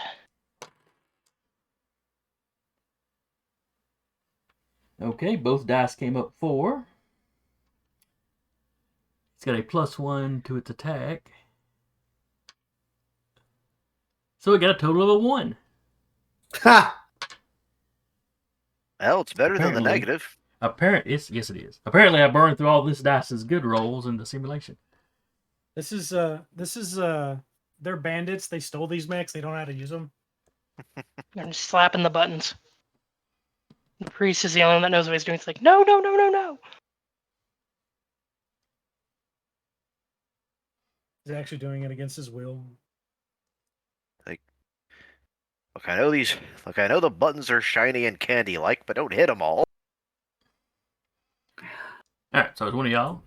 Okay. Both dice came up 4. It's got a +1 to its attack. So it got a total of a 1. Ha! Well, it's better than the Apparently. negative. Yes, it is. Apparently, I burned through all this dice's good rolls in the simulation. This is they're bandits. They stole these mechs. They don't know how to use them. They're just slapping the buttons. The priest is the only one that knows what he's doing. It's like, no, no, no, no, no. He's actually doing it against his will. Look, I know the buttons are shiny and candy-like, but don't hit them all. All right, so it's one of y'all.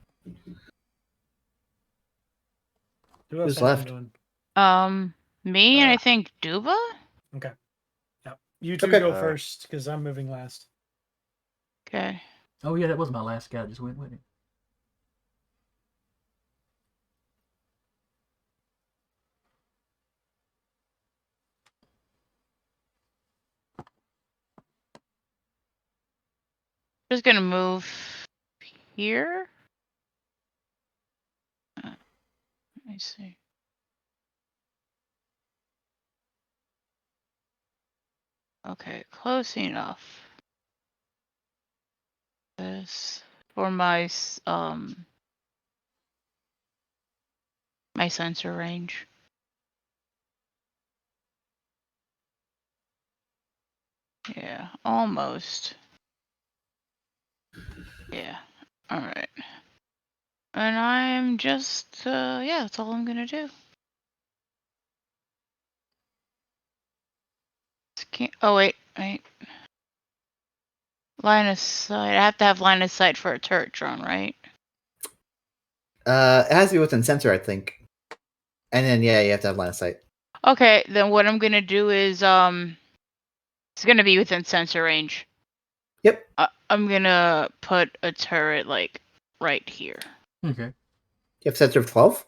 Who else Who's has left? been doing? Me and I think Duba? Okay. Yep. You two Okay. go first because I'm moving last. Okay. Oh yeah, that was my last guy. That just went with it. Just gonna move here. Let me see. Okay, close enough. This for my my sensor range. Yeah, almost. Yeah. All right. And I'm just yeah, that's all I'm gonna do. Oh wait. Line of sight. I have to have line of sight for a turret drone, right? It has to be within sensor, I think. And then yeah, you have to have line of sight. Okay, then what I'm gonna do is it's gonna be within sensor range. Yep. I'm gonna put a turret like right here. Okay. You have sensor of 12?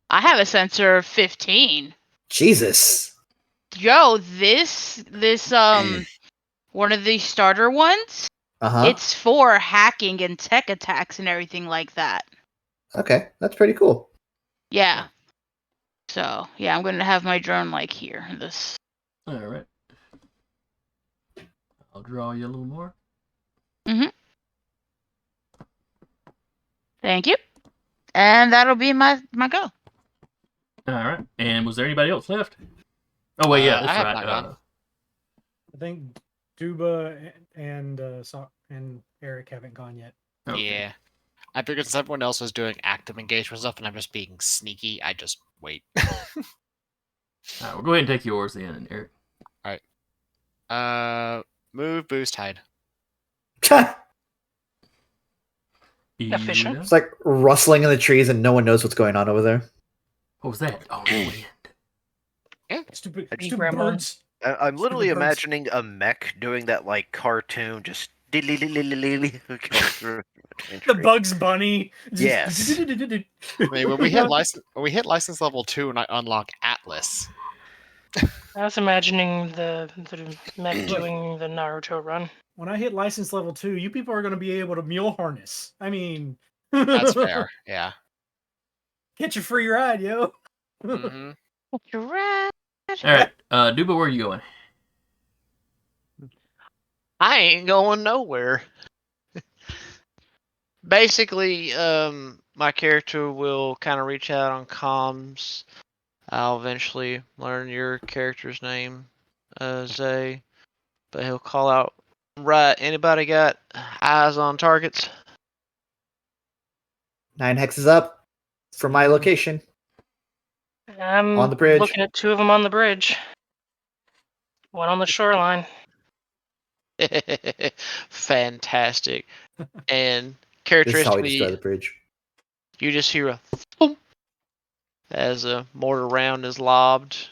I have a sensor of 15. Jesus. Yo, this one of these starter ones. Uh-huh. It's for hacking and tech attacks and everything like that. Okay, that's pretty cool. Yeah. So yeah, I'm gonna have my drone like here. This. All right. I'll draw you a little more. Thank you. And that'll be my go. All right. And was there anybody else left? Oh wait, yeah, I that's have right. my gun. I think Duba and Eric haven't gone yet. Okay. Yeah. I figured since everyone else was doing active engagement stuff and I'm just being sneaky, I just wait. All right, we'll go ahead and take yours then, Eric. Move, boost, hide. Easily Efficient. done. It's like rustling in the trees and no one knows what's going on over there. What was that? Oh, the wind. Stupid, I just- stupid Grandma. birds. I'm literally Stupid birds. imagining a mech doing that like cartoon, just The the Bugs Bunny. Yes. I mean, when we hit license level 2 and I unlock Atlas. I was imagining the mech doing the Naruto run. When I hit license level 2, you people are going to be able to mule harness. I mean, That's fair. Yeah. Get your free ride, yo. hmm You're right. All right, Duba, where are you going? I ain't going nowhere. Basically, my character will kind of reach out on comms. I'll eventually learn your character's name, Zay, but he'll call out, right, anybody got eyes on targets? 9 hexes up from my location. I'm On the bridge. looking at 2 of them on the bridge. One on the shoreline. Fantastic. And This is how we destroy characteristically, the bridge. you just hear a thump as a mortar round is lobbed.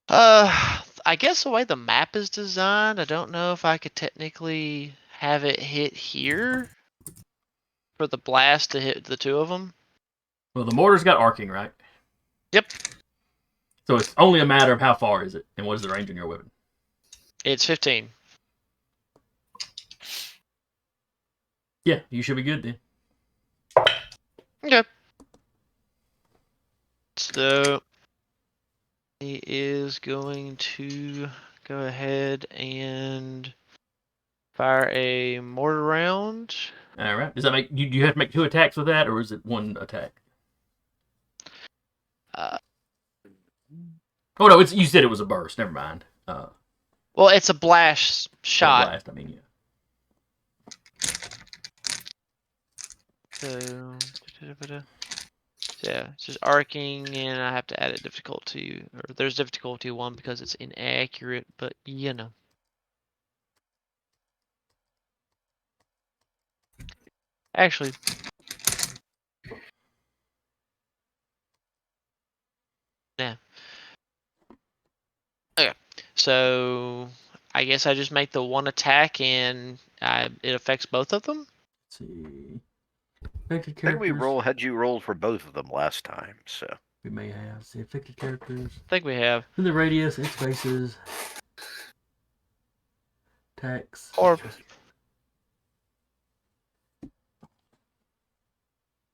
I guess the way the map is designed, I don't know if I could technically have it hit here for the blast to hit the 2 of them. Well, the mortar's got arcing, right? Yep. So it's only a matter of how far is it, and what is the range on your weapon? It's 15. Yeah, you should be good then. Okay. So he is going to go ahead and fire a mortar round. All right. Does that make you? Do you have to make 2 attacks with that, or is it 1 attack? Oh no, it's you said it was a burst. Never mind. Well, it's a blast shot. Blast. I mean, yeah. So, yeah, it's just arcing, and I have to add a difficulty, or there's difficulty 1 because it's inaccurate, but you know. Actually, yeah. Okay, so I guess I just make the 1 attack, and it affects both of them. Let's see. Affected I think characters. had you rolled for both of them last time, so We may have. See, affected characters. I think we have. In the radius, its faces. Attacks. Or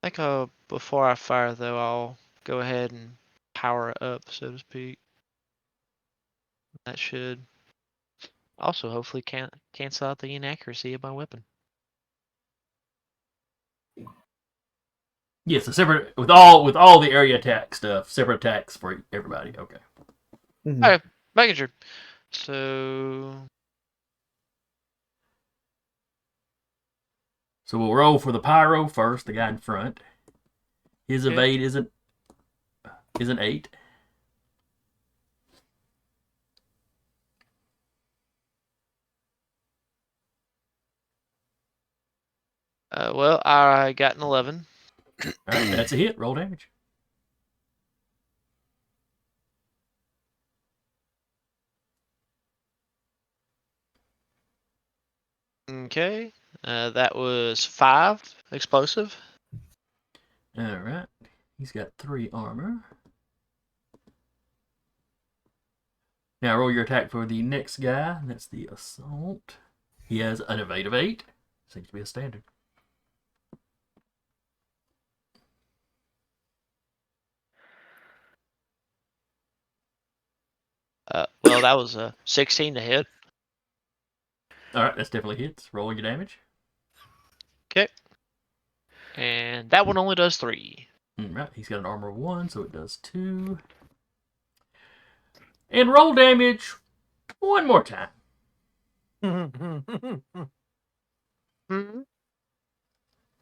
I think before I fire though, I'll go ahead and power it up, so to speak. That should also hopefully cancel out the inaccuracy of my weapon. Yes, a separate with all the area attack stuff. Separate attacks for everybody. Okay. Mhm. Okay, making sure. So we'll roll for the pyro first, the guy in front. His Okay. evade is an 8. well, I got an 11. All right, that's a hit. Roll damage. Okay, that was 5 explosive. All right. He's got 3 armor. Now roll your attack for the next guy. That's the assault. He has an evade of 8. Seems to be a standard. Well, that was a 16 to hit. All right, that's definitely hits. Roll your damage. Okay. And that one only does 3. Right, he's got an armor of 1, so it does 2. And roll damage one more time. Hmm?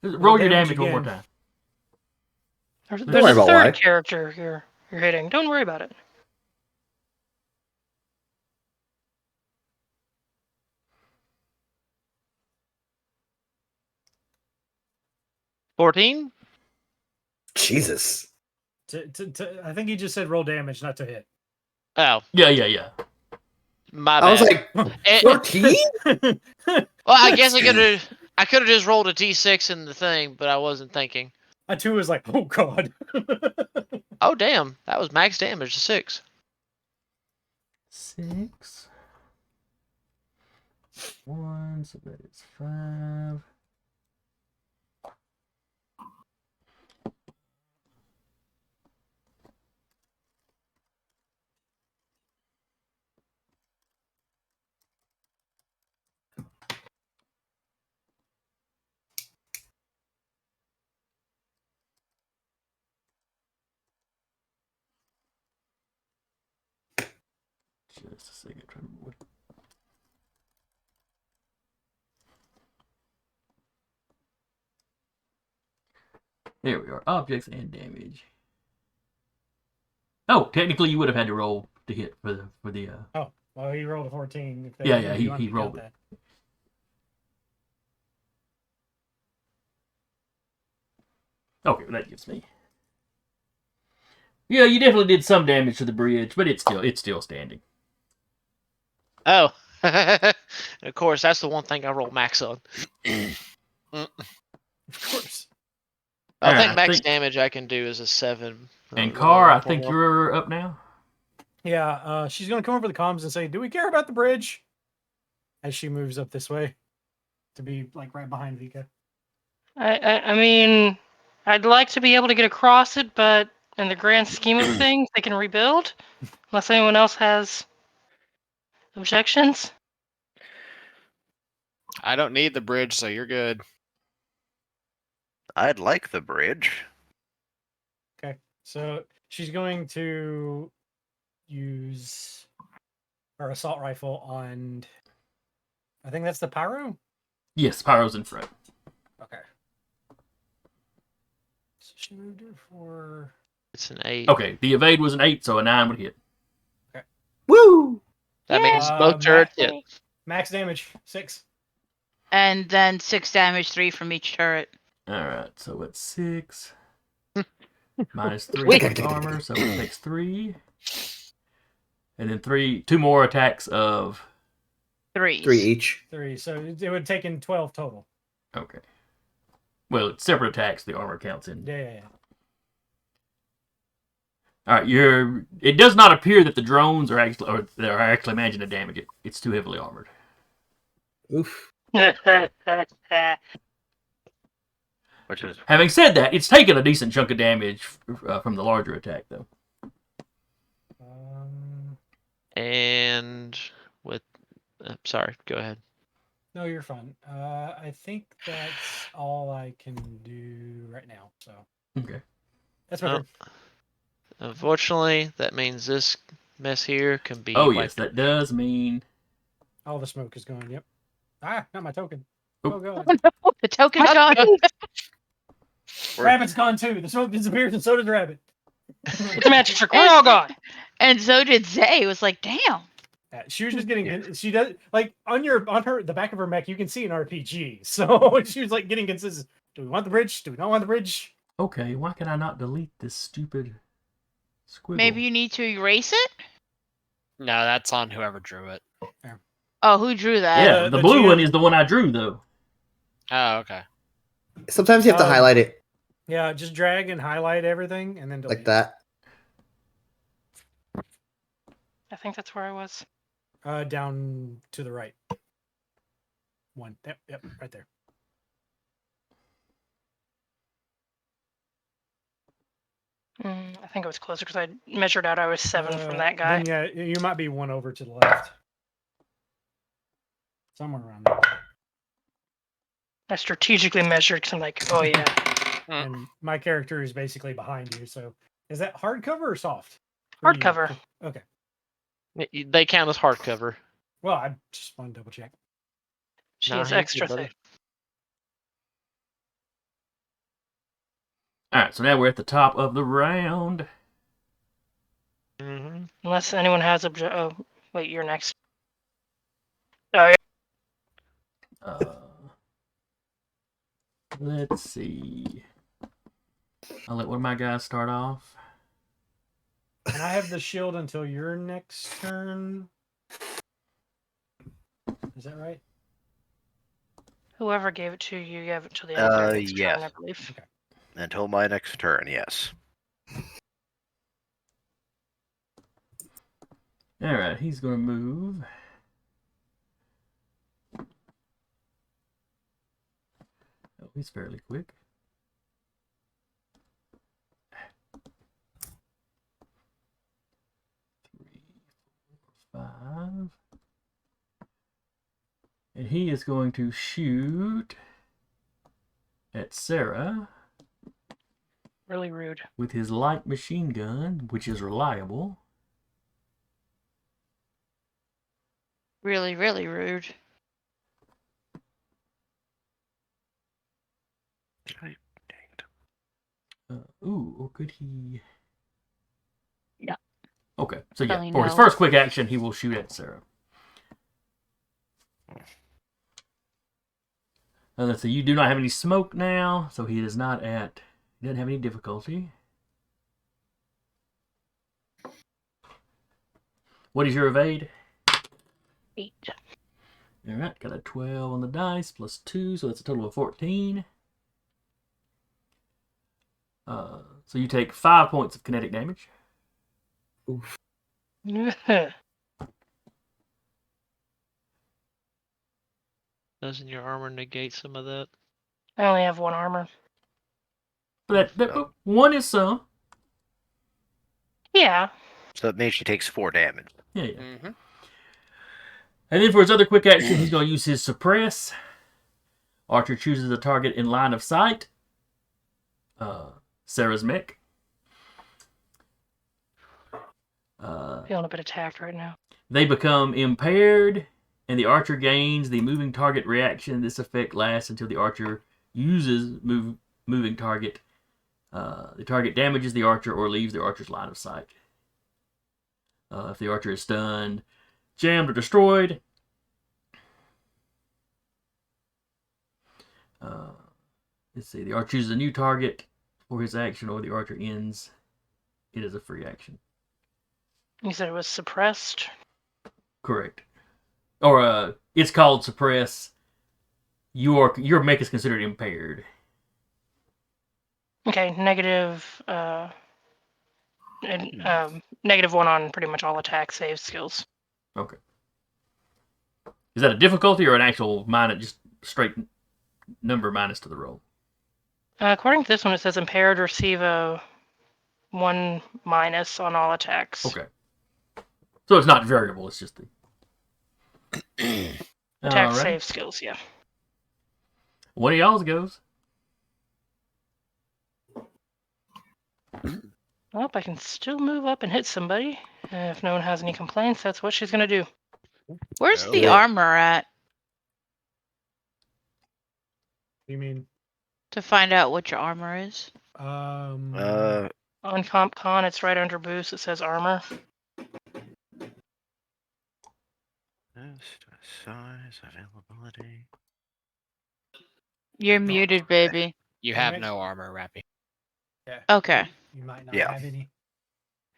Roll your damage damage one more again. time. There's worry a about third why. character here you're hitting. Don't worry about it. $14? Jesus. I think he just said roll damage, not to hit. Oh, Yeah. my bad. I was like, Eh, 14? well, I guess I could have just rolled a d6 in the thing, but I wasn't thinking. I too was like, oh god. Oh, damn. That was max damage to 6. 6. 1, so that is 5. Just a second. Trying to remember what. There we are. Objects and damage. Oh, technically you would have had to roll to hit for the. Oh, well, he rolled a 14. If Yeah, if you want he to count rolled it. that. Okay, well, that gives me. Yeah, you definitely did some damage to the bridge, but it's still standing. Oh. Of course, that's the one thing I roll max on. Of course. I Alright, think I max think- damage I can do is a 7. And Roll Car, I 1.1. think you're up now. Yeah, she's gonna come over the comms and say, "Do we care about the bridge?" As she moves up this way, to be like right behind Vika. I mean, I'd like to be able to get across it, but in the grand scheme of things, they can rebuild. Unless anyone else has objections. I don't need the bridge, so you're good. I'd like the bridge. Okay, so she's going to use her assault rifle on. I think that's the pyro. Yes, Pyro's in front. Okay. So she moved her for. It's an 8. Okay, the evade was an 8, so a 9 would hit. Woo! That means Uh, both turrets hit. Max damage 6. And then 6 damage, 3 from each turret. Alright, so it's 6. Minus 3 Wait. with armor, so it takes 3. And then 2 more attacks of. 3. 3 each. 3. So it would take in 12 total. Okay. Well, it's separate attacks, the armor counts in. Yeah. Alright, it does not appear that the drones are actually managing to damage it. It's too heavily armored. Oof. Which is Having said that, it's taken a decent chunk of damage from the larger attack, though. And with. Sorry, go ahead. No, you're fine. I think that's all I can do right now. So Okay. that's my Oh. turn. Unfortunately, that means this mess here can be. Oh, wiped yes, that does mean. All the smoke is gone. Yep. Not my token. Oop. Oh god. The token's gone. Rabbit's gone too. The smoke disappears and so did Rabbit. It's a magic trick. We're all gone. And so did Zay. It was like, damn. She was just getting. She does like on the back of her mech. You can see an RPG. So she was like getting consistent. Do we want the bridge? Do we not want the bridge? Okay, why can I not delete this stupid squiggle? Maybe you need to erase it? No, that's on whoever drew it. Oh, who drew that? Yeah, the the blue GM one is the one I drew, though. Oh, okay. Sometimes you have to highlight it Yeah, just drag and highlight everything and then delete. like that. I think that's where I was. Down to the right. One. Yep, right there. I think I was closer because I measured out I was 7 from that guy. Then yeah, you might be one over to the left. Somewhere around there. I strategically measured because I'm like, oh yeah. And my character is basically behind you. So is that hardcover or soft? For you? Hardcover. Okay. They count as hardcover. Well, I just want to double check. She Nah, is you're good, extra brother. thick. All right, so now we're at the top of the round. Mm-hmm. Unless anyone has oh, wait, you're next. Oh, yeah. Let's see. I'll let one of my guys start off. And I have the shield until your next turn. Is that right? Whoever gave it to you, gave it to the end of their next yes. turn, I believe. Okay. Until my next turn, yes. All right, he's going to move. Oh, he's fairly quick. 3, 4, 5. And he is going to shoot at Sarah Really rude. with his light machine gun, which is reliable. Really, really rude. Or could he? Yeah. Okay, so yeah, Probably for his no. first quick action, he will shoot at Sarah. Let's see, you do not have any smoke now, so he is not at. He doesn't have any difficulty. What is your evade? 8. All right, got a 12 on the dice plus 2, so that's a total of 14. So you take 5 points of kinetic damage. Oof. Doesn't your armor negate some of that? I only have 1 armor. But one is some. Yeah. So it means she takes 4 damage. Yeah. Mm-hmm. And then for his other quick action, he's going to use his suppress. Archer chooses a target in line of sight. Sarah's mech. Feeling a bit attacked right now. They become impaired, and the archer gains the moving target reaction. This effect lasts until the archer uses moving target. The target damages the archer or leaves the archer's line of sight. If the archer is stunned, jammed, or destroyed, let's see, the archer chooses a new target for his action, or the archer ends it as a free action. You said it was suppressed? Correct. Or it's called suppress. Your mech is considered impaired. Okay, negative, negative 1 on pretty much all attack save skills. Okay. Is that a difficulty or an actual minus, just straight number minus to the roll? According to this one, it says impaired receive a 1 minus on all attacks. Okay. So it's not variable, it's just the... Attack Alright. save skills, yeah. One of y'all's goes. Well, I can still move up and hit somebody. If no one has any complaints, that's what she's going to do. Where's Oh. the Yeah. armor at? You mean To find out what your armor is. On Comp Con, it's right under boost. It says armor. Size, availability. You're No. muted, baby. You have Alright. no armor, Rappy. yeah. Okay. You might not Yeah. have any.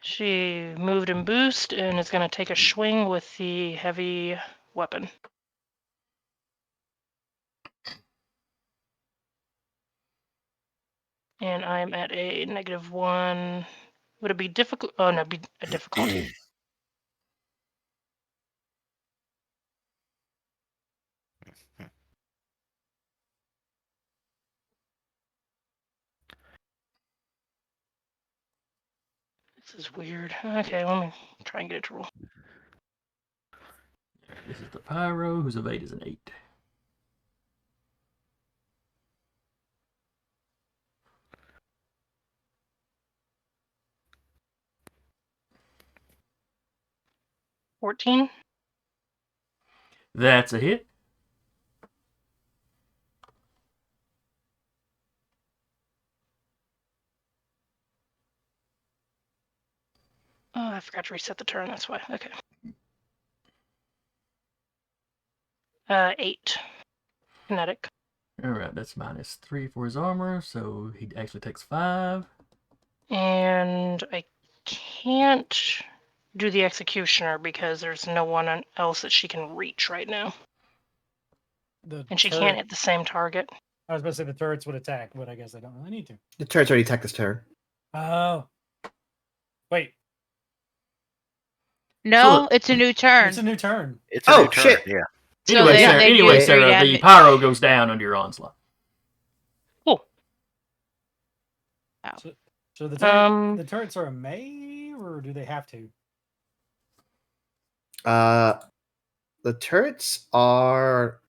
She moved and boost and is going to take a swing with the heavy weapon. And I'm at a -1. Would it be difficult? Oh, no, it'd be a difficulty. This is weird. Okay, let me try and get it to roll. This is the Pyro, whose evade is an 8. $14. That's a hit. Oh, I forgot to reset the turn. That's why. Okay. 8. Kinetic. Alright, that's -3 for his armor, so he actually takes 5. And I can't do the Executioner because there's no one else that she can reach right now. And she can't hit the same target. I was about to say the turrets would attack, but I guess they don't really need to. The turret's already attacked this turret. Oh. Wait, No, it's a new turn. it's a new turn. It's a Oh, new turn. shit. Yeah. So Anyway, they- Sarah, they do anyway, 3 Sarah, the damage. Pyro goes down under your onslaught. So the the turrets are a melee, or do they have to? The turrets are.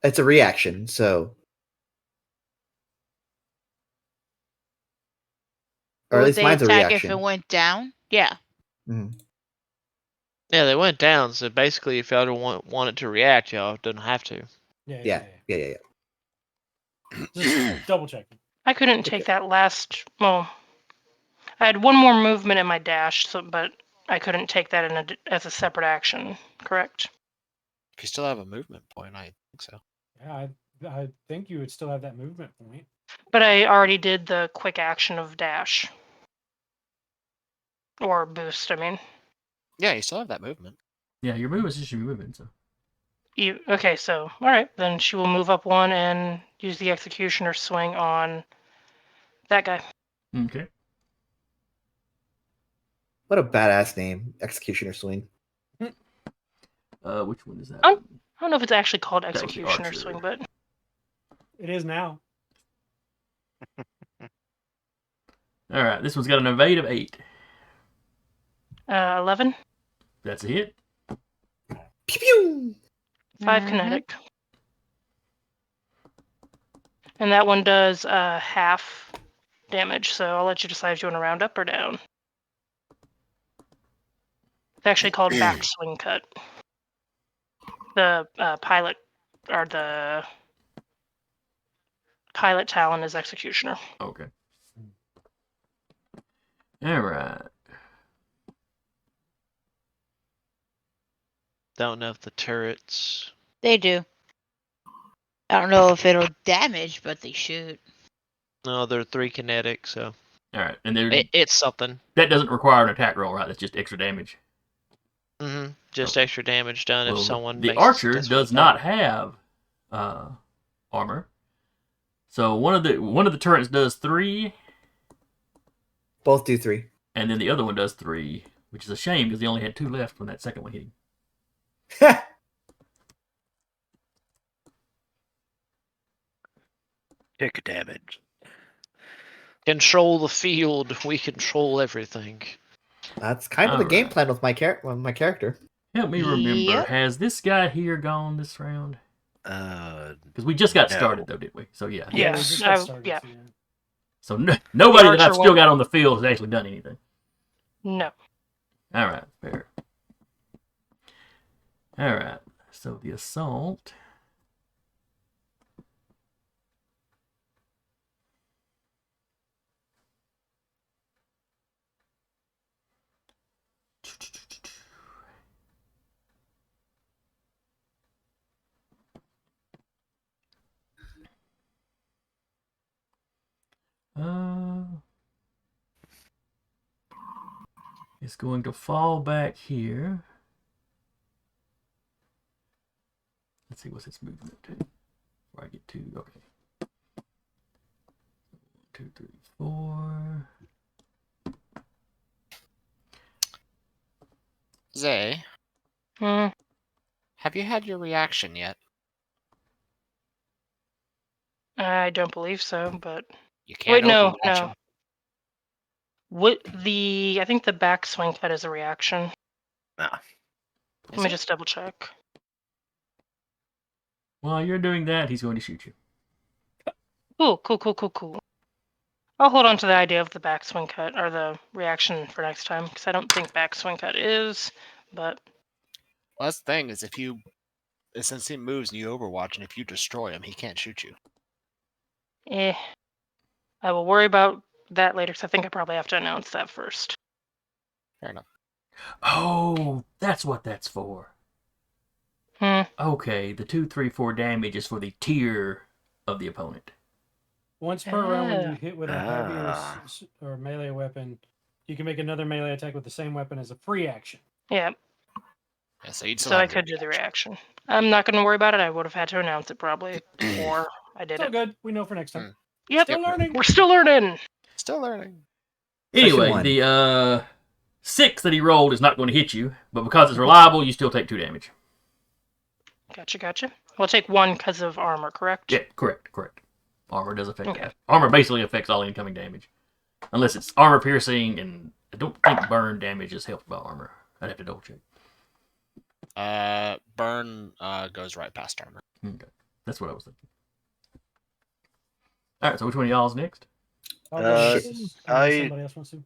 It's a reaction, so. Or at Would least they mine's a attack reaction. if it went down? Yeah. Mhm. Yeah, they went down. So basically, if y'all don't want it to react, y'all don't have to. Yeah. Just double checking. I couldn't take that last. Well, I had one more movement in my dash, but I couldn't take that as a separate action. Correct? If you still have a movement point, I think so. Yeah, I think you would still have that movement point. But I already did the quick action of dash. Or boost, I mean. Yeah, you still have that movement. Yeah, your movement is just your movement, so. Okay, so, alright. Then she will move up 1 and use the Executioner swing on that guy. Okay. What a badass name, Executioner Swing. Which one is that? Oh. one? I don't know if it's actually called was the Executioner archer. swing, but It is now. Alright, this one's got an evade of 8. 11. That's a hit. Pew pew! 5 Mhm. kinetic. And that one does half damage, so I'll let you decide if you want to round up or down. It's actually called backswing cut. The pilot, or the pilot talon is Executioner. Okay. Alright. Don't know if the turrets. They do. I don't know if it'll damage, but they shoot. No, they're 3 kinetic, so Alright, and there, it's something. that doesn't require an attack roll, right? That's just extra damage. Just Okay. extra damage done if Well, someone the makes a archer successful does attack. not have armor. So one of the turrets does 3, Both do 3. and then the other one does 3, which is a shame because he only had 2 left when that second one hit him. Tick damage. Control the field. We control everything. That's kind of the game Alright. plan with my character. Help me remember. Yep. Has this guy here gone this round? Uh, Because we just got No. started, though, didn't we? So yeah. Yeah, we Yes, just got started, yeah. so yeah. So nobody that archer I've still won't- got on the field has actually done anything. No. All right, fair. All right. So the assault. It's going to fall back here. Let's see, what's its movement? Before I get to, okay. 2, 3, 4. Zay, Hmm. have you had your reaction yet? I don't believe so, but You can't wait, open no, watch no. 'em. I think the backswing cut is a reaction. Ah. Let me just double check. While you're doing that, he's going to shoot you. Cool. I'll hold on to the idea of the backswing cut or the reaction for next time because I don't think backswing cut is, but Well, that's the thing is since he moves and you Overwatch, and if you destroy him, he can't shoot you. I will worry about that later because I think I probably have to announce that first. Fair enough. Oh, that's what that's for. Hmm. Okay, the 2, 3, 4 damage is for the tier of the opponent. Once per round, when you Ah. hit with a heavy or melee weapon, you can make another melee attack with the same weapon as a free action. Yeah, Yeah, so you'd still so I have your could do the reaction. I'm not going to worry about it. I would have had to announce it probably before I did It's all it. good. We know for next time. Yep, Still learning. we're still learning. Still learning. Anyway, one. the 6 that he rolled is not going to hit you, but because it's reliable, you still take 2 damage. Gotcha. We'll take 1 because of armor, correct? Yeah, correct. Armor does affect Okay. that. Armor basically affects all incoming damage. Unless it's armor piercing, and I don't think burn damage is helped by armor. I'd have to double check. Burn goes right past armor. Okay. That's what I was thinking. Alright, so which one of y'all's next? I'll go Shit. next, unless somebody else wants to.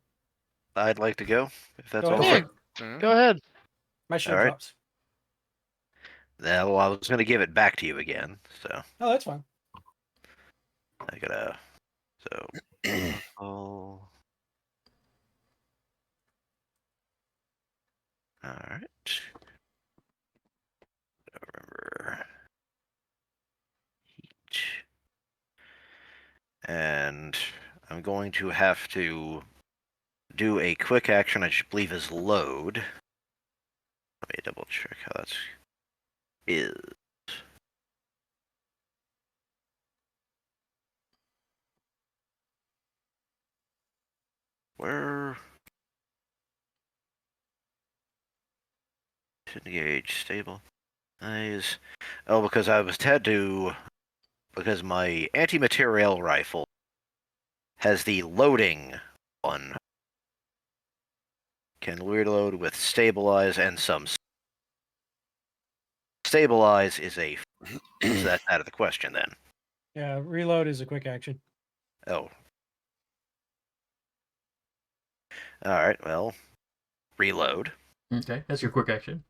I'd like to go, if that's Go all ahead. right. Mhm. Go ahead. My shield All right. drops. Well, I was going to give it back to you again, so Oh, that's fine. I gotta. So. Oh. Alright. Remember. Heat. And I'm going to have to do a quick action, I just believe is load. Let me double check how that's is. Where? Engage stable. Nice. Oh, because I was had to. Because my anti-material rifle has the loading one. Can reload with stabilize and some. Stabilize is a. So that's out of the question then. Yeah, reload is a quick action. Oh. Alright, well. Reload. Okay, that's your quick action.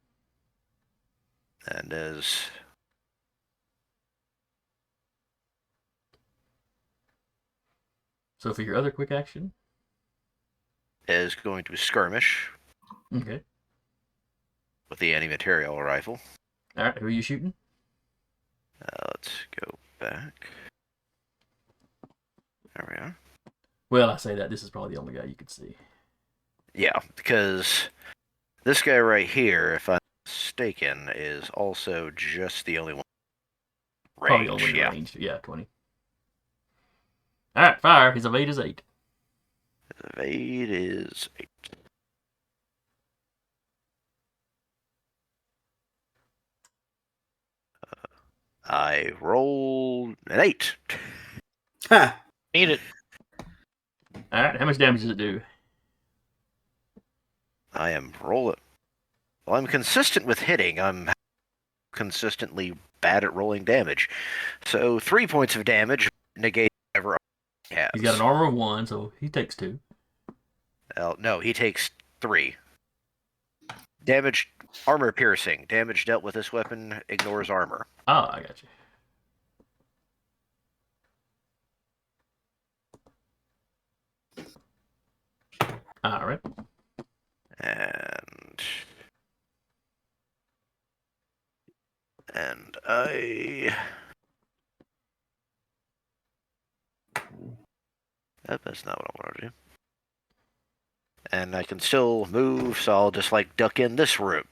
And as. So for your other quick action, Is going to skirmish okay. with the anti-material rifle. Alright, who are you shooting? Let's go back. There we are. Well, I say that this is probably the only guy you could see. Yeah, because this guy right here, if I'm not mistaken, is also just the only one. Probably the Range, only one yeah. ranged. Yeah, 20. Alright, fire. His evade is 8. Evade is 8. I rolled an 8. Ha! Need it. Alright, how much damage does it do? I am rolling. Well, I'm consistent with hitting. I'm consistently bad at rolling damage. So 3 points of damage negate whatever he has. He's got an armor of 1, so he takes 2. No, he takes 3. Damage, armor piercing. Damage dealt with this weapon ignores armor. Oh, I got you. Alright. And I. That's not what I want to do. And I can still move, so I'll just like duck in this room,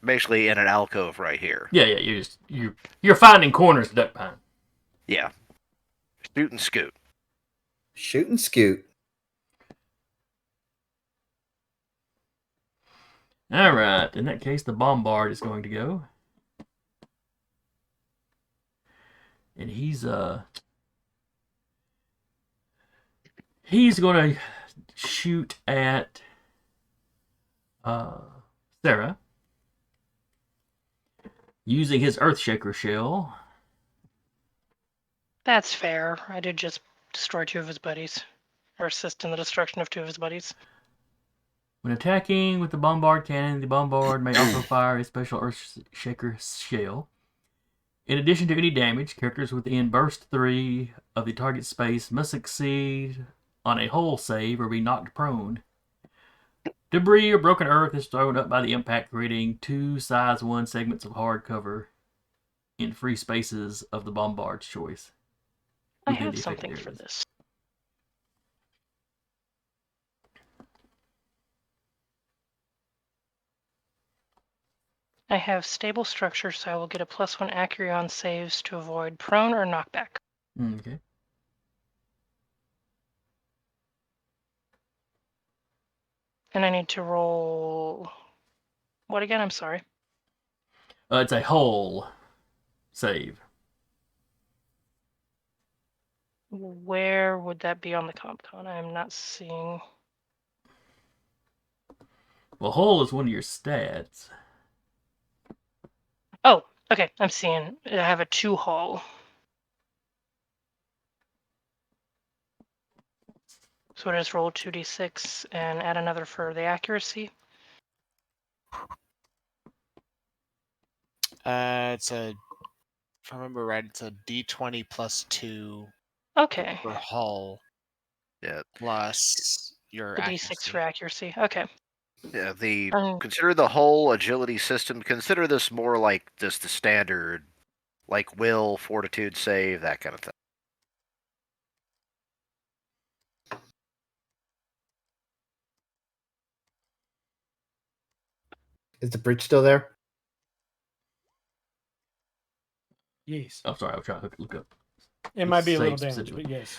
basically in an alcove right here. Yeah, you're finding corners to duck behind. Yeah, shoot and scoot. Shoot and scoot. Alright, in that case, the bombard is going to go. And he's going to shoot at Sarah using his Earthshaker shell. That's fair. I did just destroy 2 of his buddies, or assist in the destruction of 2 of his buddies. When attacking with the Bombard cannon, the Bombard may also fire a special Earthshaker shell. In addition to any damage, characters within burst 3 of the target space must succeed on a hull save or be knocked prone. Debris or broken earth is thrown up by the impact, creating 2 size 1 segments of hard cover in free spaces of the Bombard's choice. I within have the affected something for areas. this. I have stable structure, so I will get a +1 accuracy on saves to avoid prone or knockback. Okay. And I need to roll... What again? I'm sorry. It's a hull save. Where would that be on the comp con? I'm not seeing... Well, hull is one of your stats. Oh, okay. I'm seeing. I have a 2 hull. So I just roll 2d6 and add another for the accuracy. It's a, if I remember right, it's a D20 plus 2 Okay. for hull. Yeah. Plus your The accuracy. d6 for accuracy. Okay. Yeah, the Um, consider the whole agility system. Consider this more like just the standard, like will, fortitude save, that kind of thing. Is the bridge still there? Yes. I'm sorry, I was trying to look up. It might be a little Save damage, specifically. but yes,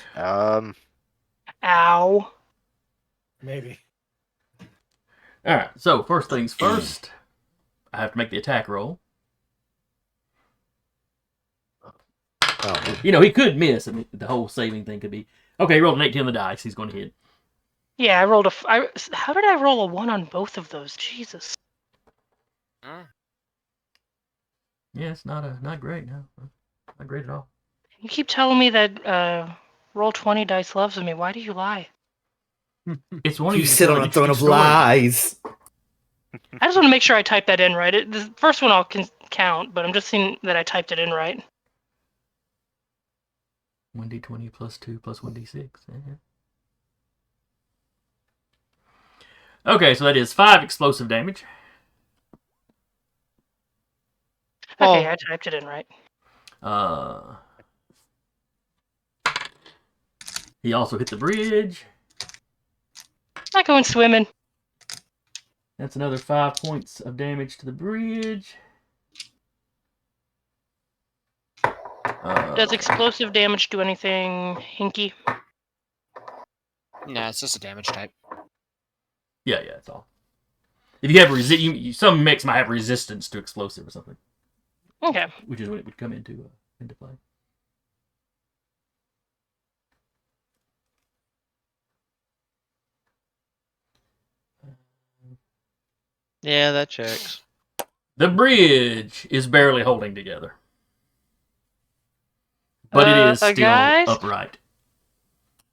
Ow. maybe. All right. So first things first, I have to make the attack roll. Oh, You know, he could miss. I mean, the whole saving thing could be okay. He rolled an 18 on the dice. He's going to hit. Yeah, I rolled a... How did I roll a 1 on both of those? Jesus. Mm. Yeah, it's not great. No, not great at all. You keep telling me that roll 20 dice loves me. Why do you lie? It's one of you these sit on a throne of lies. I just want to make sure I typed that in right. The first one I'll count, but I'm just seeing that I typed it in right. 1d20 plus 2 plus 1d6. Yeah. Okay, so that is 5 explosive damage. Okay, Oh. I typed it in right. He also hit the bridge. Not going swimming. That's another 5 points of damage to the bridge. Does explosive damage do anything hinky? No, it's just a damage type. Yeah, that's all. If you have some mechs might have resistance to explosive or something, Okay. which is when it would come into play. Yeah, that checks. The bridge is barely holding together, but it is still guys? upright.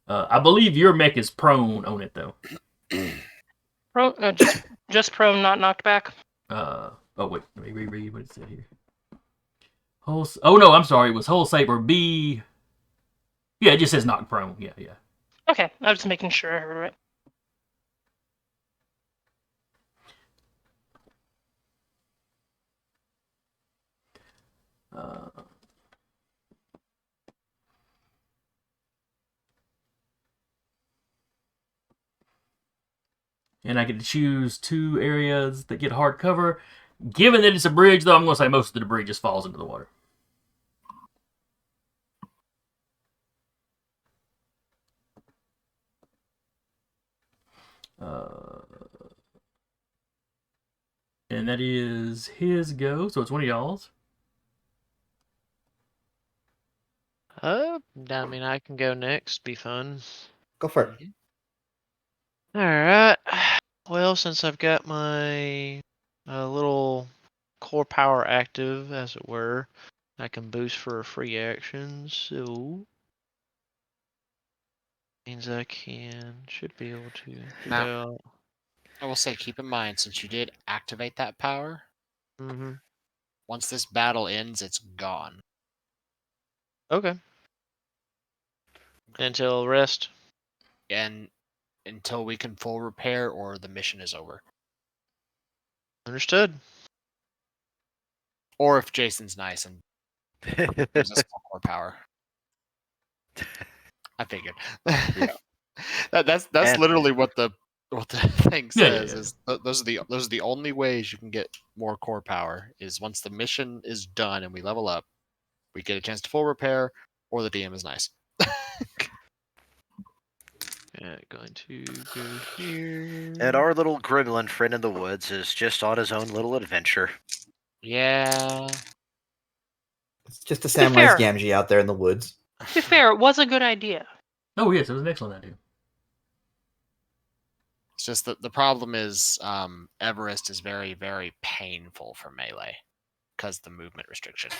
I believe your mech is prone on it though. Just prone, not knocked back. Oh wait, let me reread what it said here. Oh no, I'm sorry. It was whole save or B. Yeah, it just says knocked prone. Yeah. Okay, I was just making sure I heard it. And I get to choose 2 areas that get hard cover. Given that it's a bridge, though, I'm going to say most of the debris just falls into the water. And that is his go, so it's one of y'all's. I mean, I can go next. Be fun. Go for it. All right. Well, since I've got my little core power active, as it were, I can boost for a free action. So means I should be able to put Now- out. I will say, keep in mind, since you did activate that power, Mm-hmm. once this battle ends, it's gone. Okay. Until rest. And until we can full repair or the mission is over. Understood. Or if Jason's nice and gives us more power. I figured. Yeah. That's And- literally what the thing Yeah, says. yeah. Is those are the only ways you can get more core power. Is once the mission is done and we level up, we get a chance to full repair, or the DM is nice. Going to go here. And our little gremlin friend in the woods is just on his own little adventure. Yeah. It's just a To be Samwise fair. Gamgee out there in the woods. To be fair, it was a good idea. Oh yes, it was an excellent idea. It's just that the problem is Everest is very, very painful for melee because the movement restriction.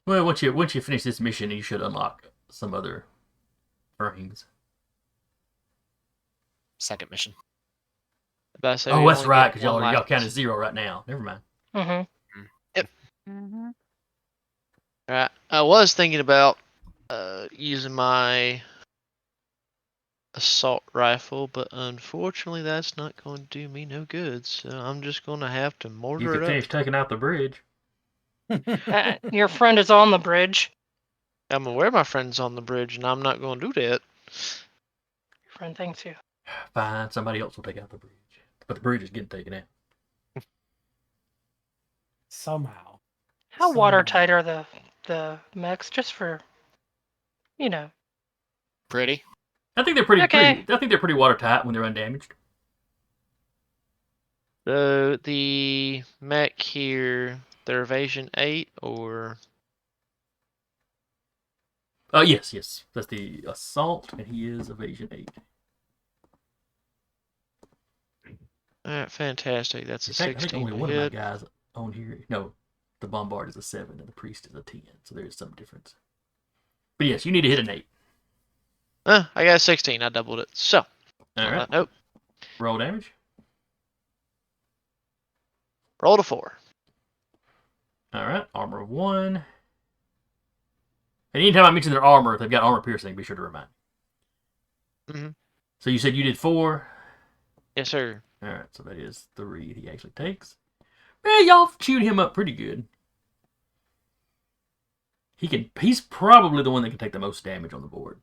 Well, once you finish this mission, you should unlock some other frames. Second mission. But I say Oh, we that's only right, get because one y'all life. counted 0 right now. Never mind. Mm-hmm. Alright. I was thinking about using my assault rifle, but unfortunately that's not going to do me no good, so I'm just going to have to You mortar could it finish up. taking out the bridge. Your friend is on the bridge. I'm aware my friend's on the bridge, and I'm not going to do that. Your friend thanks you. Fine, somebody else will take out the bridge. But the bridge is getting taken out. Somehow. How Somehow. watertight are the mechs? Just for, you know. Pretty. I think they're pretty. Okay. I think they're pretty watertight when they're undamaged. So the mech here, they're evasion 8 or Yes. That's the assault, and he is evasion 8. alright, fantastic. That's a In fact, I 16 think only to one of my hit. guys on here. No, the bombard is a 7 and the priest is a 10. So there is some difference. But yes, you need to hit an 8. I got a 16. I doubled it. So, All right. nope. Roll damage. Rolled a 4. All right. Armor of 1. And anytime I mention their armor, if they've got armor piercing, be sure to remind me. Mhm. So you said you did 4. Yes, sir. All right. So that is 3 he actually takes. Man, y'all chewed him up pretty good. He's probably the one that can take the most damage on the board.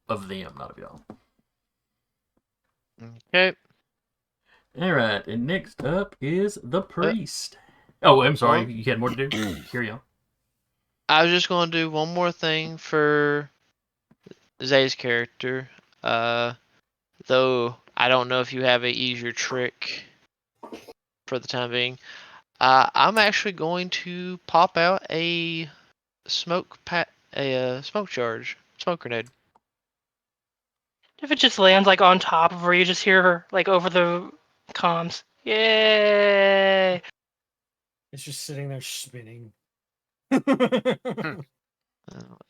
Of them, not of y'all. Okay. All right, and next up is the priest. Oh, I'm sorry, Well- you had more to do. Carry on. I was just going to do one more thing for Zay's character. Though I don't know if you have a easier trick for the time being. I'm actually going to pop out a smoke charge, smoke grenade. If it just lands like on top of where you just hear her, like over the comms. Yay! It's just sitting there spinning.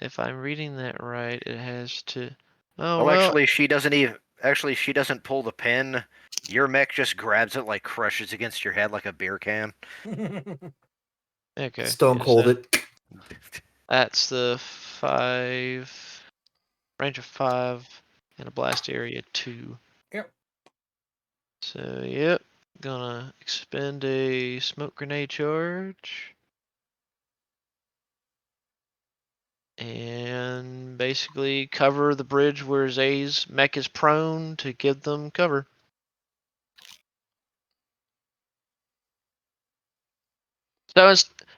If I'm reading that right, it has to. Oh, actually, she doesn't even. Actually, she doesn't pull the pin. Your mech just grabs it, like crushes against your head like a beer can. Okay. Stone yes, cold that- it. That's the 5 range of 5 and a blast area 2. Yep. So yep, gonna expend a smoke grenade charge. And basically cover the bridge where Zay's mech is prone to give them cover.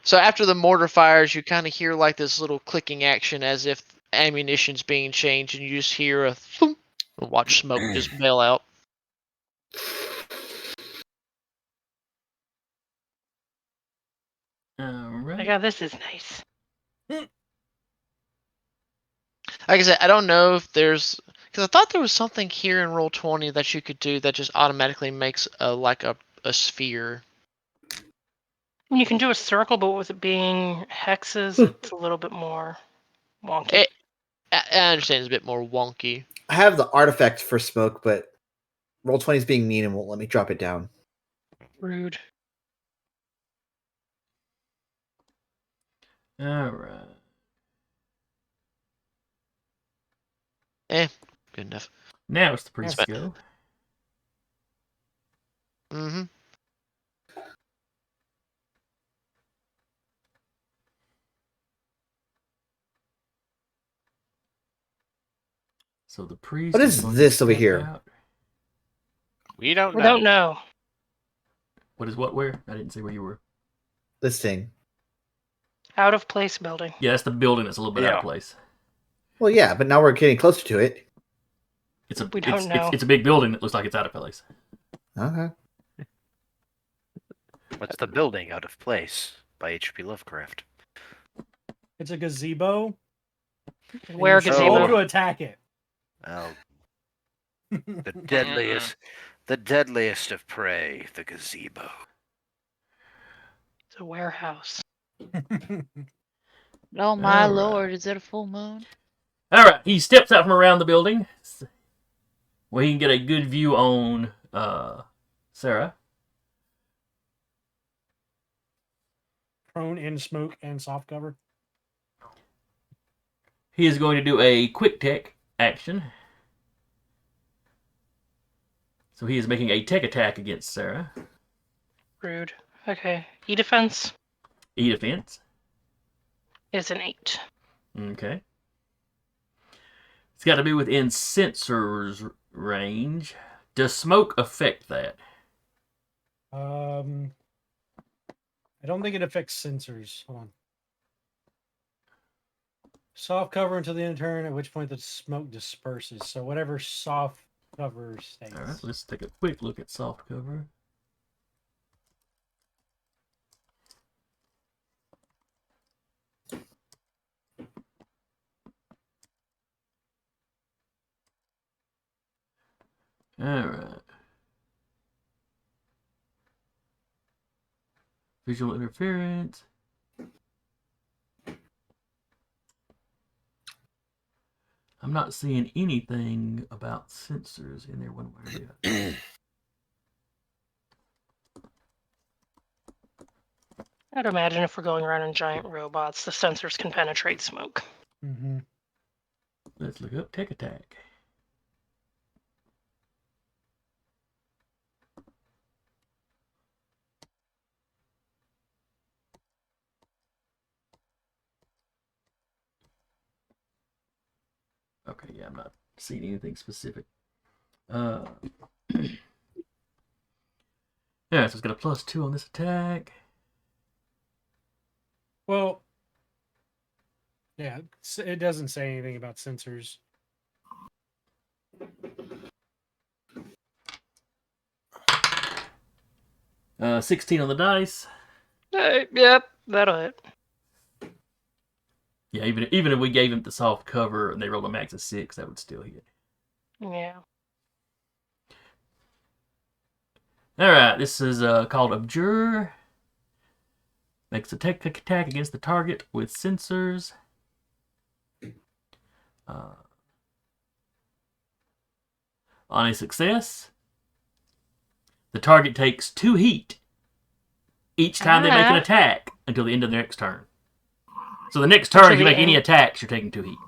So after the mortar fires, you kind of hear like this little clicking action as if ammunition's being changed, and you just hear a thump, and watch smoke just bail out. All My right. God, this is nice. Like I said, I don't know if there's because I thought there was something here in Roll20 that you could do that just automatically makes a sphere. You can do a circle, but with it being hexes, it's a little bit more wonky. I understand it's a bit more wonky. I have the artifact for smoke, but Roll20 is being mean and won't let me drop it down. Rude. All right. Good enough. Now it's the priest's Yes. go. Mm-hmm. So the priest. What is going to this over step here? out. We don't We know. don't know. What is what? Where? I didn't see where you were. This thing. Out of place building. Yeah, that's the building that's a little bit out of Yeah. place. Well, yeah, but now we're getting closer to it. We don't know. It's a big building that looks like it's out of place. Okay. What's the building out of place by H.P. Lovecraft? It's a gazebo. and Where you're supposed gazebo? to attack it. Oh, the deadliest of prey, the gazebo. It's a warehouse. Oh my All right. lord, is it a full moon? All right, he steps out from around the building, where he can get a good view on Sarah. Prone in smoke and soft cover. He is going to do a quick tech action. So he is making a tech attack against Sarah. Rude. Okay. E-defense E-defense. is an 8. Okay. It's got to be within sensor's range. Does smoke affect that? I don't think it affects sensors. Hold on. Soft cover until the end of turn, at which point the smoke disperses. So whatever soft cover stays. All right, let's take a quick look at soft cover. All right. Visual interference. I'm not seeing anything about sensors in there one way or the other. I'd imagine if we're going around in giant robots, the sensors can penetrate smoke. Mm-hmm. Let's look up tech attack. Okay, yeah, I'm not seeing anything specific. Yeah, so it's got a +2 on this attack. Well, yeah, it doesn't say anything about sensors. 16 on the dice. Yep, that'll hit. Yeah, even if we gave him the soft cover and they rolled a max of 6, that would still hit. Yeah. All right, this is called Abjure. Makes a tech attack against the target with sensors. On a success, the target takes 2 heat each time they make an attack until the end of the next turn. So the next turn, if you make any attacks, you're taking 2 heat.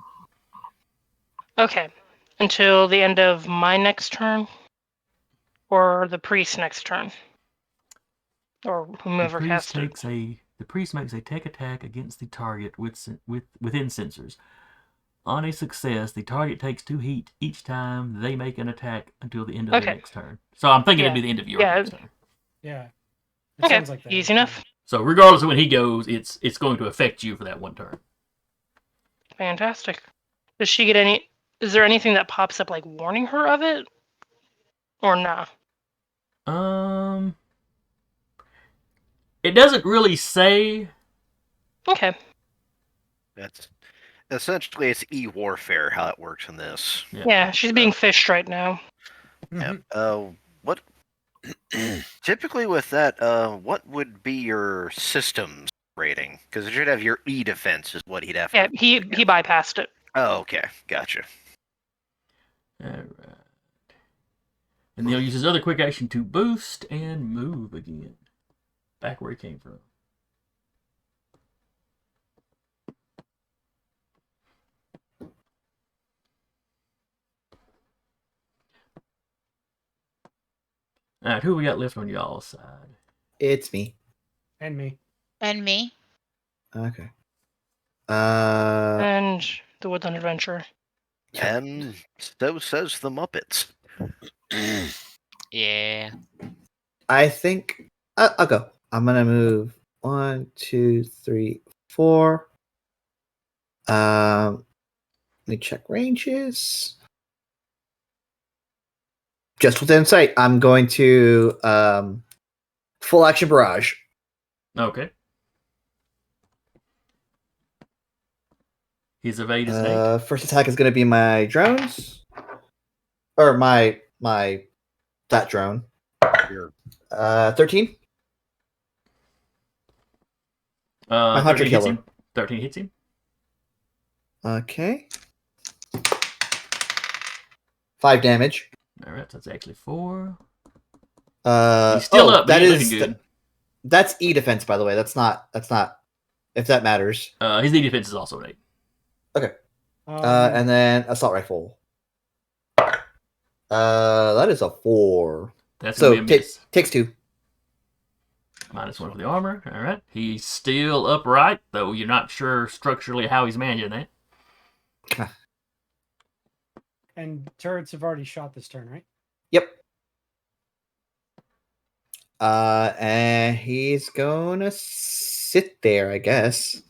Okay. Until the end of my next turn? Or the priest's next turn? Or whomever cast it. The priest makes a tech attack against the target within sensors. On a success, the target takes 2 heat each time they make an attack until the end of the next turn. So I'm thinking it'd be the end of your next turn. Yeah. It Okay, sounds like that. easy enough. So regardless of when he goes, it's going to affect you for that one turn. Fantastic. Does she get any... Is there anything that pops up, like, warning her of it? Or nah? It doesn't really say. Okay. essentially it's e-warfare how it works in this. Yeah, she's being fished right now. Yeah. Mhm. What typically with that, what would be your systems rating? Because it should have your E defense is what he'd have Yeah, to. he bypassed it. Oh, okay, gotcha. All right. And then he'll use his other quick action to boost and move again. Back where he came from. All right, who we got left on y'all's side? It's me. And me. And me. Okay. And the Woodland Adventure. And so says the Muppets. Yeah. I think I'll go. I'm gonna move 1, 2, 3, 4. Let me check ranges. Just within sight. I'm going to full action barrage. Okay. His evade is 8. First attack is going to be my drones, or my that drone. Your 13. My hunter 13 hits killer. him. 13 hits him. Okay. 5 damage. All right, so that's actually 4. He's He's still up, but he ain't looking good. That's E defense, by the way. That's not. If that matters. His E defense is also an 8. Okay. And then assault rifle. That is a 4. That's So going to be a miss. takes 2. -1 for the armor. All right. He's still upright, though you're not sure structurally how he's managing that. And turrets have already shot this turn, right? Yep. And he's gonna sit there, I guess.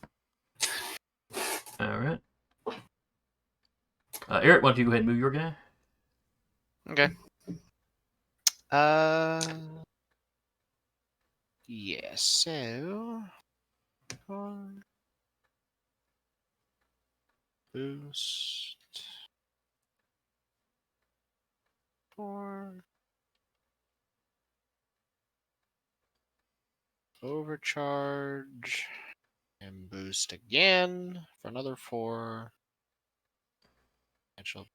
All right. Eric, why don't you go ahead and move your guy? Okay. Yeah, so boost 4 overcharge and boost again for another 4. Potential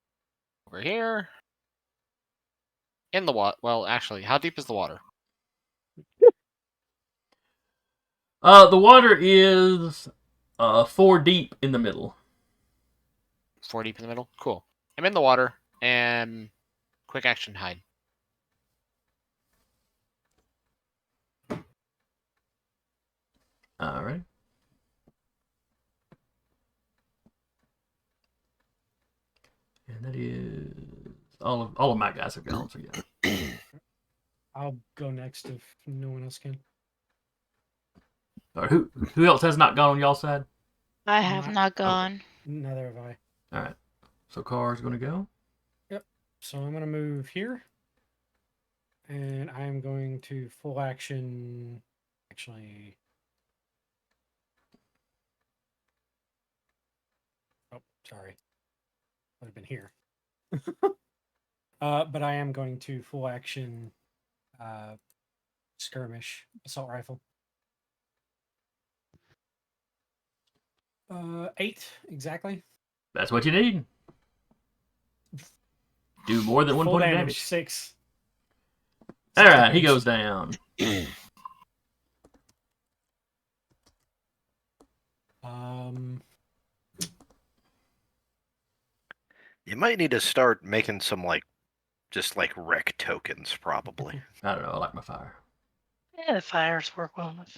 over here. In the water. Well, actually, how deep is the water? The water is 4 deep in the middle. 4 deep in the middle? Cool. I'm in the water and quick action hide. All right. And that is all of my guys have gone. So yeah. I'll go next if no one else can. All right, who else has not gone on y'all's side? I have Not- not gone. Neither have I. All right. So Carr's going to go. So I'm gonna move here. And I'm going to full action. Actually. Oh, sorry. Would have been here. But I am going to full action skirmish assault rifle. 8 exactly. That's what you need. Do more than 1 Full point of damage, damage. 6. All right, he goes down. You might need to start making some just wreck tokens, probably. I don't know. I like my fire. Yeah, the fires work well enough.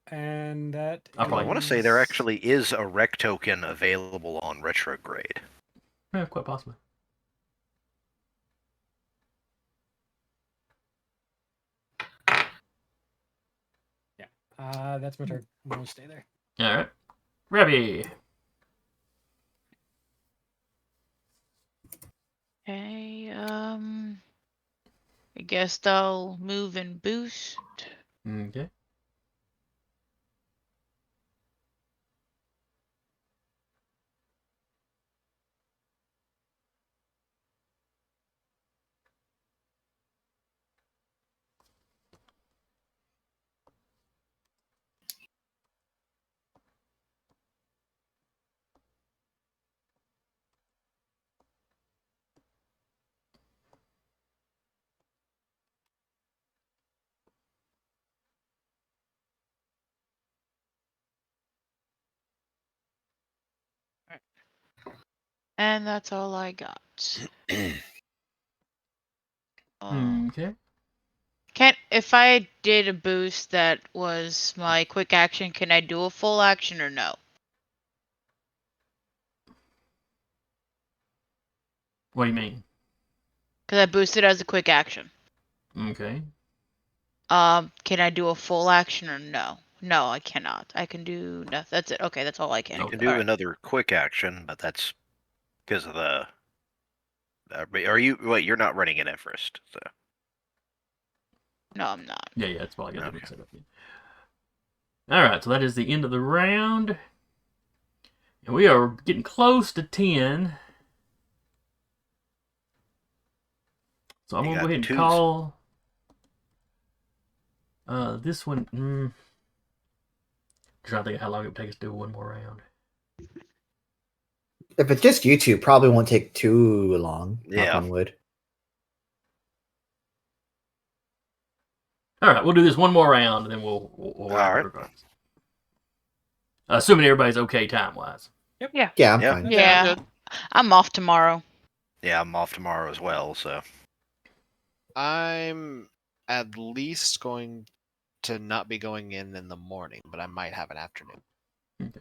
And that. I probably I want to say there actually is a wreck token available on retrograde. Yeah, quite possibly. That's my turn. I'm gonna stay there. All right. Rebby. Okay, I guess I'll move and boost. Okay. And that's all I got. Okay. If I did a boost that was my quick action, can I do a full action or no? What do you mean? Because I boosted as a quick action. Okay. Can I do a full action or no? No, I cannot. I can do nothing. That's it. Okay, that's all I can. You Okay. can do Alright. another quick action, but that's because of the. Are you? Wait, you're not running an Everest, so. No, I'm not. Yeah, that's probably got the Okay. set up. Alright, so that is the end of the round. And we are getting close to 10. So I'm You going to go got ahead and twos. call this one. Trying to think of how long it would take us to do one more round. If it's just you two, probably won't take too long. Yeah. Knock on wood. Alright, we'll do this one more round and then we'll wrap All it right. regardless. Assuming everybody's okay time-wise. Yeah. Yeah, I'm Yep. fine. Yeah, I'm good. I'm off tomorrow. Yeah, I'm off tomorrow as well, so. I'm at least going to not be going in the morning, but I might have an afternoon. Okay.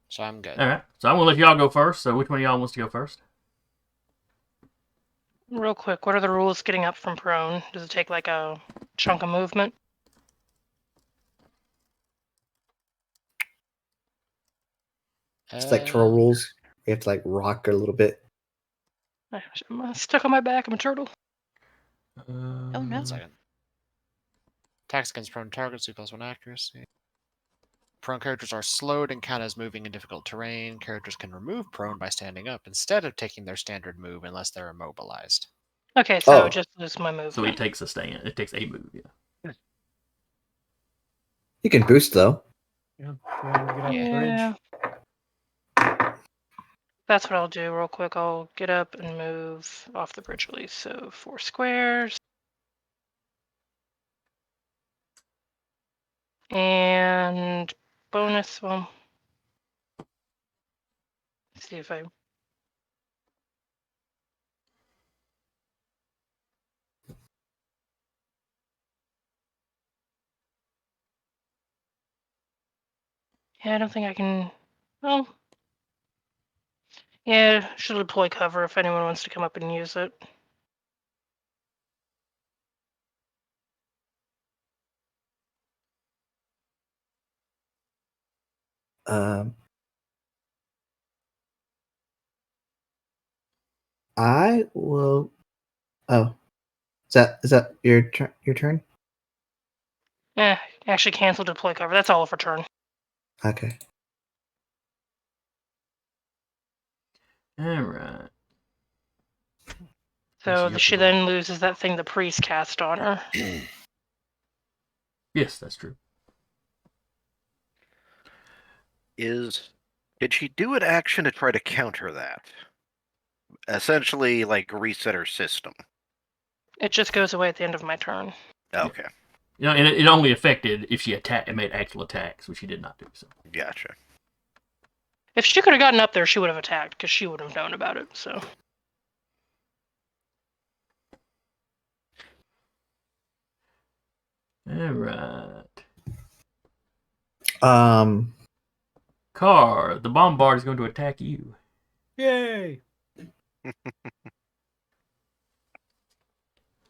So I'm good. Alright, so I'm going to let y'all go first. So which one of y'all wants to go first? Real quick, what are the rules getting up from prone? Does it take like a chunk of movement? It's like turtle Uh, rules. You have to like rock a little bit. I'm stuck on my back. I'm a turtle. Oh, no. One second. Attacks against prone targets, 2+1 accuracy. Prone characters are slowed and count as moving in difficult terrain. Characters can remove prone by standing up instead of taking their standard move unless they're immobilized. Okay, so Oh. just lose my movement. So it takes a stand. It takes a move, yeah. You can boost though. Yeah. You want to get off the Yeah. bridge? That's what I'll do real quick. I'll get up and move off the bridge release. So 4 squares. And bonus, well, see if I. Yeah, I don't think I can. Well, yeah, should deploy cover if anyone wants to come up and use it. I will. Oh, is that your turn? Your turn? Actually cancel deploy cover. That's all for turn. Okay. Alright. So you have she to go. then loses that thing the priest cast on her. Yes, that's true. Did she do an action to try to counter that? Essentially, like reset her system. It just goes away at the end of my turn. Okay, You know, and it only affected if she attacked and made actual attacks, which she did not do. So gotcha. If she could have gotten up there, she would have attacked because she would have known about it. So alright. Car, the bombard is going to attack you. Yay!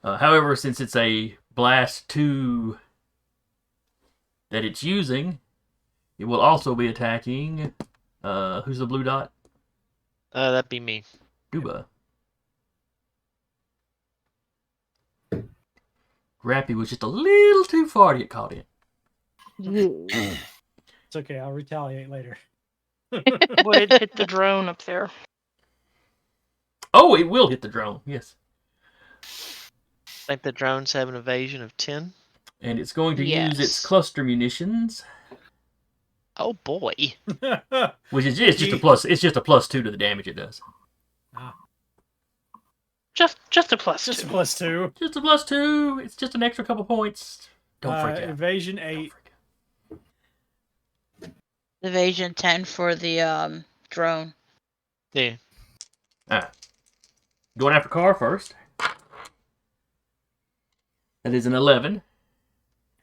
However, since it's a blast 2 that it's using, it will also be attacking. Who's the blue dot? That'd be me. Duba. Grappy was just a little too far to get caught in. It's okay. I'll retaliate later. would it hit the drone up there? Oh, it will hit the drone. Yes. I think the drones have an evasion of 10. And it's going to use its Yes. cluster munitions, Oh boy. which is it's just a plus. It's just a +2 to the damage it does. Just a plus Just two. +2. Just a +2. It's just an extra couple points. Don't freak out. Evasion Don't 8. freak out. Evasion 10 for the drone. Yeah. Alright. Going after Carr first. That is an 11.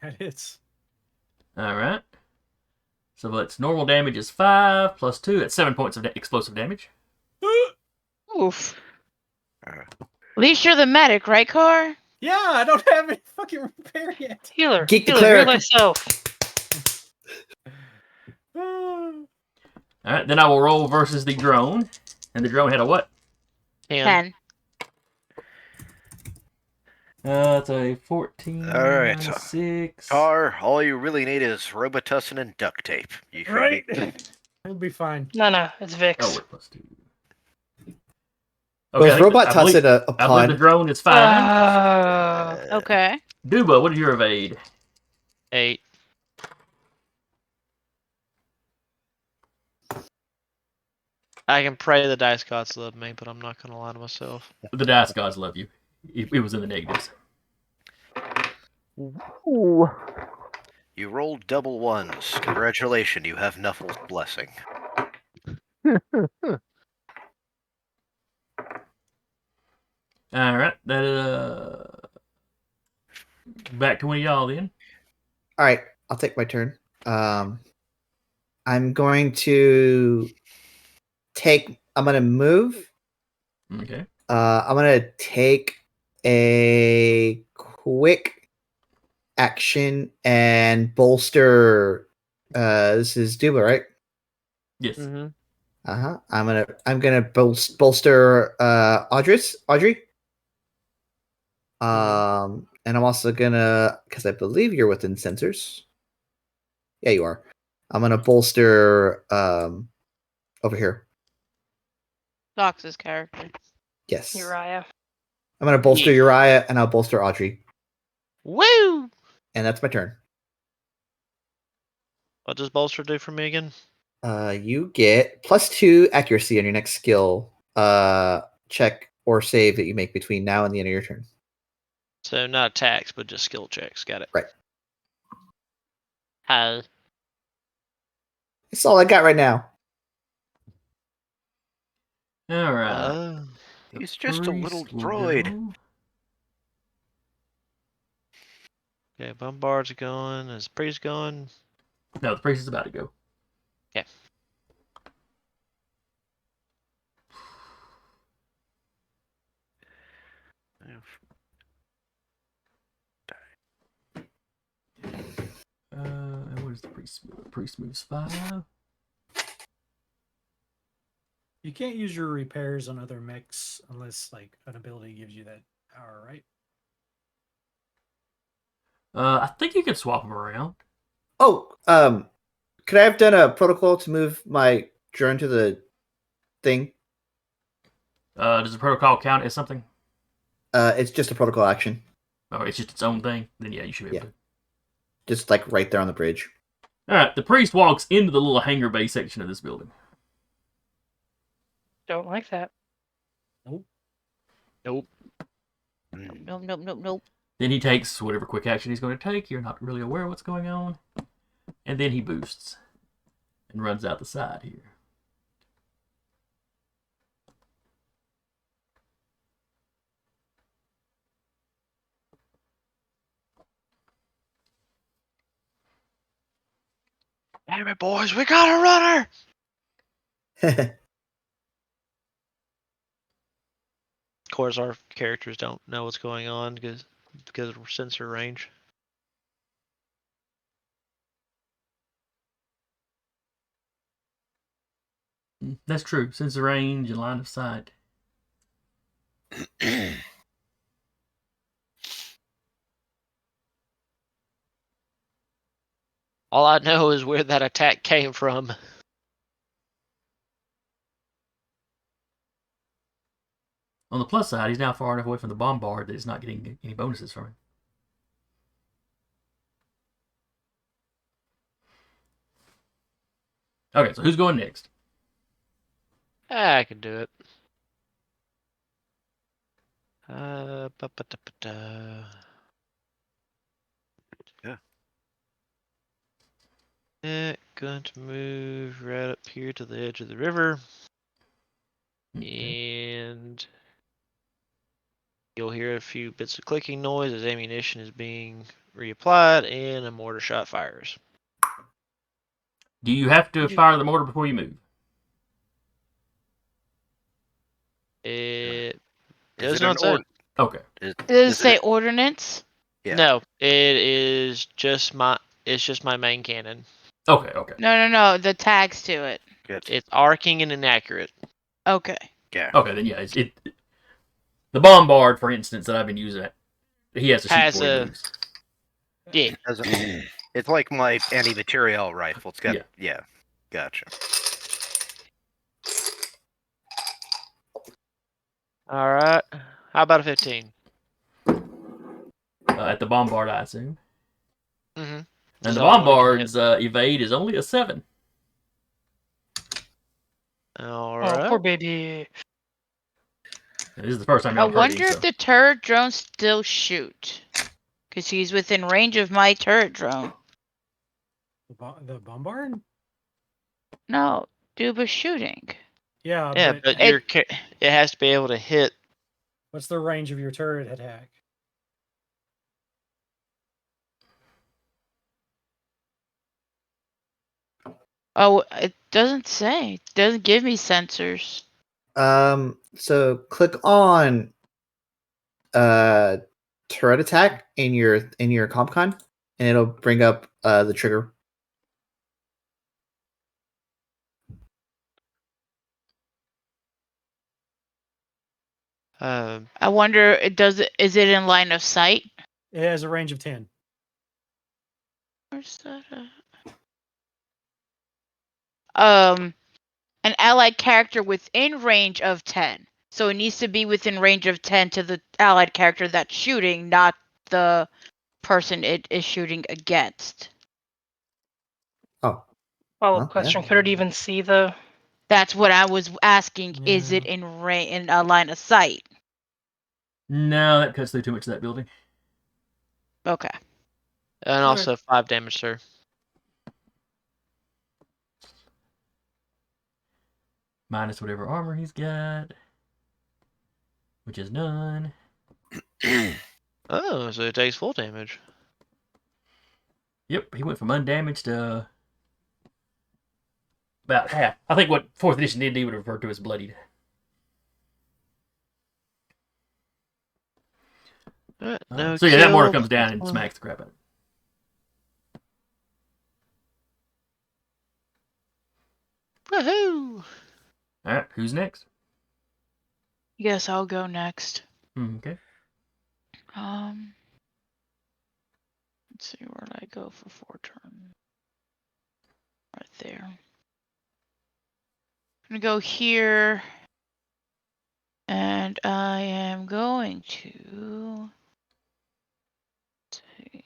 That hits. Alright. So that's normal damage is 5 plus 2. That's 7 points of explosive damage. Oof. Uh, At least you're the medic, right, Car? Yeah, I don't have any fucking repair yet. Healer. Geek the Healer, heal cleric. thyself. Alright, then I will roll versus the drone. And the drone had a what? 10. It's a 14 Alright, minus 6. Tar, all you really need is Robitussin and duct tape. You should Right? be- It'll be fine. No, it's Vix. Oh, wait, plus 2. Was I think robot I toss believe- it a I believe the pun? drone is fine. Okay. Duba, what is your evade? 8. I can pray the dice gods love me, but I'm not gonna lie to myself. The dice gods love you. It was in the negatives. Ooh. You rolled double ones. Congratulations, you have Nuffle's blessing. Alright, back to one of y'all then. All right, I'll take my turn. I'm going to I'm going to move. Okay. I'm going to take a quick action and bolster. This is Duba, right? Yes. Mm-hmm. I'm gonna bolster Audrey. And I'm also gonna, because I believe you're within sensors. Yeah, you are. I'm gonna bolster over here. Dox's character. Yes. Uriah. I'm gonna bolster Uriah and I'll bolster Audrey. Woo! And that's my turn. What does bolster do for me again? You get +2 accuracy on your next skill check or save that you make between now and the end of your turn. So not attacks, but just skill checks. Got it. Right. Hi. That's all I got right now. Alright. He's just a little droid. Okay, Bombard's going. Is Priest going? No, the priest is about to go. Okay. And what is the priest move? The priest moves 5. You can't use your repairs on other mechs unless like an ability gives you that power, right? I think you can swap them around. Oh, could I have done a protocol to move my drone to the thing? Does the protocol count as something? It's just a protocol action. Oh, it's just its own thing? Then yeah, you should be able to. Just like right there on the bridge. Alright, the priest walks into the little hangar bay section of this building. Don't like that. Nope. Nope. Then he takes whatever quick action he's going to take. You're not really aware of what's going on. And then he boosts. And runs out the side here. Damn it, boys, we got a runner! Of course, our characters don't know what's going on because of sensor range. That's true. Sensor range and line of sight. All I know is where that attack came from. On the plus side, he's now far enough away from the bombard that he's not getting any bonuses from him. Okay, so who's going next? I can do it. Yeah. Going to move right up here to the edge of the river. And you'll hear a few bits of clicking noise as ammunition is being reapplied and a mortar shot fires. Do you have to fire the mortar before you move? It Is does it an not say. Okay. Does it is say it- ordnance? Yeah. No, it is just my. It's just my main cannon. Okay. Okay. No. The tags to it. Good. It's arcing and inaccurate. Okay. Yeah. Okay. Then yeah, the bombard, for instance, that I've been using, he has to shoot Has before he a- moves. Yeah. It's like my anti-material rifle. It's got Yeah. yeah. Gotcha. All right. How about a 15? At the bombard, I assume. Mm-hmm. And the bombard's evade is only a 7. All Oh, right. poor baby. This is the first time I y'all heard wonder him. if the turret drones still shoot. Because he's within range of my turret drone. The bombard? No, Duba's shooting. Yeah, Yeah, but but it has to be able to hit. what's the range of your turret attack? Oh, it doesn't say. It doesn't give me sensors. So click on turret attack in your compcon, and it'll bring up the trigger. I wonder, is it in line of sight? It has a range of 10. Where's that an allied character within range of 10. So it needs to be within range of 10 to the allied character that's shooting, not the person it is shooting against. Oh, Follow-up yeah. question: could it even see the? That's what I was asking. Is it Yeah. in a line of sight? No, that cuts through too much of that building. Okay. And also 5 damage, sir. Minus whatever armor he's got, which is none. Oh, so it takes full damage. Yep, he went from undamaged to about half. I think what 4th edition D&D would refer to as bloodied. Alright, no So yeah, that mortar kill. comes down and smacks the crap out of it. Woohoo! All right, who's next? Yes, I'll go next. Okay. Let's see, where did I go for 4 turns? Right there. I'm gonna go here. And I am going to see.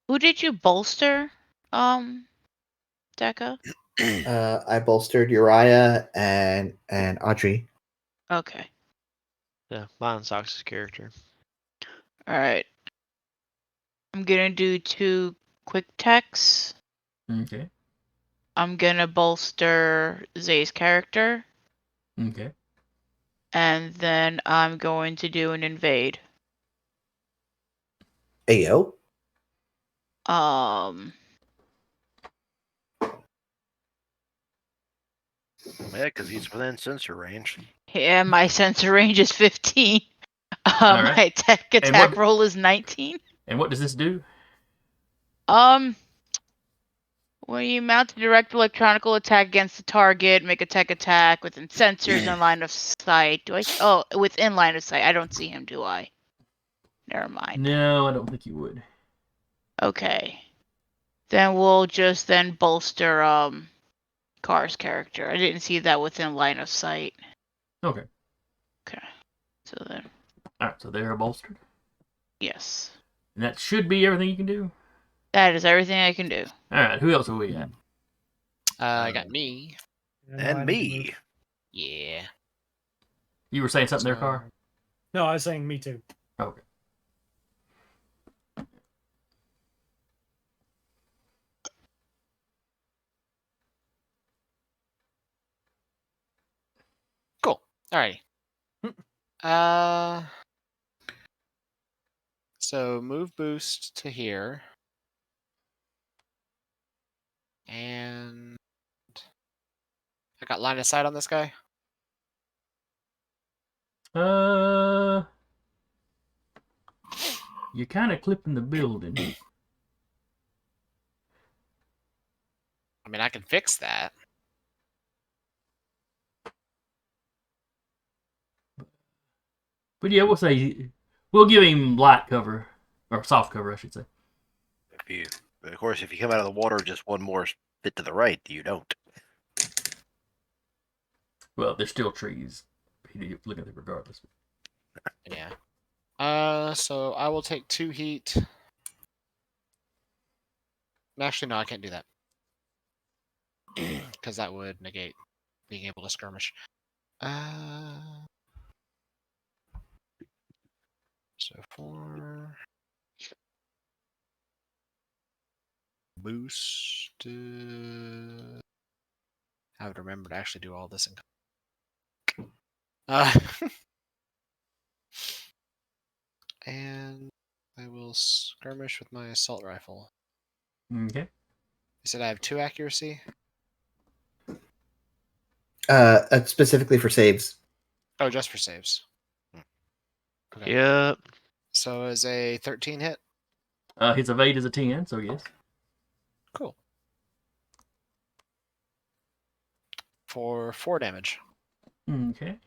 Who did you bolster, Deca? I bolstered Uriah and Audrey. Okay. Yeah, mine Sox's character. All right. I'm gonna do 2 quick techs. Okay. I'm gonna bolster Zay's character, Okay. and then I'm going to do an invade. Ayo. Yeah, because he's within sensor range. Yeah, my sensor range is 15. right. My tech And attack what- roll is 19. And what does this do? When you mount a direct electronical attack against the target, make a tech attack within sensors and line of sight. Do I? Oh, within line of sight. I don't see him, do I? Never mind. No, I don't think you would. Okay. Then we'll just then bolster Car's character. I didn't see that within line of sight. Okay. Okay. So then, All right, so they're bolstered. yes. And that should be everything you can do. That is everything I can do. All right, who else are we at? I got me. And me. Yeah. You were saying something there, Car? No, I was saying me too. Okay. Cool. Alrighty. So move boost to here. And I got line of sight on this guy. You're kind of clipping the building. I mean, I can fix that. But yeah, we'll give him light cover, or soft cover, I should say. Of course, if you come out of the water just one more bit to the right, you don't. Well, there's still trees. He'd look at it regardless. Yeah. So I will take 2 heat. Actually, no, I can't do that. Because that would negate being able to skirmish. So 4 boost. I would remember to actually do all this in. And I will skirmish with my assault rifle. Okay. You said I have 2 accuracy. Specifically for saves. Oh, just for saves. Okay. Yep. So is a 13 hit? His evade is a 10, so yes. Cool. For 4 damage. Okay.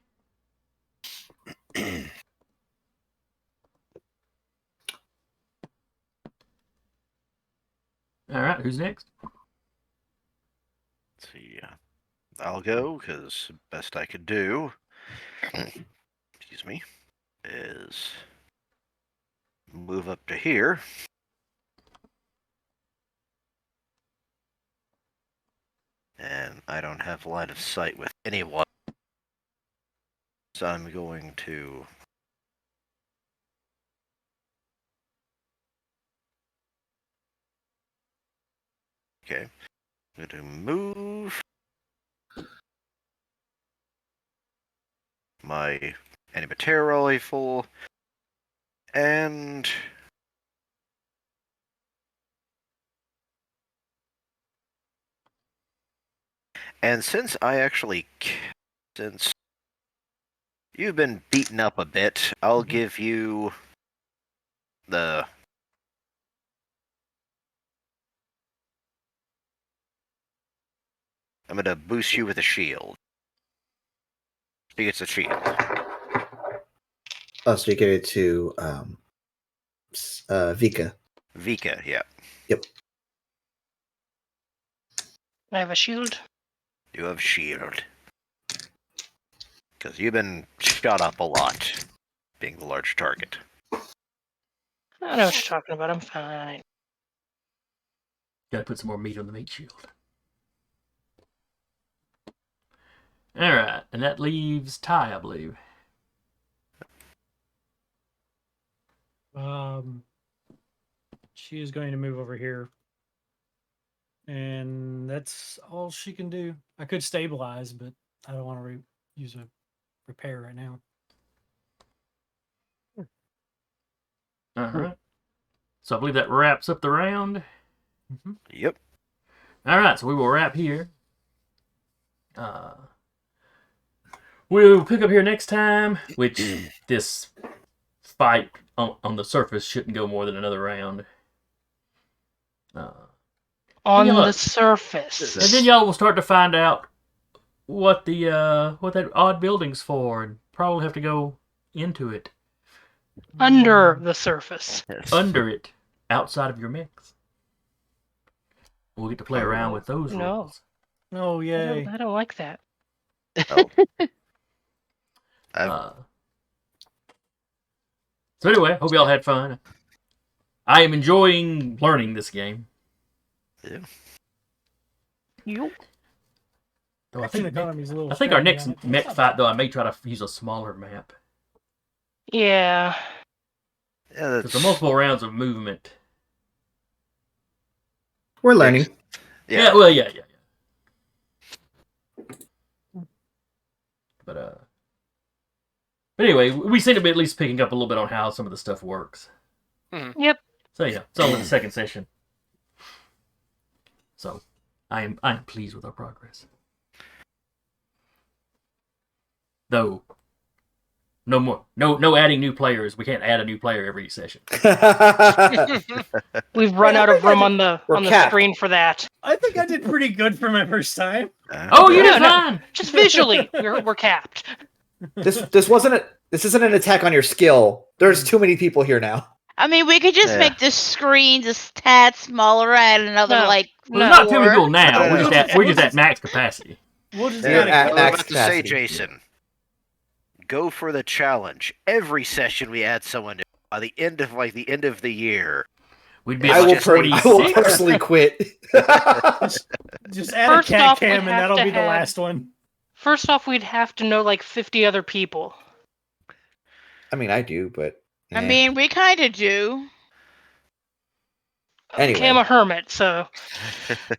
All right, who's next? Let's see. I'll go because best I could do. Excuse me. Is move up to here. And I don't have line of sight with anyone. So I'm going to I'm going to move my anti-material rifle and since you've been beaten up a bit, I'll give you the I'm gonna boost you with a shield. He gets a shield. Oh, so you give it to Vika. Vika, yeah. Yep. I have a shield. You have shield. Because you've been shot up a lot, being the large target. I know what you're talking about. I'm fine. Gotta put some more meat on the meat shield. All right, and that leaves Ty, I believe. She is going to move over here. And that's all she can do. I could stabilize, but I don't want to use a repair right now. All right. So I believe that wraps up the round. Mm-hmm. Yep. All right, so we will wrap here. We'll pick up here next time, which this fight on the surface shouldn't go more than another round. On Yeah, the look. surface. And then y'all will start to find out what that odd building's for, and probably have to go into it, Under the surface. Yes. under it, outside of your mix. We'll get to play around with those No. rules. Oh, yay. I don't like that. Oh. So anyway, hope y'all had fun. I am enjoying learning this game. Yeah. You. Though I Action think economy's a little. I think our strappy next on it. mech It's not fight bad. though I may try to use a smaller map Yeah. Yeah, because the multiple rounds of movement. We're learning. Yeah. Well, yeah. But anyway, we seem to be at least picking up a little bit on how some of the stuff works. Yep. So yeah, it's only the second session. So I am pleased with our progress. Though no adding new players. We can't add a new player every session. We've run I out of think I room did- on the We're on the capped. screen for that. I think I did pretty good for my first time. Oh, you No, did no. fine. Just visually, we're capped. This isn't an attack on your skill. There's too many people here now. I mean, we could just Yeah. make the screen just tad smaller, add another No. like. Well, there's not too many four. people now. No, no, We're no. just at max capacity. We'll just You're add a at I was max about to say, capacity. Jason, go for the challenge. Every session we add someone new. By the end of the year, We'd be I at will, like I will 26. personally quit. Just add First a cat off, we'd cam, and have that'll to be the have- last one. First off, we'd have to know like 50 other people. I mean, I do, but I eh. mean, we kind of do. Anyway. Okay, I'm a hermit, so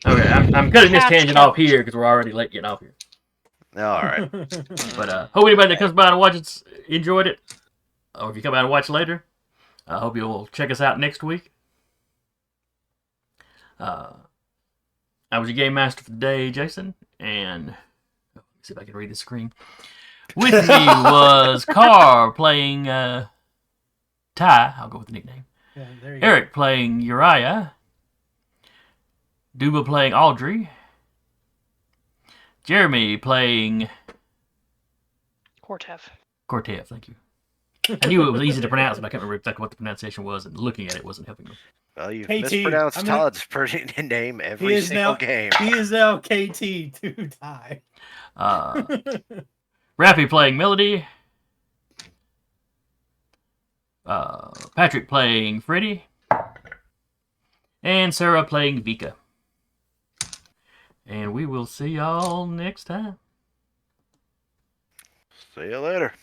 Okay, I'm cutting this Cats tangent count. off here because we're already late getting off here. all right. But hope anybody that comes by and watches enjoyed it. Or if you come out and watch later, I hope you'll check us out next week. I was your game master for the day, Jason, and let me see if I can read the screen. With me was Carr playing Ty. I'll go with the nickname. Yeah, there you go. Eric playing Uriah. Duba playing Audrey. Jeremy playing Cortev. Cortev, thank you. I knew it was easy to pronounce, but I can't remember exactly what the pronunciation was, and looking at it wasn't helping me. Well, you've KT, mispronounced I'm gonna- Todd's name He every is single now game. He is now KT to die. Rappy playing Melody. Patrick playing Freddy. And Sarah playing Vika. And we will see y'all next time. See you later.